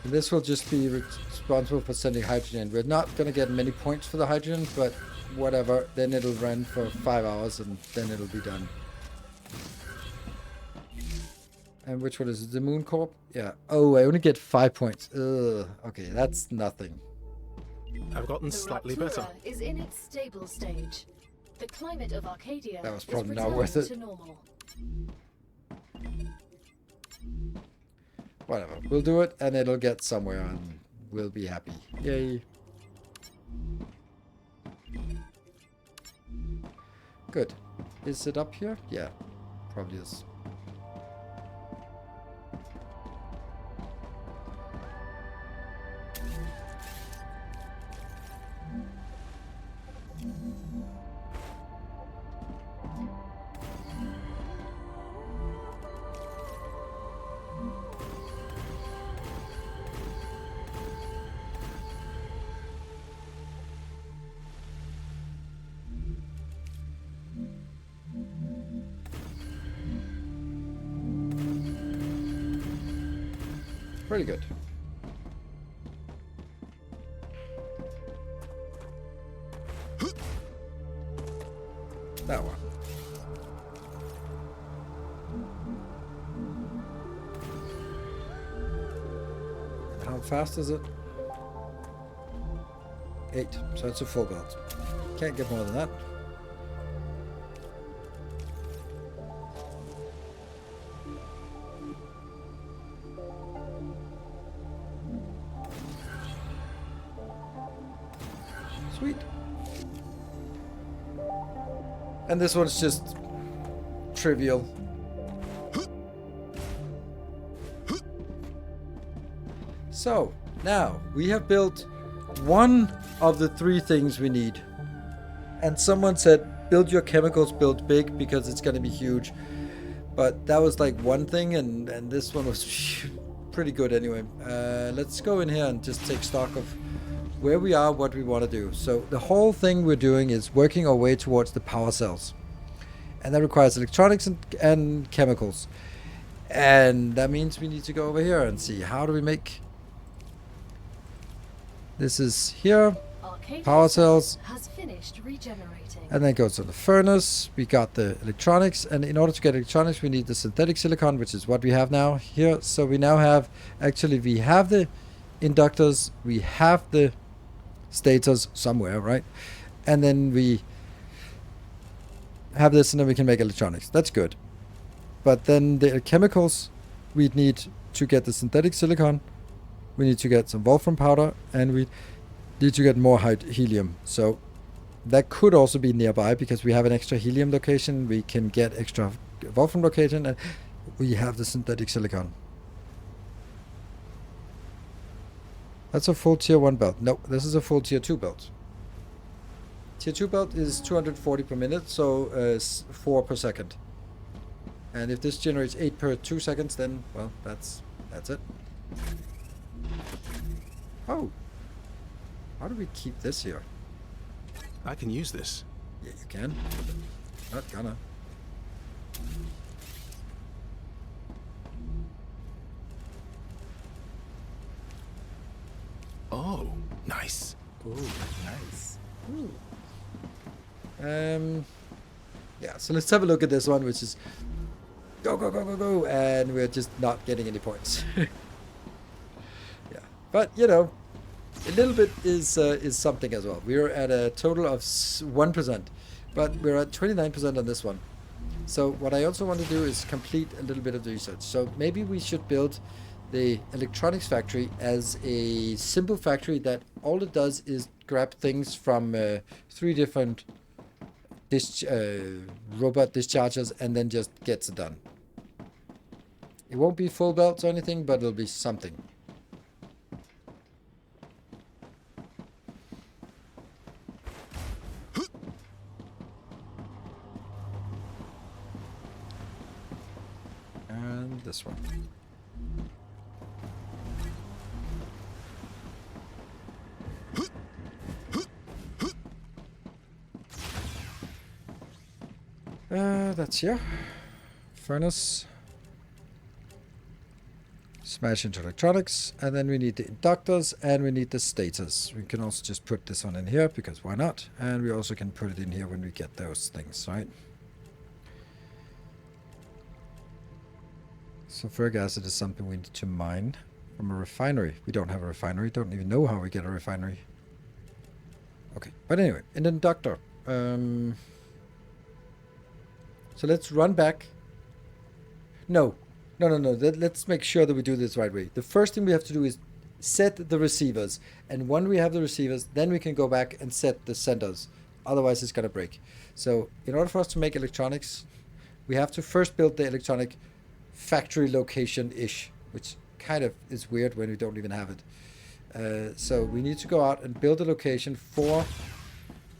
And this will just be responsible for sending hydrogen. We're not going to get many points for the hydrogen, but whatever. Then it'll run for 5 hours and then it'll be done. And which one is it? The Moon Corp? Yeah. Oh, I only get 5 points. Ugh. Okay, that's nothing. I've gotten slightly better. Is in its stable stage. The climate of Arcadia That was probably is not worth it. to normal. Whatever. We'll do it and it'll get somewhere and we'll be happy. Yay. Good. Is it up here? Yeah, probably is. Pretty good. That one. How fast is it? 8. So it's a full belt. Can't get more than that. Sweet. And this one's just trivial. So, now we have built one of the 3 things we need. And someone said, build your chemicals built big because it's going to be huge. But that was like one thing, and this one was pretty good anyway. Let's go in here and just take stock of where we are, what we want to do. So the whole thing we're doing is working our way towards the power cells. And that requires electronics and chemicals. And that means we need to go over here and see how do we make... This is here, power cells. Has finished regenerating. And then goes to the furnace. We got the electronics. And in order to get electronics, we need the synthetic silicon, which is what we have now here. So we now have... Actually, we have the inductors. We have the stators somewhere, right? And then we have this and then we can make electronics. That's good. But then the chemicals, we need to get the synthetic silicon. We need to get some wolfram powder and we need to get more helium. So that could also be nearby because we have an extra helium location. We can get extra wolfram location and we have the synthetic silicon. That's a full tier 1 belt. No, this is a full tier 2 belt. Tier 2 belt is 240 per minute, so 4 per second. And if this generates 8 per 2 seconds, then, well, that's it. Oh. How do we keep this here? I can use this. Yeah, you can. Not gonna. Oh, nice. Ooh, nice. Ooh. Yeah, so let's have a look at this one, which is go, go, go, go, go, and we're just not getting any points. Yeah, but you know, a little bit is something as well. We're at a total of 1%, but we're at 29% on this one. So what I also want to do is complete a little bit of the research. So maybe we should build the electronics factory as a simple factory that all it does is grab things from 3 different robot dischargers and then just gets it done. It won't be full belts or anything, but it'll be something. And this one. That's here. Furnace. Smash into electronics. And then we need the inductors and we need the stators. We can also just put this one in here because why not? And we also can put it in here when we get those things, right? Sulfuric acid is something we need to mine from a refinery. We don't have a refinery. Don't even know how we get a refinery. Okay, but anyway, an inductor. So let's run back No. Let's make sure that we do this the right way. The first thing we have to do is set the receivers. And when we have the receivers, then we can go back and set the senders. Otherwise, it's going to break. So in order for us to make electronics, we have to first build the electronic factory location-ish, which kind of is weird when we don't even have it. So we need to go out and build a location for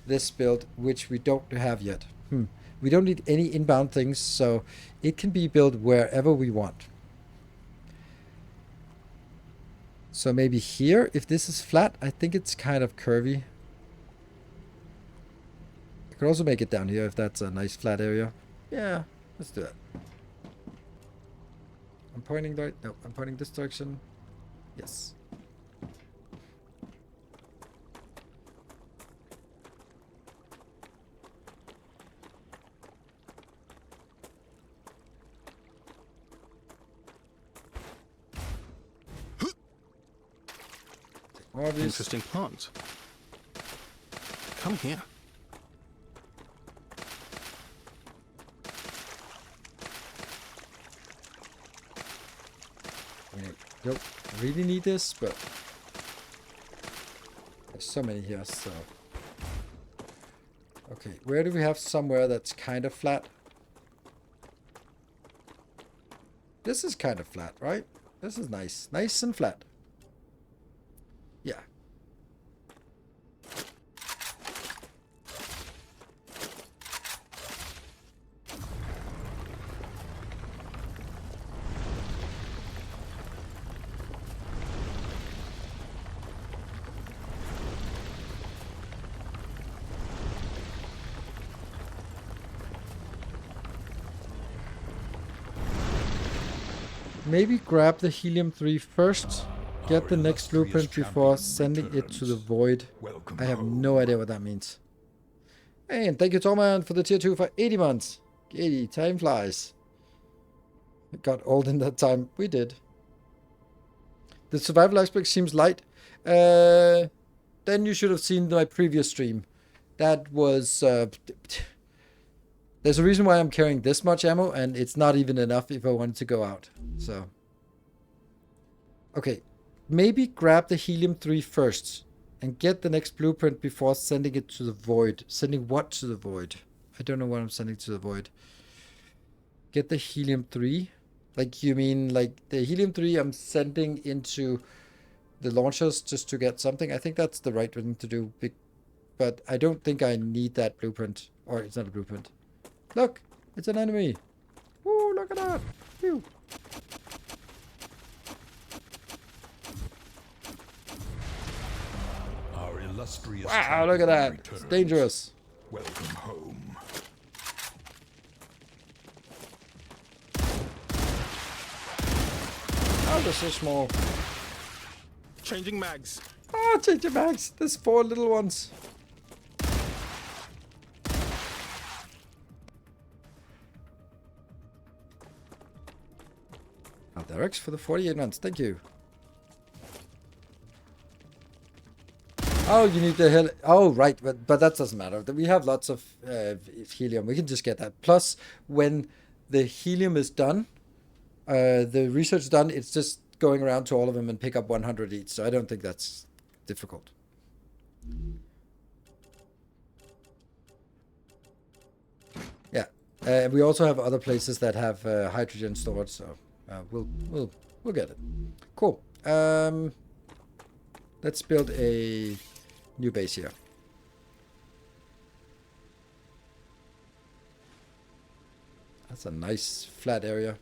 this build, which we don't have yet. We don't need any inbound things, so it can be built wherever we want. So maybe here, if this is flat, I think it's kind of curvy. I could also make it down here if that's a nice flat area. Yeah, let's do that. I'm pointing right. No, I'm pointing this direction. Yes. Obvious. Interesting plant. Come here. I don't really need this, but there's so many here, so. Okay, where do we have somewhere that's kind of flat? This is kind of flat, right? This is nice. Nice and flat. Yeah. Maybe grab the helium-3 first. Get the next blueprint before sending it to the void. I have no idea what that means. Hey, and thank you, Torman, for the tier 2 for 80 months. 80, time flies. It got old in that time. We did. The survival aspect seems light. Then you should have seen my previous stream. That was... there's a reason why I'm carrying this much ammo, and it's not even enough if I wanted to go out. So... Okay. Maybe grab the helium-3 first and get the next blueprint before sending it to the void. Sending what to the void? I don't know what I'm sending to the void. Get the helium-3? Like, you mean like the helium-3 I'm sending into the launchers just to get something? I think that's the right thing to do. But I don't think I need that blueprint. Or it's not a blueprint. Look! It's an enemy! Woo, look at that! Phew. Wow, look at that. It's dangerous. Welcome home. Oh, they're so small. Changing mags. Oh, change your bags. There's 4 little ones. Oh, Derek's for the 48 months. Thank you. Oh, you need the heli... Oh, right. But that doesn't matter. We have lots of helium. We can just get that. Plus, when the helium is done, the research is done, it's just going around to all of them and pick up 100 each. So I don't think that's difficult. Yeah. We also have other places that have hydrogen stored. So we'll get it. Cool. Let's build a... new base here. That's a nice flat area.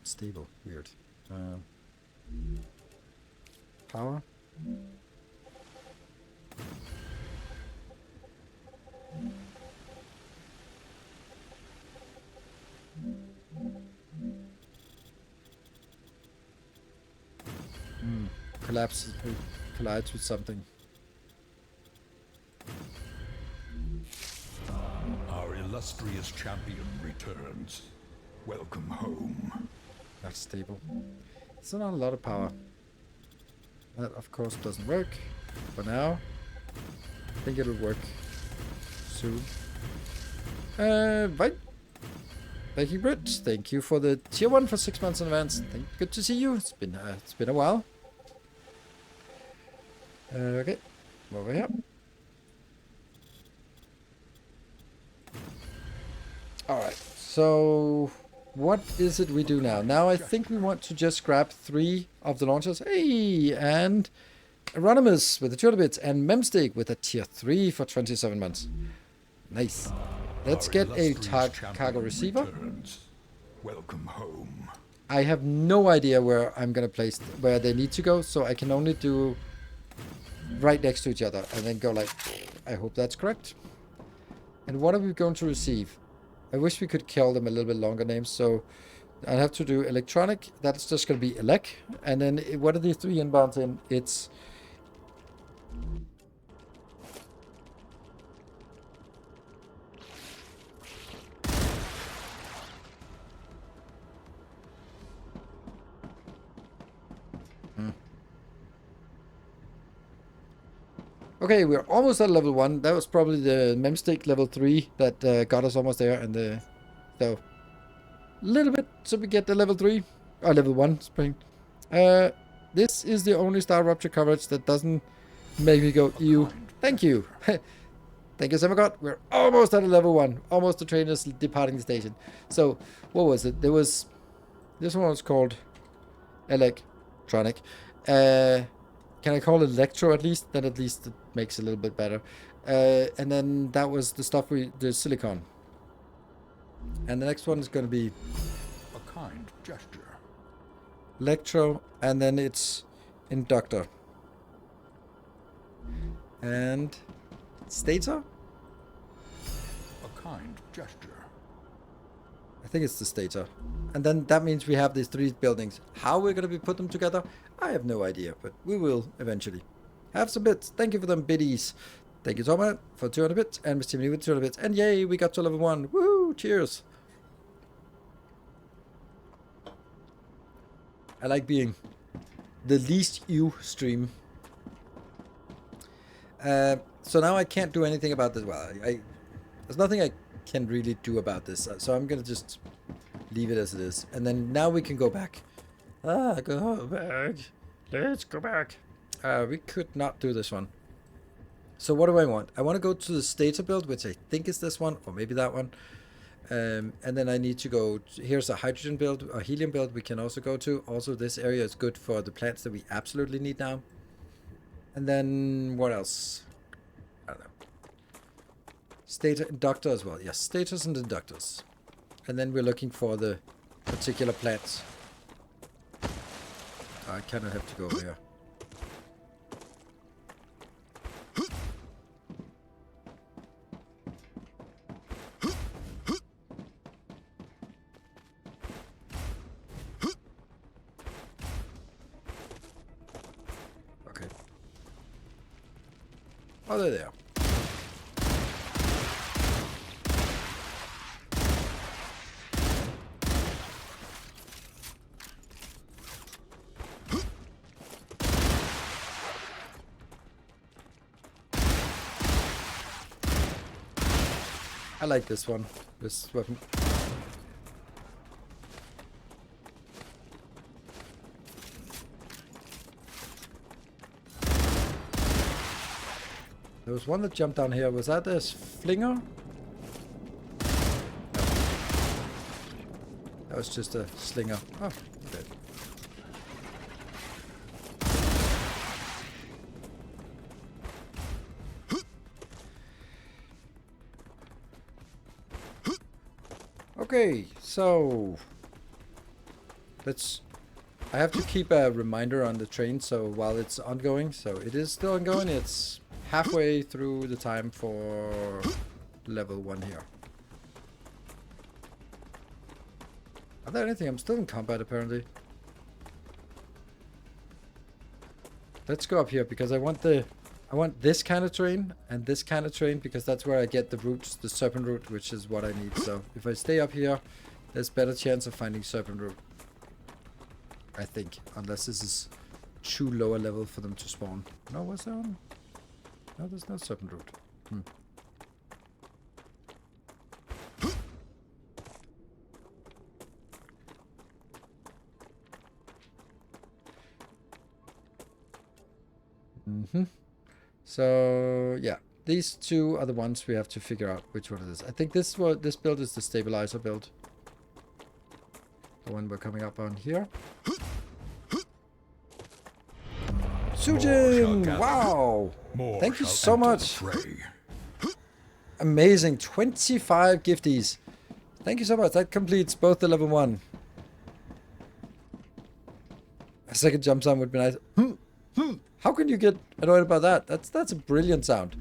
stable. Weird. Power. Collapses, collides with something. Our illustrious champion returns. Welcome home. Not stable. It's not a lot of power. That of course doesn't work for now. I think it'll work soon. Right. Thank you, Britt. Thank you for the tier 1 for 6 months in advance. Good to see you. It's been a while. Okay, over here. Alright, so what is it we do now? Now I think we want to just grab 3 of the launchers. Hey, and Anonymous with the 200 bits and Memstick with a tier 3 for 27 months. Nice. Let's get a cargo receiver. Welcome home. I have no idea where I'm gonna place where they need to go, so I can only do right next to each other and then go like, I hope that's correct. And what are we going to receive? I wish we could kill them a little bit longer names, so I'll have to do electronic. That's just going to be elec. And then what are the 3 inbounds in? It's okay, we're almost at level 1. That was probably the Memstick level 3 that got us almost there. And so, little bit so we get the level 3. Or level 1 spring. This is the only StarRupture coverage that doesn't make me go, ew. Thank you. Thank you, Semagot. We're almost at a level 1. Almost the train is departing the station. So, what was it? There was... This one was called Electronic. Can I call it Electro at least? Then at least it makes it a little bit better. And then that was the stuff the silicon. And the next one is going to be A kind gesture. Electro, and then it's Inductor. And Stator? A kind gesture. I think it's the Stator. And then that means we have these 3 buildings. How we're going to be put them together, I have no idea, but we will eventually. Have some bits. Thank you for them biddies. Thank you, Thomas, for 200 bits, and Mr. Timmy with 200 bits. And yay, we got to level 1. Woo! Cheers. I like being the least you stream. So now I can't do anything about this. Well, there's nothing I can really do about this. So I'm going to just leave it as it is. And then now we can go back. Go back. Let's go back. We could not do this one. So what do I want? I want to go to the Stator build, which I think is this one, or maybe that one. And then I need to go, here's a hydrogen build, a helium build we can also go to. Also, this area is good for the plants that we absolutely need now. And then, what else? I don't know. Stator inductor as well. Yes, stators and inductors. And then we're looking for the particular plants. I kind of have to go over here. Oh, they're there. I like this one, this weapon. There was one that jumped down here. Was that a flinger? No. That was just a slinger. Oh, okay. Okay, so let's... I have to keep a reminder on the train, so while it's ongoing, so it is still ongoing, it's halfway through the time for level 1 here. Are there anything? I'm still in combat apparently. Let's go up here because I want this kind of train and this kind of train because that's where I get the routes, the serpent route, which is what I need. So if I stay up here, there's better chance of finding serpent route. I think, unless this is too lower level for them to spawn. No, what's that one? No, there's no serpent route. So yeah, these two are the ones we have to figure out which one it is. I think this build is the stabilizer build. The one we're coming up on here. Sujin! Wow! Thank you so much. Amazing. 25 gifties. Thank you so much. That completes both the level 1. A second jump sound would be nice. How can you get annoyed about that? That's a brilliant sound.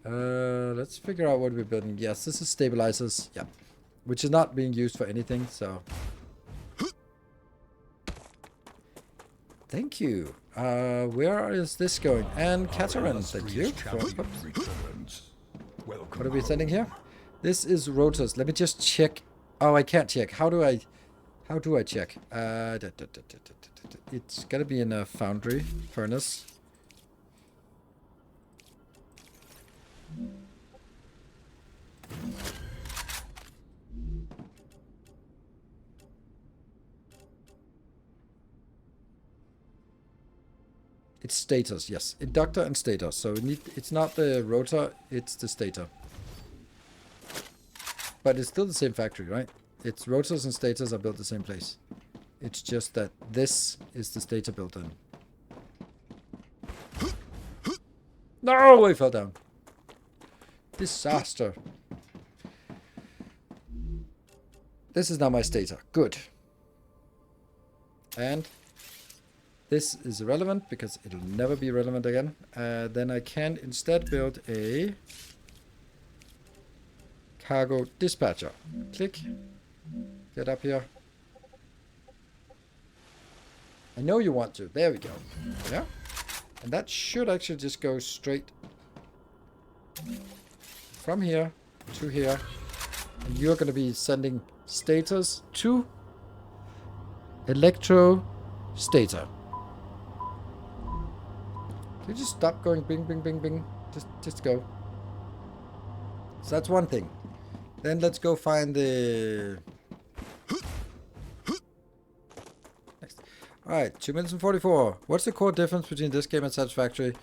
Let's figure out what we're building. Yes, this is stabilizers. Yeah. Which is not being used for anything, so... Thank you. Where is this going? And Katarina, thank you. What are we sending here? This is rotors. Let me just check. Oh, I can't check. How do I check? It's gotta be in a foundry furnace. It's stators, yes. Inductor and stator. So it's not the rotor, it's the stator. But it's still the same factory, right? Its rotors and stators are built the same place. It's just that this is the stator built in. No, I fell down. Disaster. This is now my stator. Good. And this is irrelevant because it'll never be relevant again. Then I can instead build a cargo dispatcher. Click. Get up here. I know you want to. There we go. Yeah. And that should actually just go straight from here to here. And you're going to be sending stators to electro stator. Can you just stop going bing, bing, bing, bing? Just go. So that's one thing. Then let's go find the... Next. Alright, 2 minutes and 44. What's the core difference between this game and Satisfactory?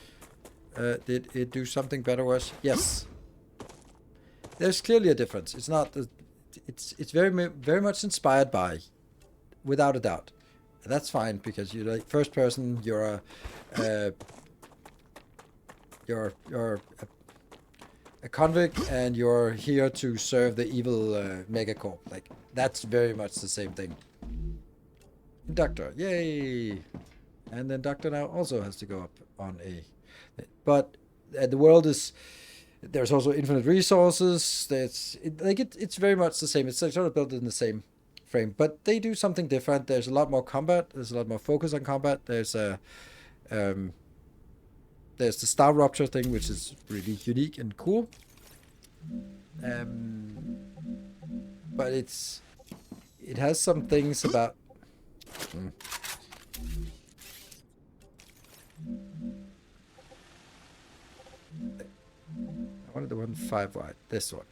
Did it do something better or worse? Yes. There's clearly a difference. It's not... It's very much inspired by, without a doubt. And that's fine because you're like first person. You're a convict, and you're here to serve the evil megacorp. Like that's very much the same thing. Inductor, yay! And then Inductor now also has to go up on a. But the world is. There's also infinite resources. It's very much the same. It's sort of built in the same frame, but they do something different. There's a lot more combat. There's a lot more focus on combat. There's the StarRupture thing, which is really unique and cool. But it has some things about. I wanted the one 5 wide. This one.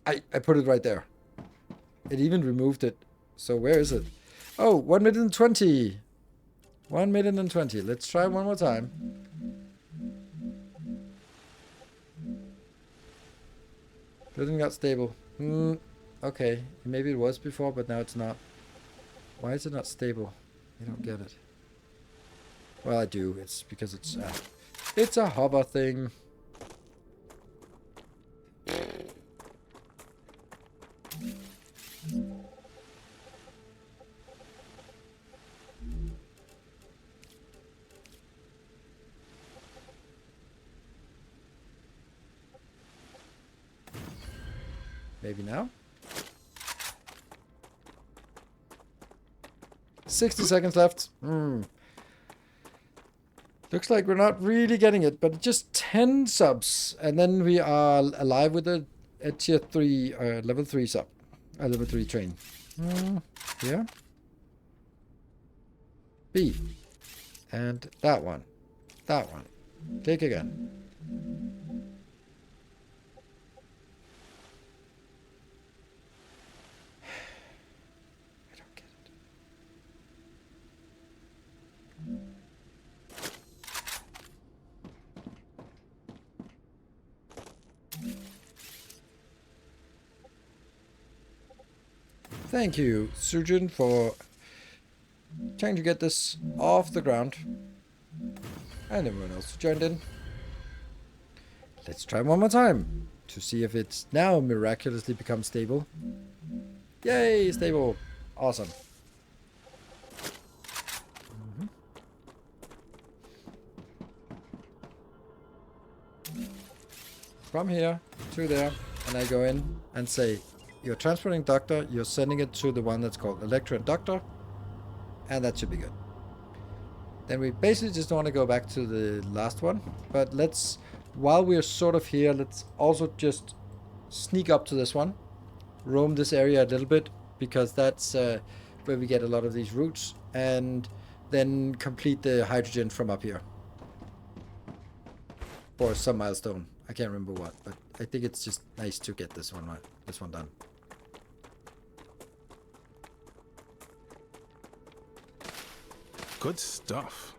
I put it right there. It even removed it. So where is it? Oh, 1 minute and 20. 1 minute and 20. Let's try one more time. Building got stable. Okay. Maybe it was before, but now it's not. Why is it not stable? I don't get it. Well, I do. It's because it's... It's a hover thing. Maybe now? 60 seconds left. Looks like we're not really getting it, but just 10 subs. And then we are alive with a tier 3, level 3 sub. A level 3 train. Here. B. And that one. That one. Click again. I don't get it. Thank you, Surgeon, for trying to get this off the ground. And everyone else who joined in. Let's try one more time to see if it's now miraculously becomes stable. Yay, stable. Awesome. From here to there, and I go in and say, you're transporting doctor, you're sending it to the one that's called Electro and Doctor, and that should be good. Then we basically just want to go back to the last one, but let's, while we're sort of here, let's also just sneak up to this one, roam this area a little bit, because that's where we get a lot of these routes, and then complete the hydrogen from up here. Or some milestone. I can't remember what, but I think it's just nice to get this one done. Good stuff.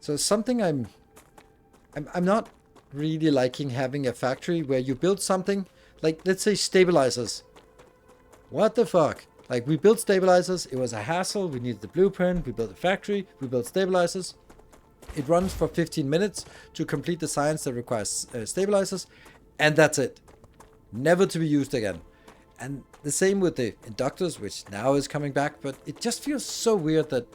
So something I'm not really liking having a factory where you build something, like let's say stabilizers. What the fuck? Like we built stabilizers, it was a hassle, we needed the blueprint, we built a factory, we built stabilizers. It runs for 15 minutes to complete the science that requires stabilizers, and that's it. Never to be used again. And the same with the inductors, which now is coming back, but it just feels so weird that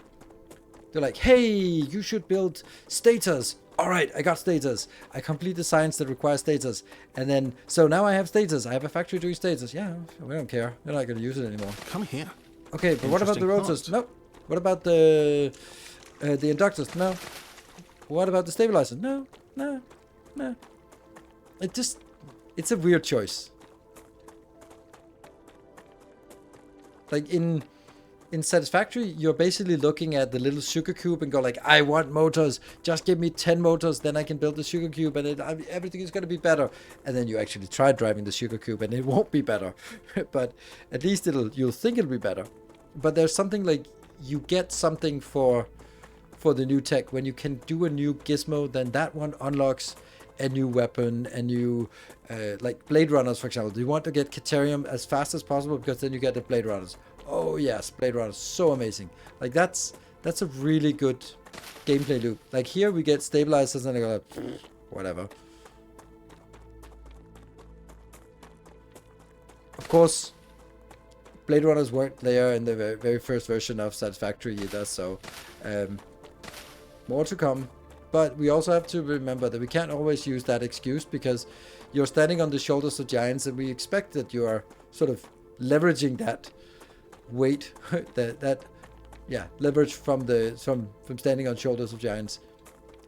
they're like, hey, you should build stators. All right, I got stators. I complete the science that requires stators. And then, so now I have stators. I have a factory doing stators. Yeah, we don't care. We're not going to use it anymore. Come here. Okay, but what about the Interesting rotors? thought. No. What about the inductors? No. What about the stabilizers? No. It's a weird choice. Like in Satisfactory, you're basically looking at the little sugar cube and go like, I want motors. Just give me 10 motors, then I can build the sugar cube and everything is going to be better. And then you actually try driving the sugar cube and it won't be better. But at least you'll think it'll be better. But there's something like you get something for the new tech. When you can do a new gizmo, then that one unlocks a new weapon, a new like Blade Runners, for example. You want to get Caterium as fast as possible because then you get the Blade Runners. Oh yes, Blade Runners, so amazing. Like that's a really good gameplay loop. Like here we get stabilizers and I go like, whatever. Of course, Blade Runners weren't there in the very first version of Satisfactory either, so more to come. But we also have to remember that we can't always use that excuse because you're standing on the shoulders of giants and we expect that you are sort of leveraging that weight, that leverage from standing on shoulders of giants.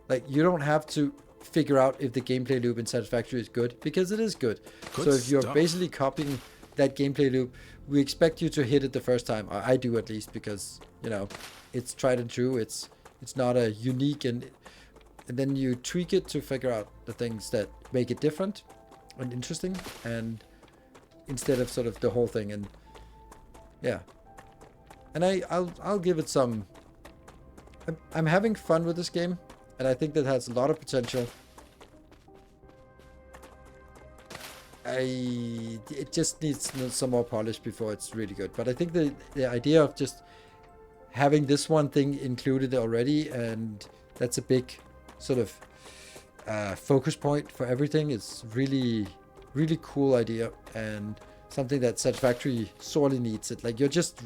Like you don't have to figure out if the gameplay loop in Satisfactory is good because it is good. So if you're basically copying that gameplay loop, we expect you to hit it the first time. I do at least because, you know, it's tried and true. It's not a unique and then you tweak it to figure out the things that make it different and interesting and instead of sort of the whole thing. And yeah, and I'll give it some. I'm having fun with this game and I think that has a lot of potential. it just needs some more polish before it's really good. But I think the idea of just having this one thing included already, and that's a big sort of focus point for everything. It's really cool idea, and something that Satisfactory sorely needs. It like you're just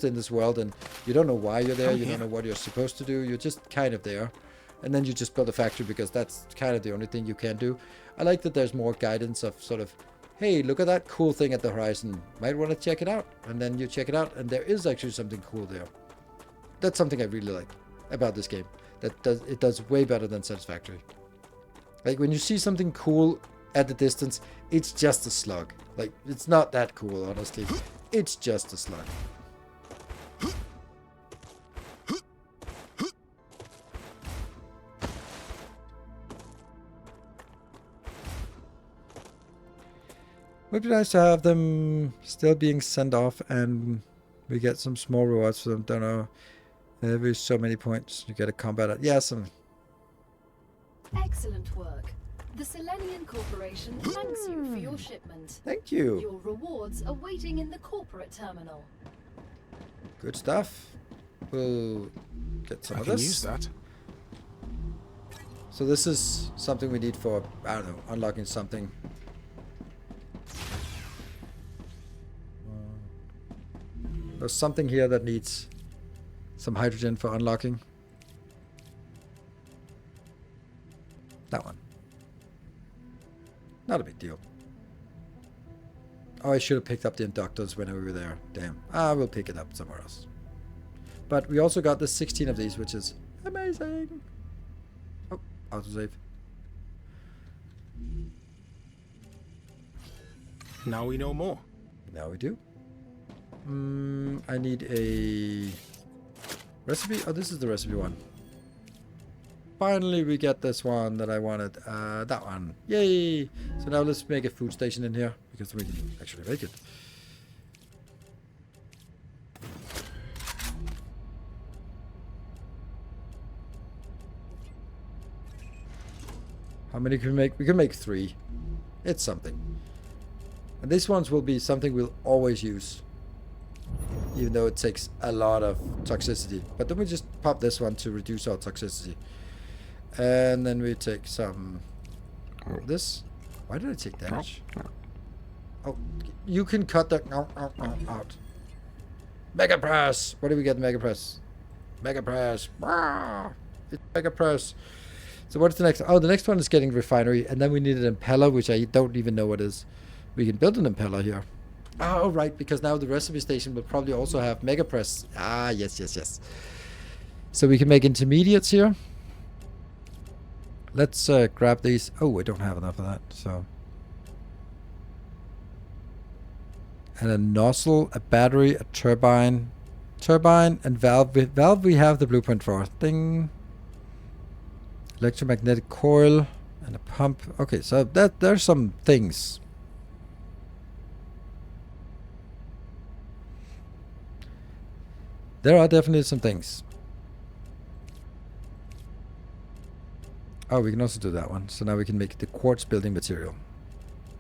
in this world, and you don't know why you're there. You don't know what you're supposed to do. You're just kind of there, and then you just build a factory because that's kind of the only thing you can do. I like that there's more guidance of sort of, hey, look at that cool thing at the horizon. Might want to check it out, and then you check it out, and there is actually something cool there. That's something I really like about this game. It does way better than Satisfactory. Like when you see something cool at the distance, it's just a slug. Like it's not that cool, honestly. It's just a slug. Would be nice to have them still being sent off, and we get some small rewards for them. Don't know. Every so many points you get a combat. Yeah, some. Excellent work. The Selenian Corporation thanks you for your shipment. Thank you. Your rewards are waiting in the corporate terminal. Good stuff. We'll get some I of can this. use that. So this is something we need for, I don't know, unlocking something. There's something here that needs some hydrogen for unlocking. That one. Not a big deal. Oh, I should have picked up the inductors when we were there. Damn. We'll pick it up somewhere else. But we also got the 16 of these, which is amazing. Oh, autosave. Now we know more. Now we do. I need a recipe. Oh, this is the recipe one. Finally, we get this one that I wanted. That one. Yay! So now let's make a food station in here, because we can actually make it. How many can we make? We can make 3. It's something. And these ones will be something we'll always use, even though it takes a lot of toxicity. But then we just pop this one to reduce our toxicity. And then we take some of this. Why did I take damage? Oh, you can cut that out. Mega Press! What do we get Mega Press? Mega Press! It's Mega Press! So what's the next? Oh, the next one is getting refinery. And then we need an impeller, which I don't even know what is. We can build an impeller here. Oh, right, because now the recipe station will probably also have Mega Press. Ah, yes, yes, yes. So we can make intermediates here. Let's grab these. Oh, I don't have enough of that, so. And a nozzle, a battery, a turbine. Turbine and valve. Valve we have the blueprint for. Ding. Electromagnetic coil and a pump. Okay, so there's some things. There are definitely some things. Oh, we can also do that one. So now we can make the quartz building material.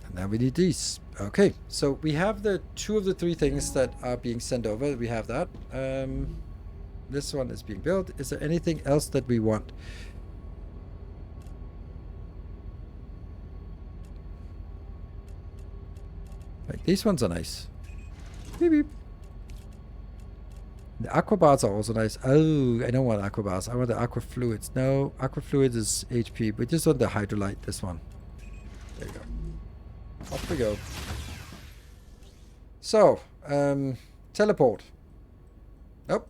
And now we need these. Okay, so we have the 2 of the 3 things that are being sent over. We have that. This one is being built. Is there anything else that we want? Like these ones are nice. Beep beep. The aqua bars are also nice. Oh, I don't want aqua bars. I want the aqua fluids. No, aqua fluids is HP. We just want the hydrolyte, this one. There you go. Off we go. So, teleport. Nope.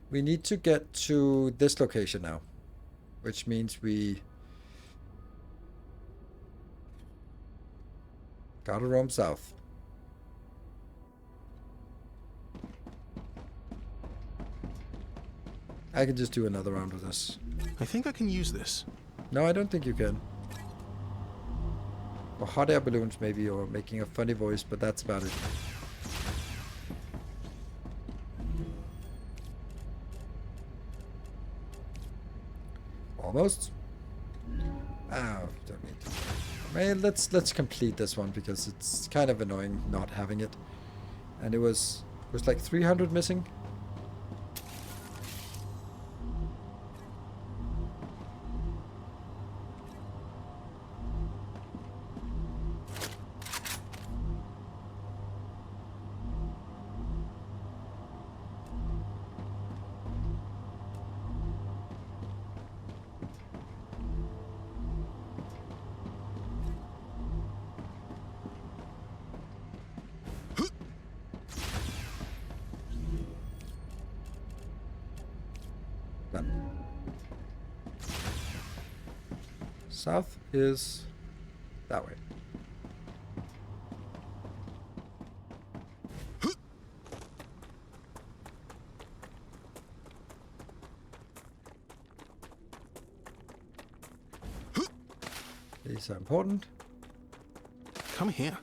We need to get to this location now, which means we gotta roam south. I can just do another round with this. I think I can use this. No, I don't think you can. Or hot air balloons maybe, or making a funny voice, but that's about it. Almost. Ah, don't need. Man, let's complete this one because it's kind of annoying not having it. And it was like 300 missing. South is that way. These are important. Come here.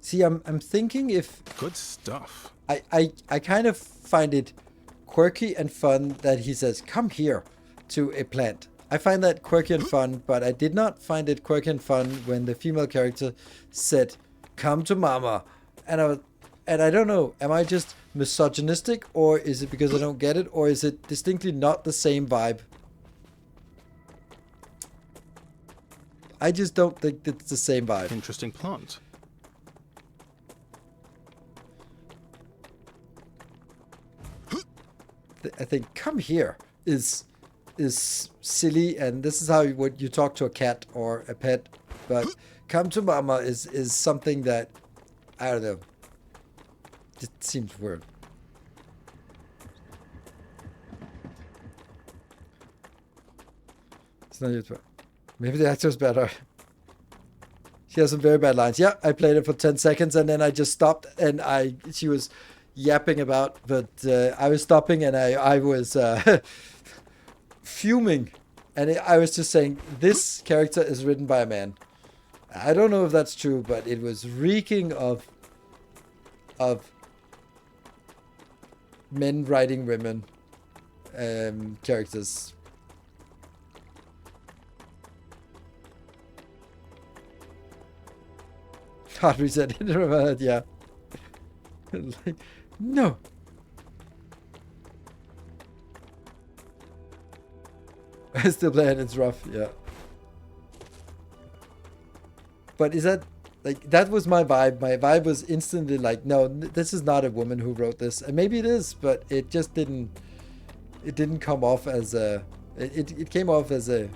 See, I'm thinking if Good stuff. I kind of find it quirky and fun that he says, come here, to a plant. I find that quirky and fun, but I did not find it quirky and fun when the female character said, come to mama. And I don't know, am I just misogynistic, or is it because I don't get it, or is it distinctly not the same vibe? I just don't think it's the same vibe. Interesting plant. I think come here is silly, and this is how you talk to a cat or a pet, but come to mama is something that I don't know. It seems weird. It's not yet. Maybe the actor's better. She has some very bad lines. Yeah, I played it for 10 seconds and then I just stopped, and she was yapping about, but I was stopping and I was fuming, and I was just saying, this character is written by a man. I don't know if that's true, but it was reeking of men writing women characters. Hard reset in my head, yeah. Like, no. I still play it, it's rough, yeah. But is that, like, that was my vibe. My vibe was instantly like, no, this is not a woman who wrote this. And maybe it is, but it just didn't come off as a, it came off as a,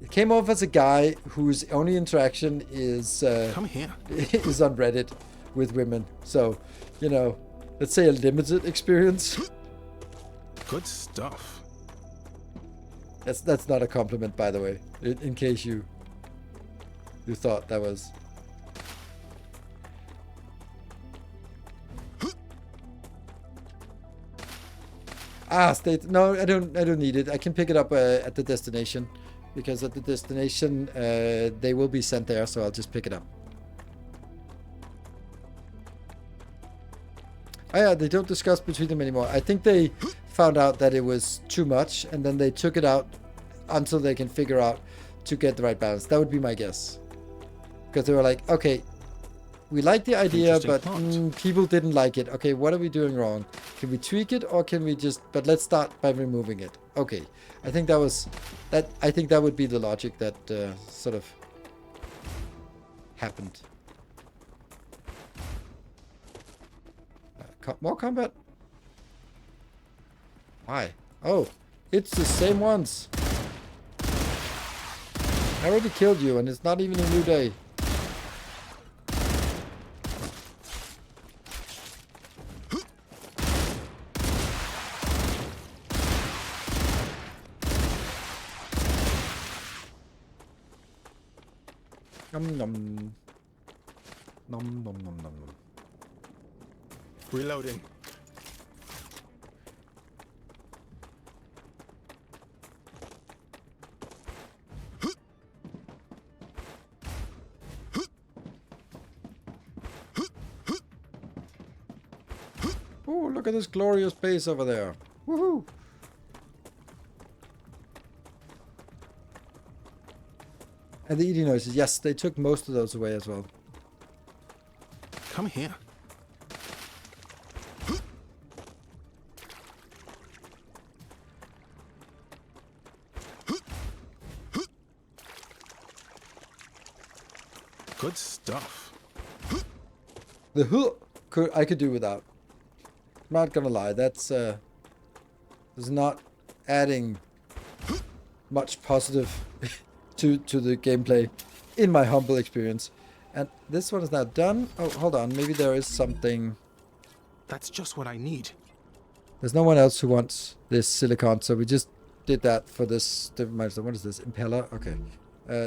came off as a guy whose only interaction is Come here. is on Reddit with women. So, you know, let's say a limited experience. Good stuff. That's not a compliment, by the way. In case you thought that was. State. No, I don't need it. I can pick it up at the destination. Because at the destination, they will be sent there, so I'll just pick it up. Oh yeah, they don't discuss between them anymore. I think they found out that it was too much, and then they took it out until they can figure out to get the right balance. That would be my guess. Because they were like, okay, we like the idea, but people didn't like it. Okay, what are we doing wrong? Can we tweak it, or can we just... But let's start by removing it. Okay, I think that was... I think that would be the logic that sort of happened. More combat? Why? Oh, it's the same ones. I already killed you, and it's not even a new day. Nom nom. Nom nom nom nom nom. Reloading. Oh, look at this glorious base over there. Woohoo! And the eating noises. Yes, they took most of those away as well. Come here. Good stuff. The huh I could do without. Not gonna lie, that's is not adding much positive to the gameplay, in my humble experience. And this one is now done. Oh, hold on, maybe there is something. That's just what I need. There's no one else who wants this silicon, so we just did that for this. What is this? Impeller? Okay.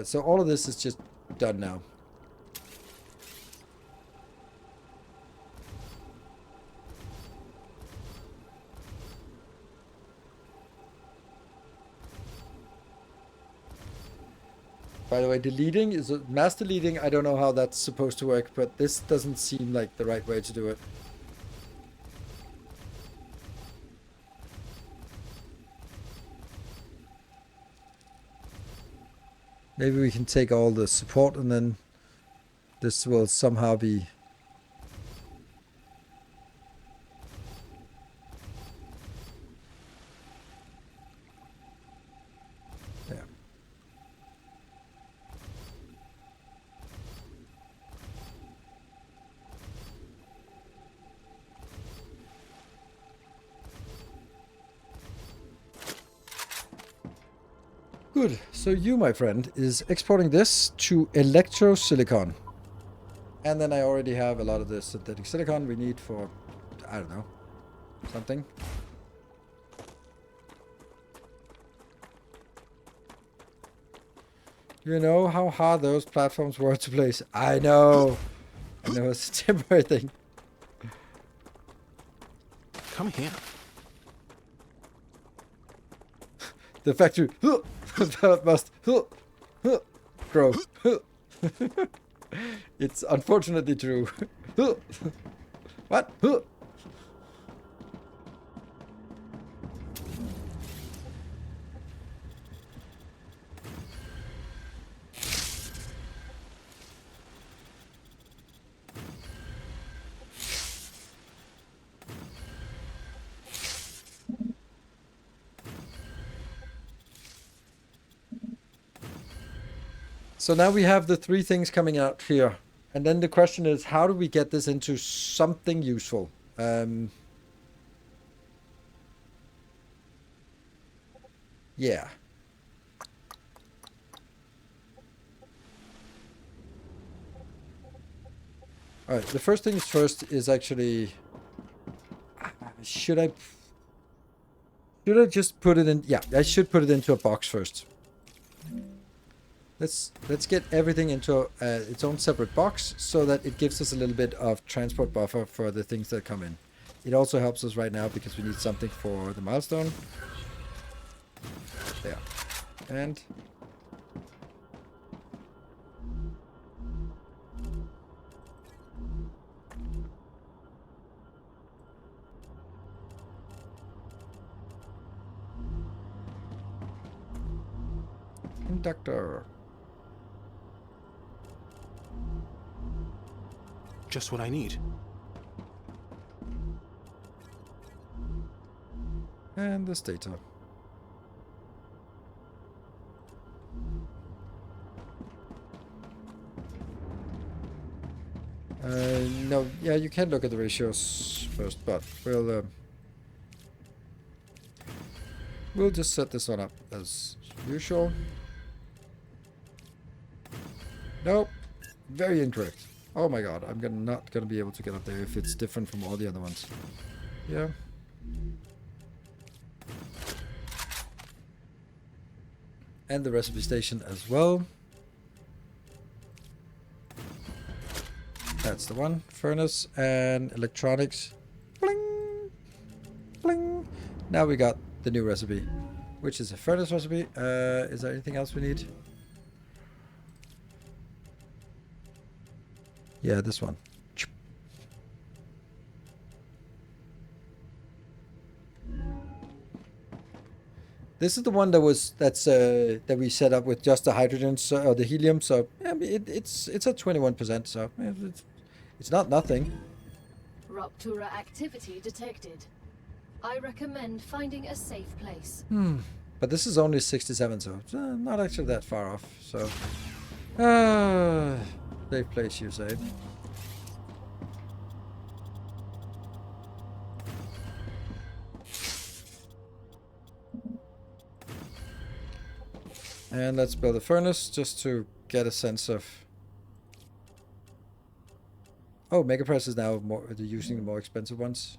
So all of this is just done now. By the way, deleting is mass deleting. I don't know how that's supposed to work, but this doesn't seem like the right way to do it. Maybe we can take all the support and then this will somehow be... Yeah. Good. So you, my friend, is exporting this to electrosilicon. And then I already have a lot of the synthetic silicon we need for, I don't know, something. You know how hard those platforms were to place? I know. I know it's a temporary thing. Come here. The factory must grow. It's unfortunately true. What? So now we have the three things coming out here. And then the question is, how do we get this into something useful? Yeah. Alright, the first things first is actually... Should I just put it in... Yeah, I should put it into a box first. Let's get everything into its own separate box so that it gives us a little bit of transport buffer for the things that come in. It also helps us right now because we need something for the milestone. There. And... Conductor. Just what I need. And the stator. No, yeah, you can look at the ratios first, but we'll just set this one up as usual. Nope, very incorrect. Oh my god, I'm not gonna be able to get up there if it's different from all the other ones. Yeah. And the recipe station as well. That's the one. Furnace and electronics. Bling! Bling! Now we got the new recipe, which is a furnace recipe. Is there anything else we need? Yeah, this one. This is the one that we set up with just the hydrogen or the helium. So yeah, I mean, it's at 21%. So yeah, it's not nothing. Ruptura activity detected. I recommend finding a safe place. But this is only 67, so it's not actually that far off. So safe place, you say? And let's build a furnace just to get a sense of... Oh, Mega Press is now they're using the more expensive ones.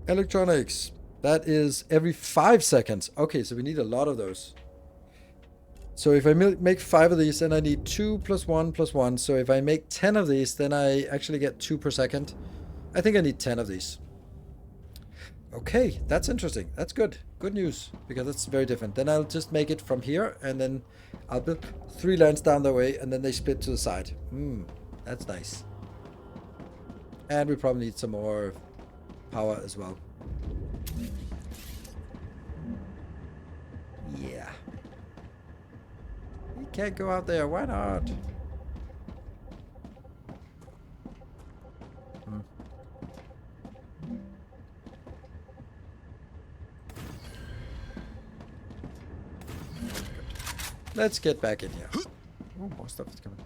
Electronics. That is every 5 seconds. Okay, so we need a lot of those. So if I make 5 of these, then I need 2 plus 1 plus 1. So if I make 10 of these, then I actually get 2 per second. I think I need 10 of these. Okay, that's interesting. That's good. Good news, because that's very different. Then I'll just make it from here, and then I'll build 3 lines down the way, and then they split to the side. That's nice. And we probably need some more power as well. Yeah. We can't go out there. Why not? Let's get back in here. Oh, more stuff is coming.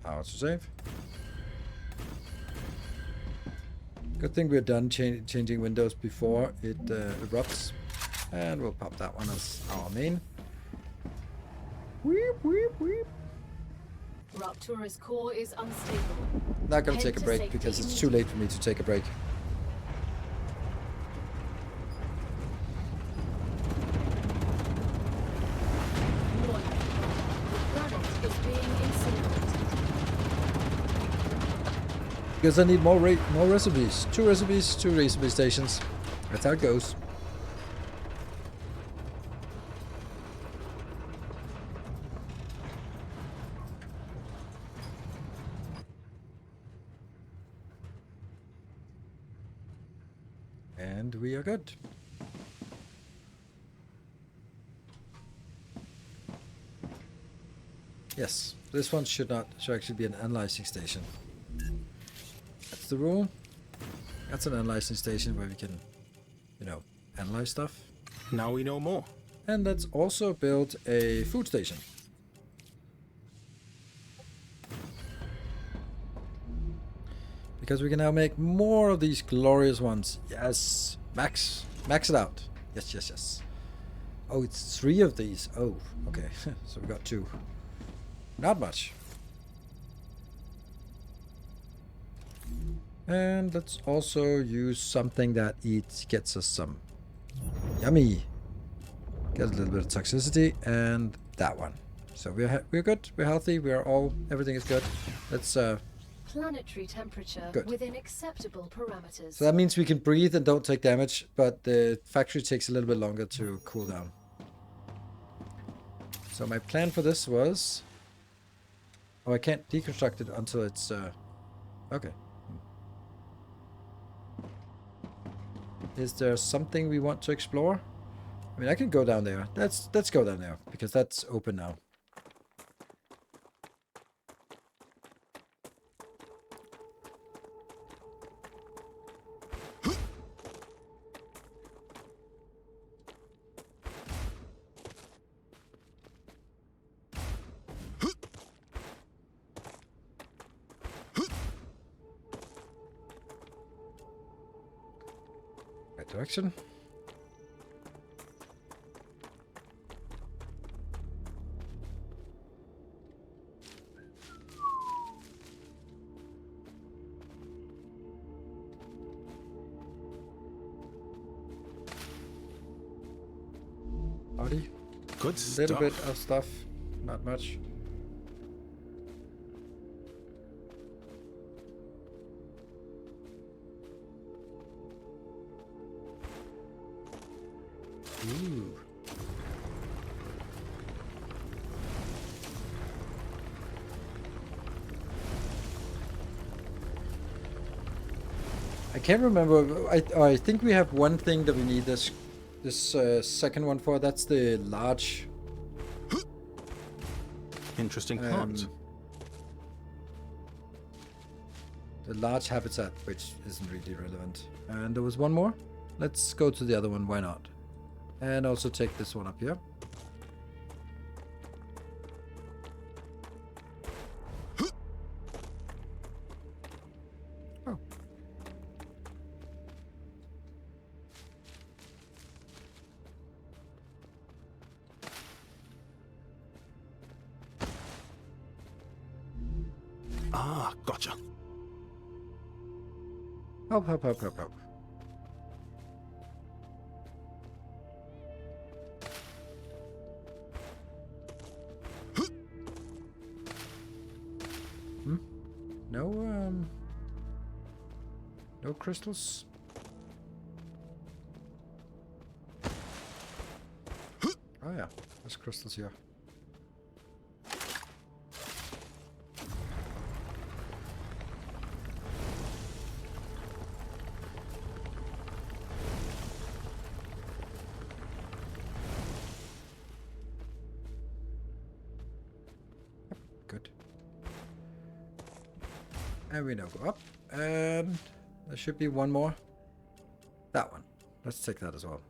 Power to save. Good thing we're done changing windows before it erupts. And we'll pop that one as our main. Weep, weep, weep. Ruptura's core is unstable. Not gonna Head take a to break safety because it's too late for me to take a break. Warning. The planet is being incinerated. Because I need more recipes. 2 recipes, 2 recipe stations. That's how it goes. And we are good. Yes, this one should actually be an analyzing station. That's the rule. That's an analyzing station where we can, analyze stuff. Now we know more. And let's also build a food station. Because we can now make more of these glorious ones. Yes, max it out. Yes, yes, yes. Oh, it's 3 of these. Oh, okay. So we got 2. Not much. And let's also use something that gets us some yummy. Get a little bit of toxicity, and that one. So we're good. We're healthy. Everything is good. Let's Planetary temperature Good. within acceptable parameters. So that means we can breathe and don't take damage, but the factory takes a little bit longer to cool down. So my plan for this was... Oh, I can't deconstruct it until it's... Okay. Is there something we want to explore? I mean, I can go down there. Let's go down there, because that's open now. Right direction. Body. Good Little stuff. bit of stuff, not much. Ooh. I can't remember. I think we have one thing that we need this second one for. That's the large. Interesting plant. The large habitat, which isn't really relevant. And there was one more. Let's go to the other one. Why not? And also take this one up here. Oh. Ah, gotcha. Help, help, help, help, help. No crystals. Oh yeah, there's crystals here. Good. And we now go up, and there should be one more. That one. Let's take that as well.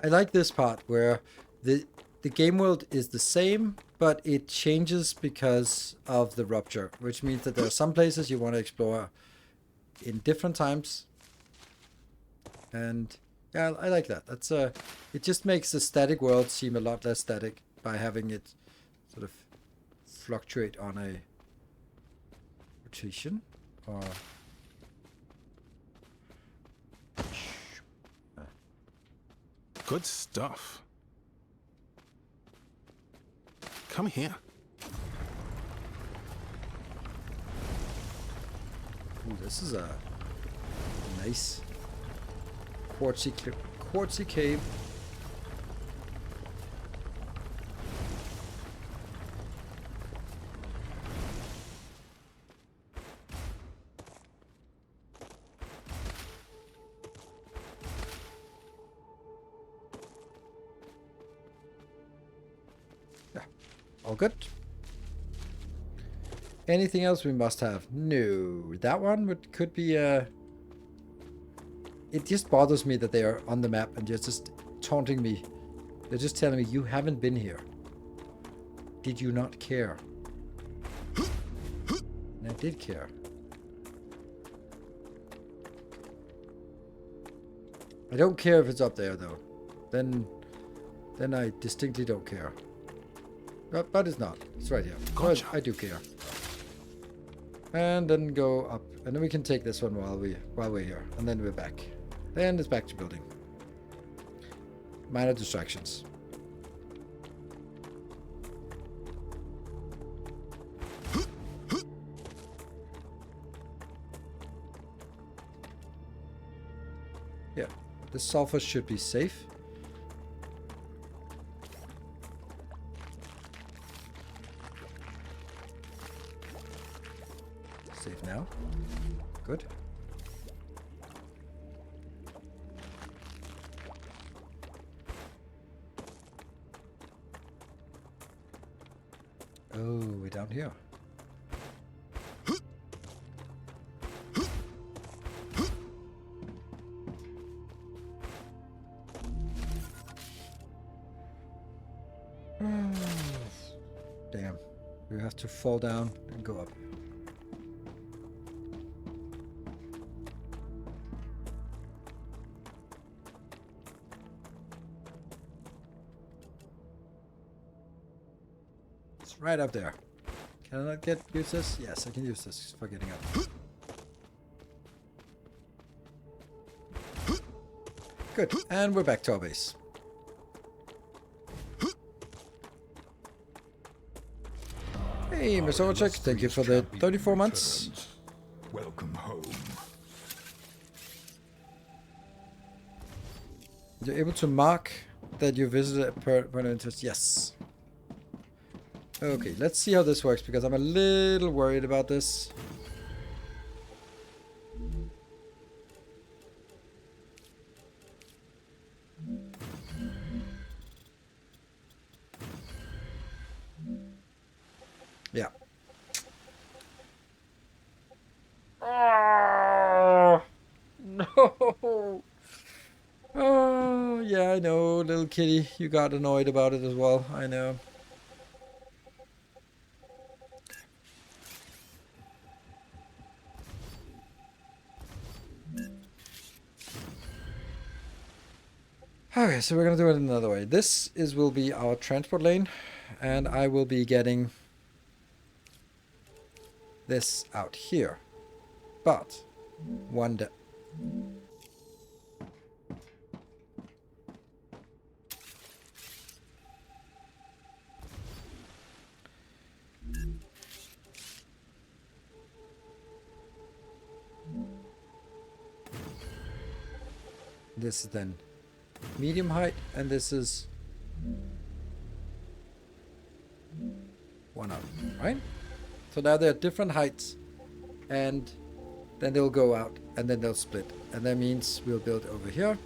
I like this part where the game world is the same, but it changes because of the rupture, which means that there are some places you want to explore in different times. And yeah, I like that. That's it just makes the static world seem a lot less static by having it sort of fluctuate on a rotation or Good stuff. Come here. Ooh, this is a nice quartzy cave. Yeah, all good. Anything else we must have? No, that one could be it just bothers me that they are on the map and just taunting me. They're just telling me, you haven't been here. Did you not care? And I did care. I don't care if it's up there though. Then I distinctly don't care. But it's not. It's right here. Gotcha. But I do care. And then go up. And then we can take this one while we're here. And then we're back. Then it's back to building. Minor distractions. Yeah, the sulfur should be safe. Safe now. Good. Oh, we're down here. Damn. We have to fall down and go up. It's right up there. Can I not use this? Yes, I can use this for getting up. Good. And we're back to our base. Hey, Mr. Orchak, thank you for the 34 months. Returns. Welcome home. You're able to mark that you visited a point of interest. Yes. Okay, let's see how this works because I'm a little worried about this. Yeah. Oh, no. Oh, yeah, I know, little kitty. You got annoyed about it as well. I know. Okay, so we're gonna do it another way. This will be our transport lane, and I will be getting this out here. But one day. This is then medium height, and this is one up, right? So now they're different heights, and then they'll go out, and then they'll split. And that means we'll build over here.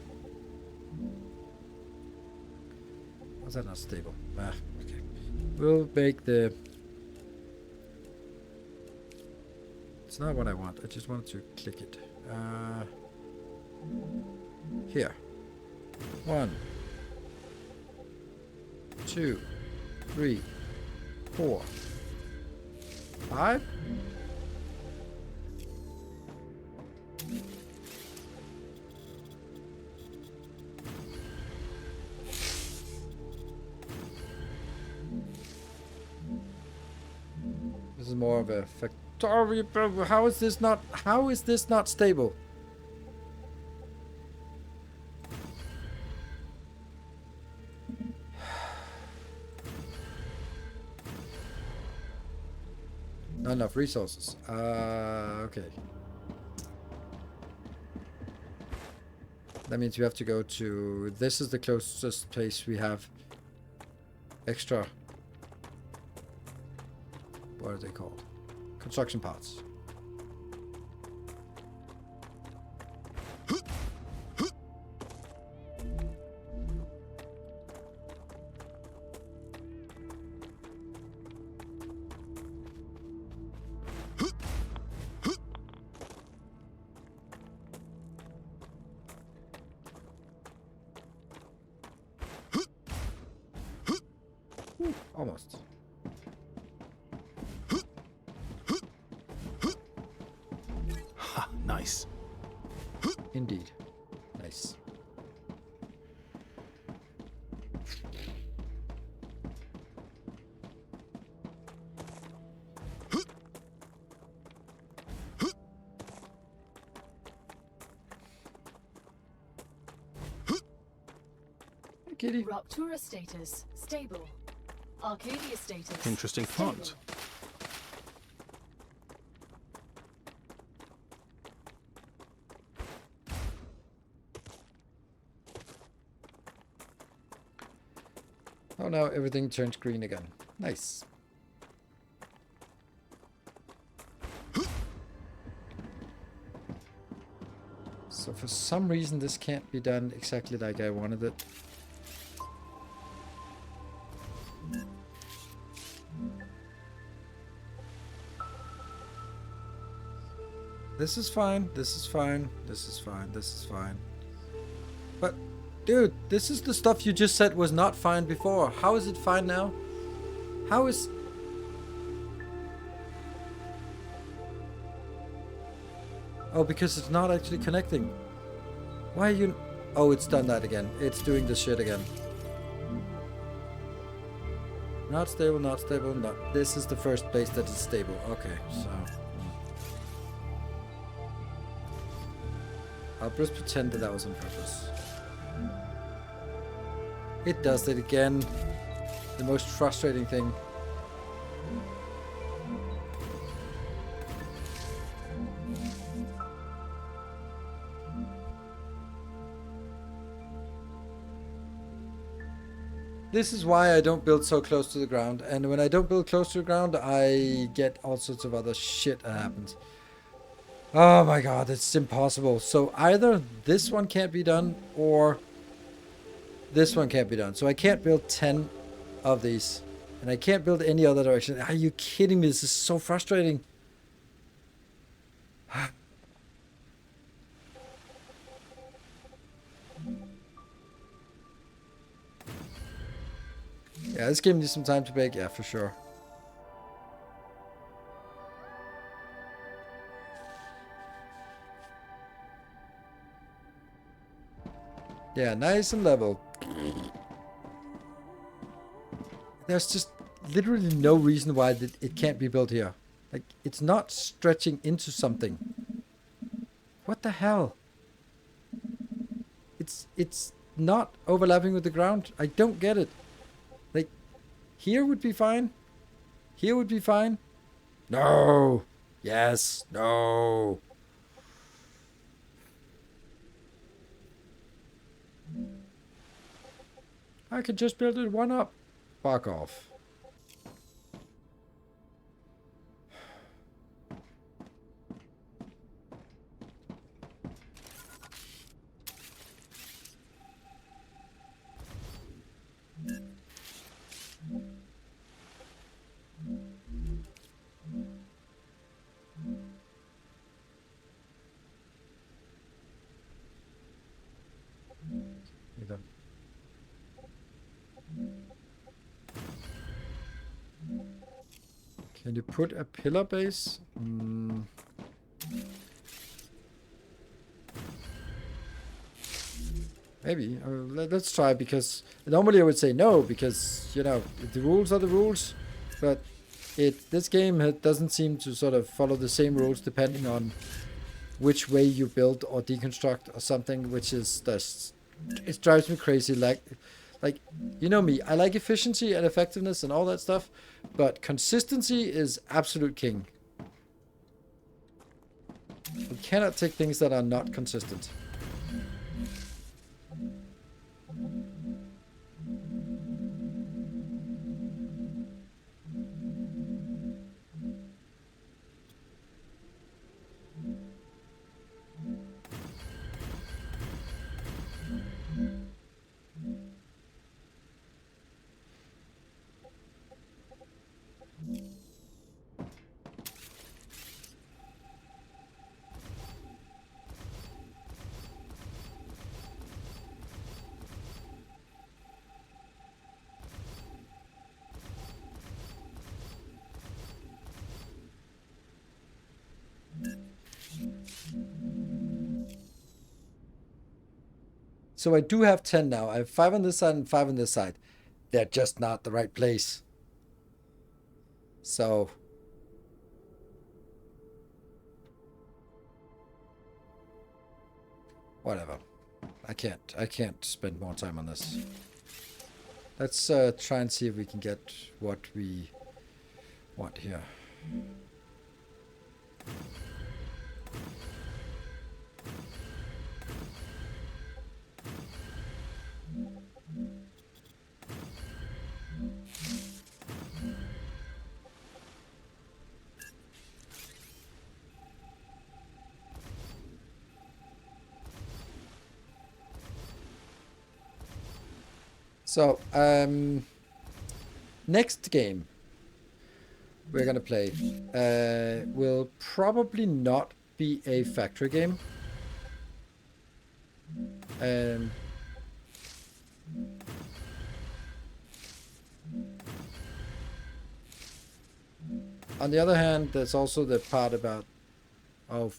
Was that not stable? Ah, okay. We'll make the... It's not what I want. I just wanted to click it. Here. 1, 2, 3, 4, 5. This is more of a factory. How is this not stable? Not enough resources. Okay. That means we have to go to... This is the closest place we have extra... What are they called? Construction parts. Almost. Ha, nice. Indeed. Nice. Hey, kitty. Raptura status stable. Arcadia status Interesting stable. plot. Oh, now everything turns green again. Nice. So for some reason this can't be done exactly like I wanted it. This is fine, this is fine, this is fine, this is fine. But, dude, this is the stuff you just said was not fine before. How is it fine now? How is... Oh, because it's not actually connecting. Why are you... Oh, it's done that again. It's doing this shit again. Not stable, not stable, not... This is the first place that is stable. Okay, so... I'll just pretend that was on purpose. It does it again. The most frustrating thing. This is why I don't build so close to the ground. And when I don't build close to the ground, I get all sorts of other shit that happens. Oh my god, it's impossible. So either this one can't be done, or this one can't be done. So I can't build 10 of these. And I can't build any other direction. Are you kidding me? This is so frustrating. Yeah, this game needs some time to bake. Yeah, for sure. Yeah, nice and level. There's just literally no reason why it can't be built here. Like, it's not stretching into something. What the hell? It's not overlapping with the ground. I don't get it. Like, here would be fine. Here would be fine. No. Yes. No. I could just build it one up. Fuck off. Either. Can you put a pillar base? Maybe. Let's try, because normally I would say no, because, you know, the rules are the rules. But this game doesn't seem to sort of follow the same rules depending on which way you build or deconstruct or something, which is just, it drives me crazy. Like, you know me, I like efficiency and effectiveness and all that stuff, but consistency is absolute king. We cannot take things that are not consistent. So I do have 10 now. I have 5 on this side and 5 on this side. They're just not the right place. So whatever. I can't spend more time on this. Let's try and see if we can get what we want here. So, next game we're gonna play will probably not be a factory game. On the other hand, there's also the part about, oh,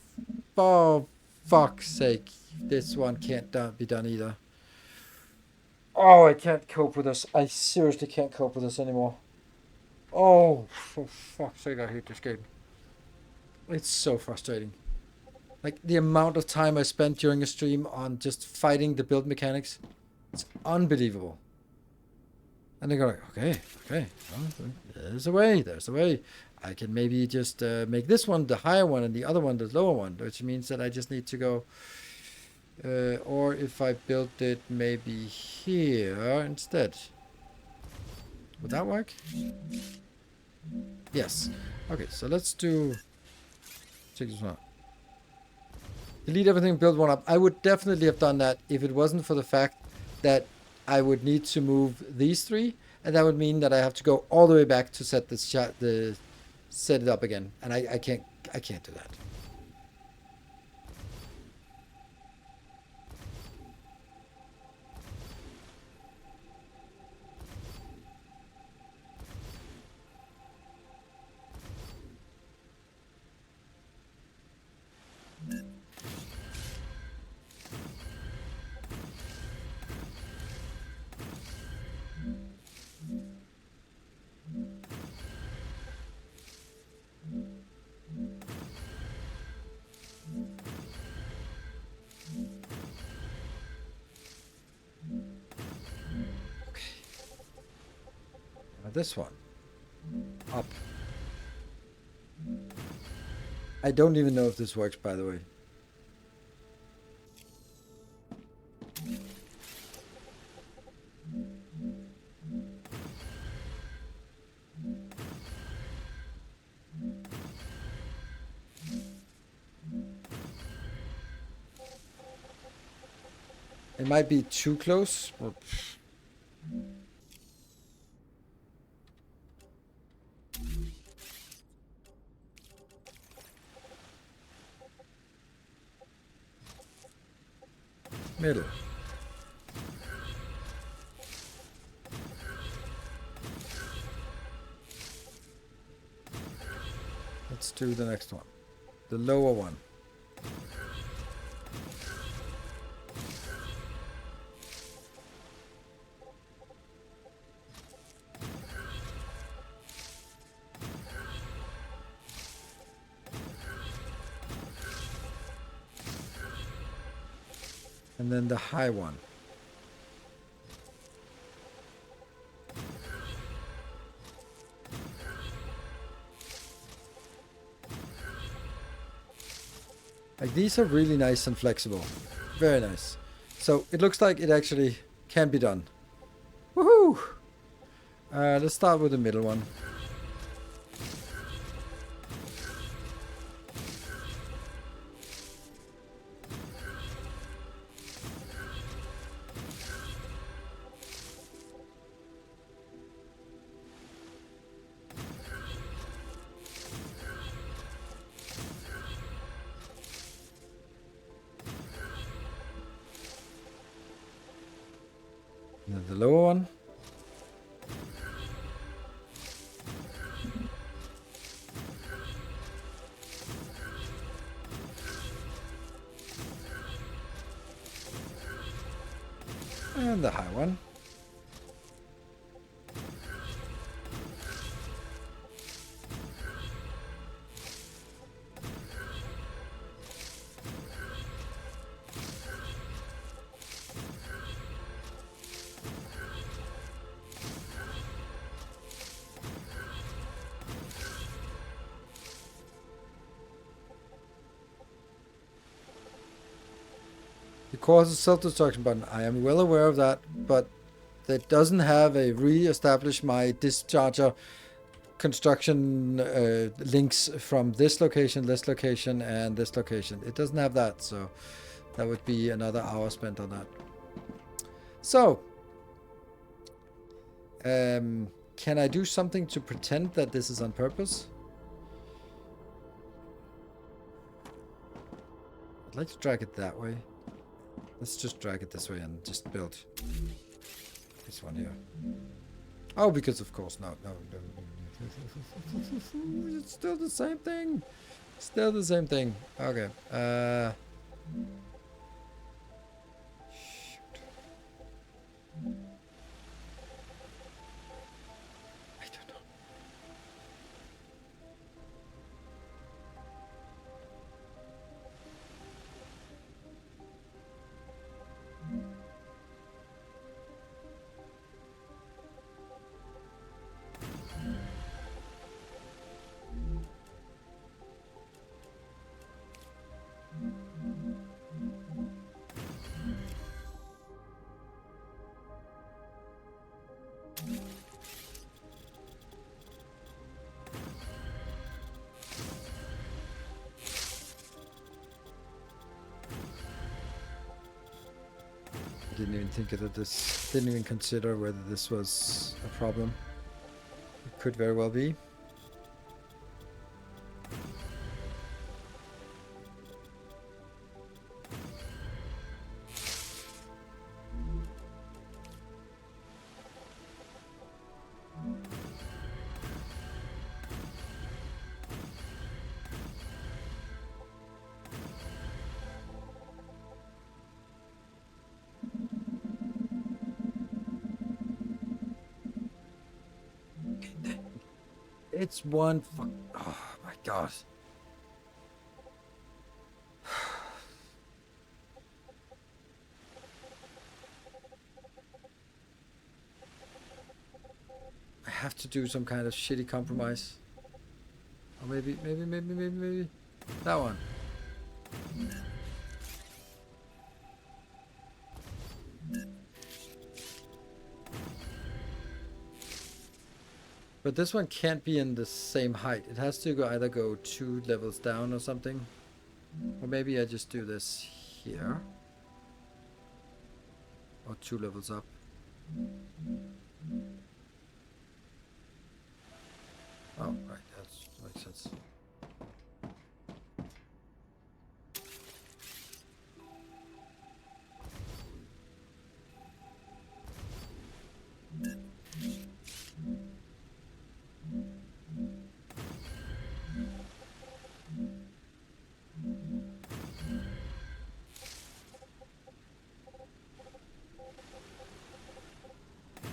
for fuck's sake, this one can't be done either. Oh, I can't cope with this. I seriously can't cope with this anymore. Oh, for fuck's sake, I hate this game. It's so frustrating. Like, the amount of time I spent during a stream on just fighting the build mechanics, it's unbelievable. And they go like, okay, well, there's a way. I can maybe just make this one the higher one and the other one the lower one, which means that I just need to go... or if I built it maybe here instead. Would that work? Yes. Okay, so let's do... Check this one out. Delete everything, build one up. I would definitely have done that if it wasn't for the fact that I would need to move these three, and that would mean that I have to go all the way back to set this set it up again, and I can't do that. This one. Up. I don't even know if this works, by the way. It might be too close. But middle. Let's do the next one. The lower one. And then the high one. Like, these are really nice and flexible. Very nice. So it looks like it actually can be done. Woohoo! Let's start with the middle one. And then the lower one. And the high one. The cause is self-destruction button. I am well aware of that, but it doesn't have a re-establish my discharger construction links from this location, and this location. It doesn't have that, so that would be another hour spent on that. So, can I do something to pretend that this is on purpose? I'd like to drag it that way. Let's just drag it this way and just build this one here. Oh, because of course, no. It's still the same thing. Still the same thing. Okay. Shoot. I don't know. didn't even think of this. Didn't even consider whether this was a problem. It could very well be. It's one fuck. Oh my god. I have to do some kind of shitty compromise. Or maybe that one. But this one can't be in the same height. It has to either go 2 levels down or something. Or maybe I just do this here. Or 2 levels up. Oh, right, that makes sense.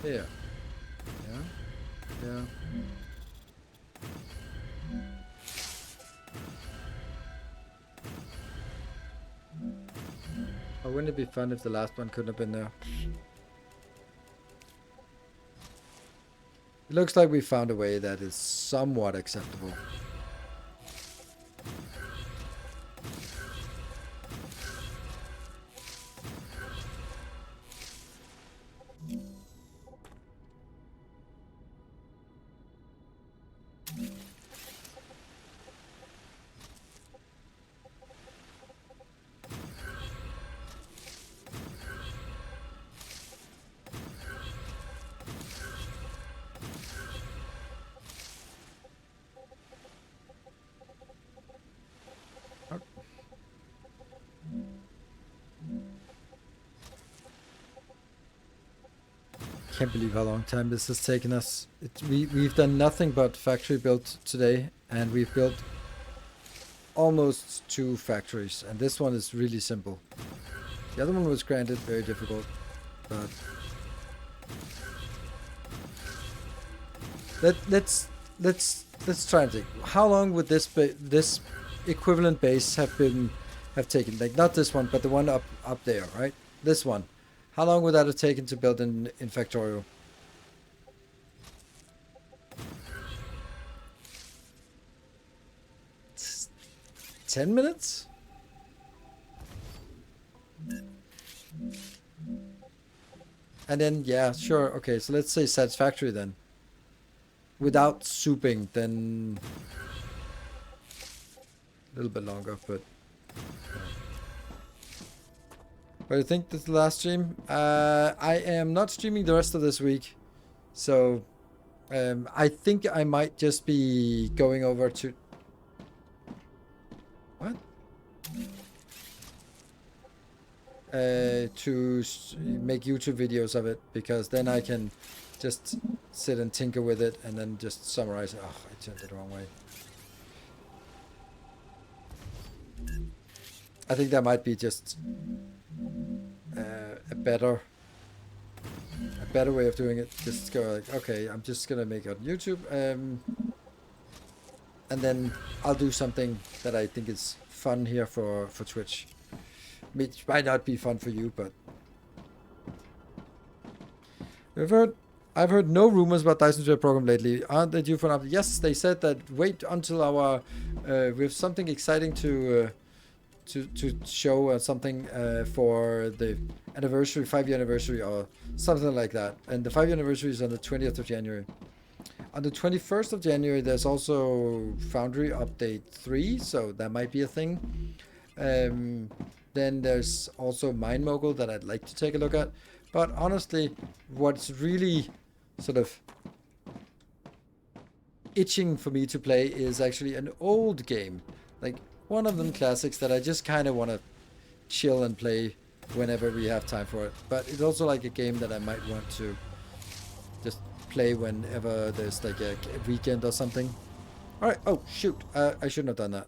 Yeah. Yeah. Yeah. Oh, wouldn't it be fun if the last one couldn't have been there? It looks like we found a way that is somewhat acceptable. Can't believe how long time this has taken us. We've done nothing but factory built today, and we've built almost 2 factories, and this one is really simple. The other one was granted very difficult, but let's try and think. How long would this equivalent base have taken? Like not this one, but the one up there, right? This one. How long would that have taken to build in Factorio? It's 10 minutes? And then, yeah, sure. Okay, so let's say satisfactory then. Without souping, then a little bit longer, but... What do you think? This is the last stream? I am not streaming the rest of this week. So, I think I might just be going over to... What? To make YouTube videos of it. Because then I can just sit and tinker with it and then just summarize it. Oh, I turned it the wrong way. I think that might be just... a better way of doing it. Just go like, okay, I'm just gonna make it on YouTube, and then I'll do something that I think is fun here for Twitch. Which might not be fun for you, but I've heard no rumors about Dyson's Web program lately. Aren't they due for an update? Yes, they said that wait until our we have something exciting to show something for the anniversary, 5-year anniversary or something like that. And the 5-year anniversary is on the 20th of January. On the 21st of January, there's also Foundry Update 3, so that might be a thing. Then there's also Mind Mogul that I'd like to take a look at. But honestly, what's really sort of itching for me to play is actually an old game. Like one of them classics that I just kind of want to chill and play whenever we have time for it. But it's also like a game that I might want to just play whenever there's like a weekend or something. Alright, oh shoot, I shouldn't have done that.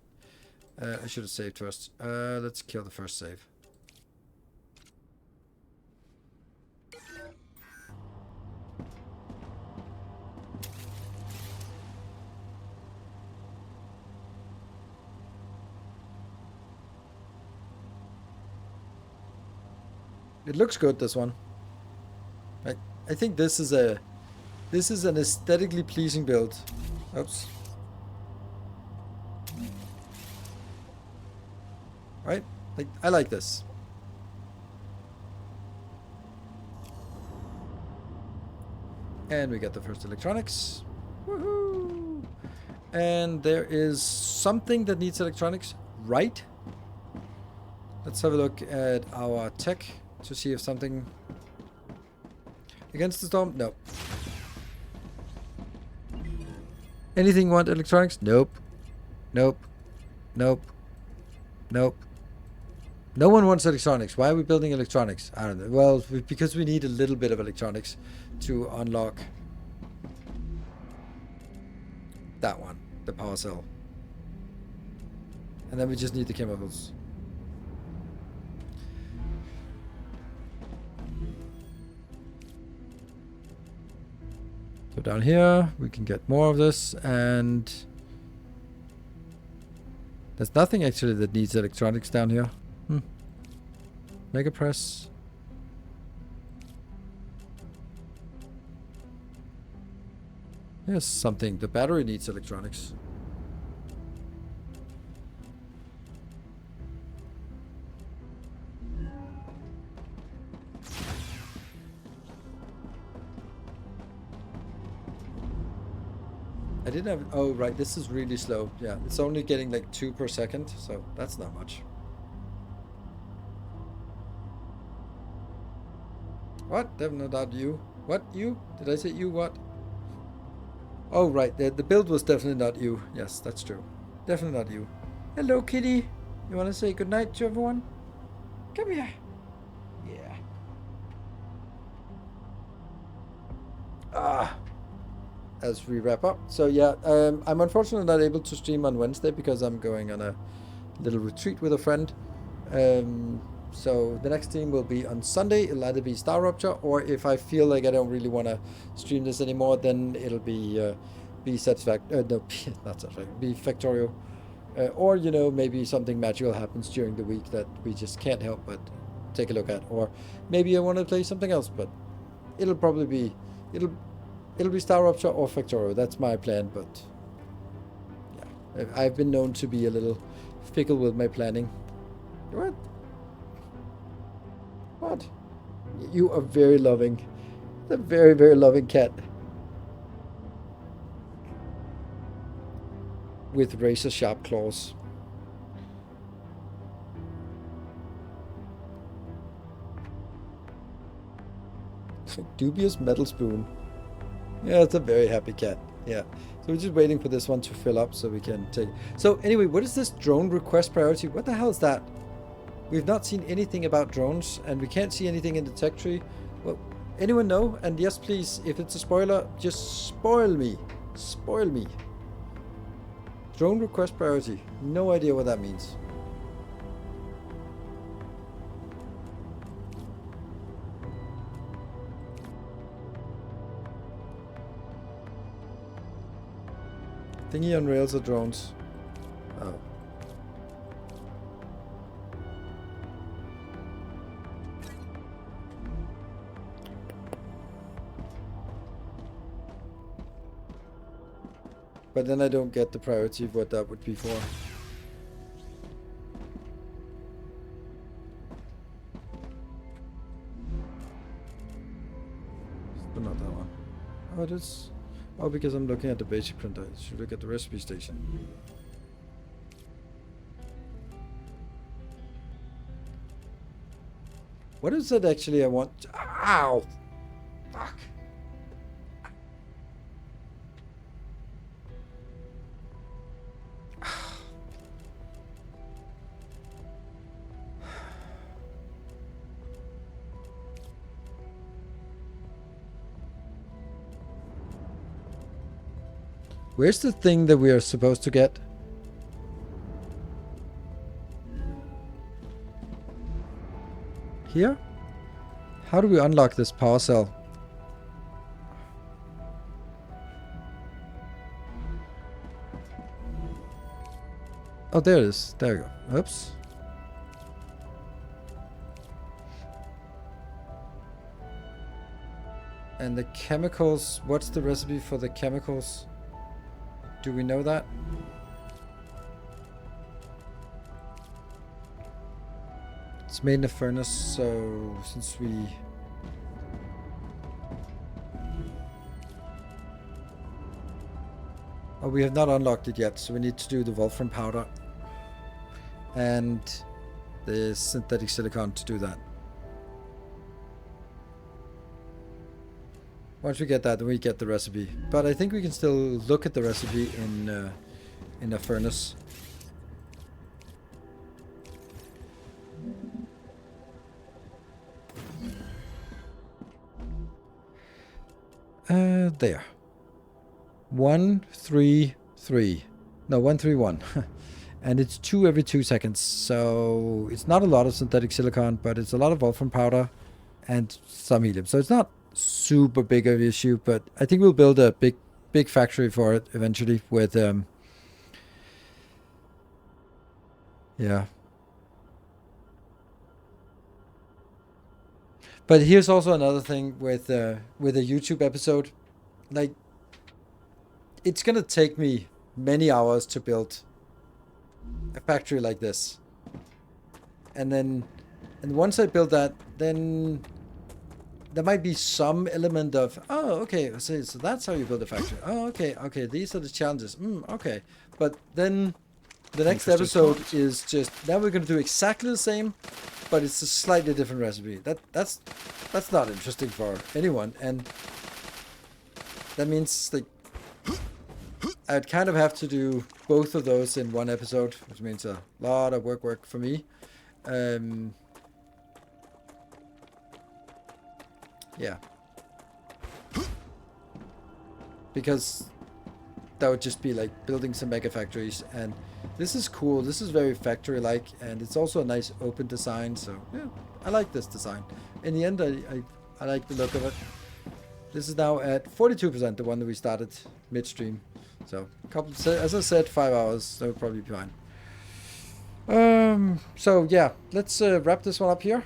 I should have saved first. Let's kill the first save. It looks good, this one. I think this is an aesthetically pleasing build. Oops. Right? Like, I like this. And we get the first electronics. Woohoo! And there is something that needs electronics, right? Let's have a look at our tech to see if something... Against the storm? No. Anything want electronics? Nope. Nope. Nope. Nope. No one wants electronics. Why are we building electronics? I don't know. Well, because we need a little bit of electronics to unlock that one, the power cell. And then we just need the chemicals. So down here, we can get more of this, and there's nothing actually that needs electronics down here. Mega press. Here's something. The battery needs electronics. I didn't have... Oh, right. This is really slow. Yeah, it's only getting like 2 per second, so that's not much. What? Definitely not you. What? You? Did I say you? What? Oh, right. The build was definitely not you. Yes, that's true. Definitely not you. Hello, kitty. You want to say goodnight to everyone? Come here. Yeah. As we wrap up. So yeah, I'm unfortunately not able to stream on Wednesday because I'm going on a little retreat with a friend. So the next stream will be on Sunday. It'll either be StarRupture, or if I feel like I don't really want to stream this anymore, then it'll be be Factorio. Or, you know, maybe something magical happens during the week that we just can't help but take a look at. Or maybe I want to play something else, but it'll probably be it'll be StarRupture or Factorio. That's my plan, but yeah, I've been known to be a little fickle with my planning. What? What? You are very loving. A very, very loving cat. With razor sharp claws. Dubious metal spoon. Yeah, it's a very happy cat. Yeah. So we're just waiting for this one to fill up so we can take... So anyway, what is this drone request priority? What the hell is that? We've not seen anything about drones, and we can't see anything in the tech tree. Well, anyone know? And yes, please, if it's a spoiler, just spoil me. Spoil me. Drone request priority. No idea what that means. Thingy on rails or drones? Oh. But then I don't get the priority of what that would be for. Still not that one. Oh, it is. Oh, because I'm looking at the basic printer. I should look at the recipe station. What is it actually I want? Ow! Fuck. Where's the thing that we are supposed to get? Here? How do we unlock this power cell? Oh, there it is. There we go. Oops. And the chemicals, what's the recipe for the chemicals? Do we know that? It's made in a furnace, so since we... Oh, we have not unlocked it yet, so we need to do the wolfram powder and the synthetic silicon to do that. Once we get that, then we get the recipe. But I think we can still look at the recipe in a furnace. There. 133. No, 131. And it's 2 every 2 seconds. So it's not a lot of synthetic silicon, but it's a lot of wolfram powder and some helium. So it's not super big of an issue, but I think we'll build a big factory for it eventually with yeah. But here's also another thing with a YouTube episode. Like, it's gonna take me many hours to build a factory like this. And once I build that, then there might be some element of, oh, okay, so that's how you build a factory. Oh, okay, these are the challenges. Okay. But then the next episode is just, now we're going to do exactly the same, but it's a slightly different recipe. That's not interesting for anyone. And that means, like, I'd kind of have to do both of those in one episode, which means a lot of work for me. Yeah. Because that would just be like building some mega factories, and this is cool. This is very factory-like, and it's also a nice open design, so yeah, I like this design. In the end, I like the look of it. This is now at 42%, the one that we started midstream. So, as I said, 5 hours, that would probably be fine. So yeah, let's wrap this one up here.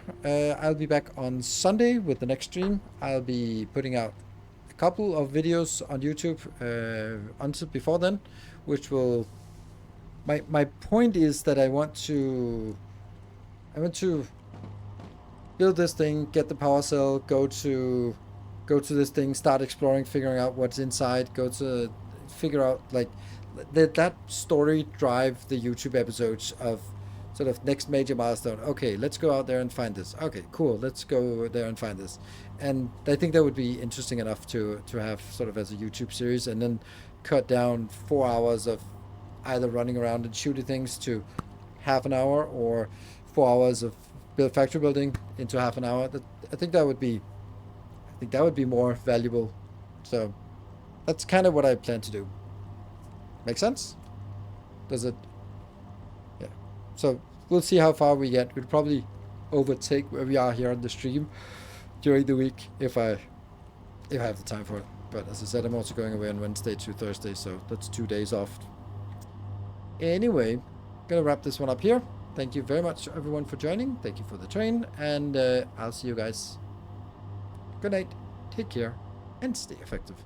I'll be back on Sunday with the next stream. I'll be putting out a couple of videos on YouTube until before then, which will... My point is that I want to build this thing, get the power cell, go to this thing, start exploring, figuring out what's inside, figure out, like, that story drive the YouTube episodes of sort of next major milestone. Okay, let's go out there and find this. Okay, cool, let's go there and find this. And I think that would be interesting enough to have sort of as a YouTube series, and then cut down 4 hours of either running around and shooting things to half an hour, or 4 hours of factory building into half an hour. I think that would be more valuable. So that's kind of what I plan to do. Make sense? Does it? Yeah. So we'll see how far we get. We'll probably overtake where we are here on the stream during the week if I have the time for it. But as I said, I'm also going away on Wednesday to Thursday, so that's 2 days off. Anyway, gonna wrap this one up here. Thank you very much, everyone, for joining. Thank you for the train, and I'll see you guys. Good night. Take care and stay effective.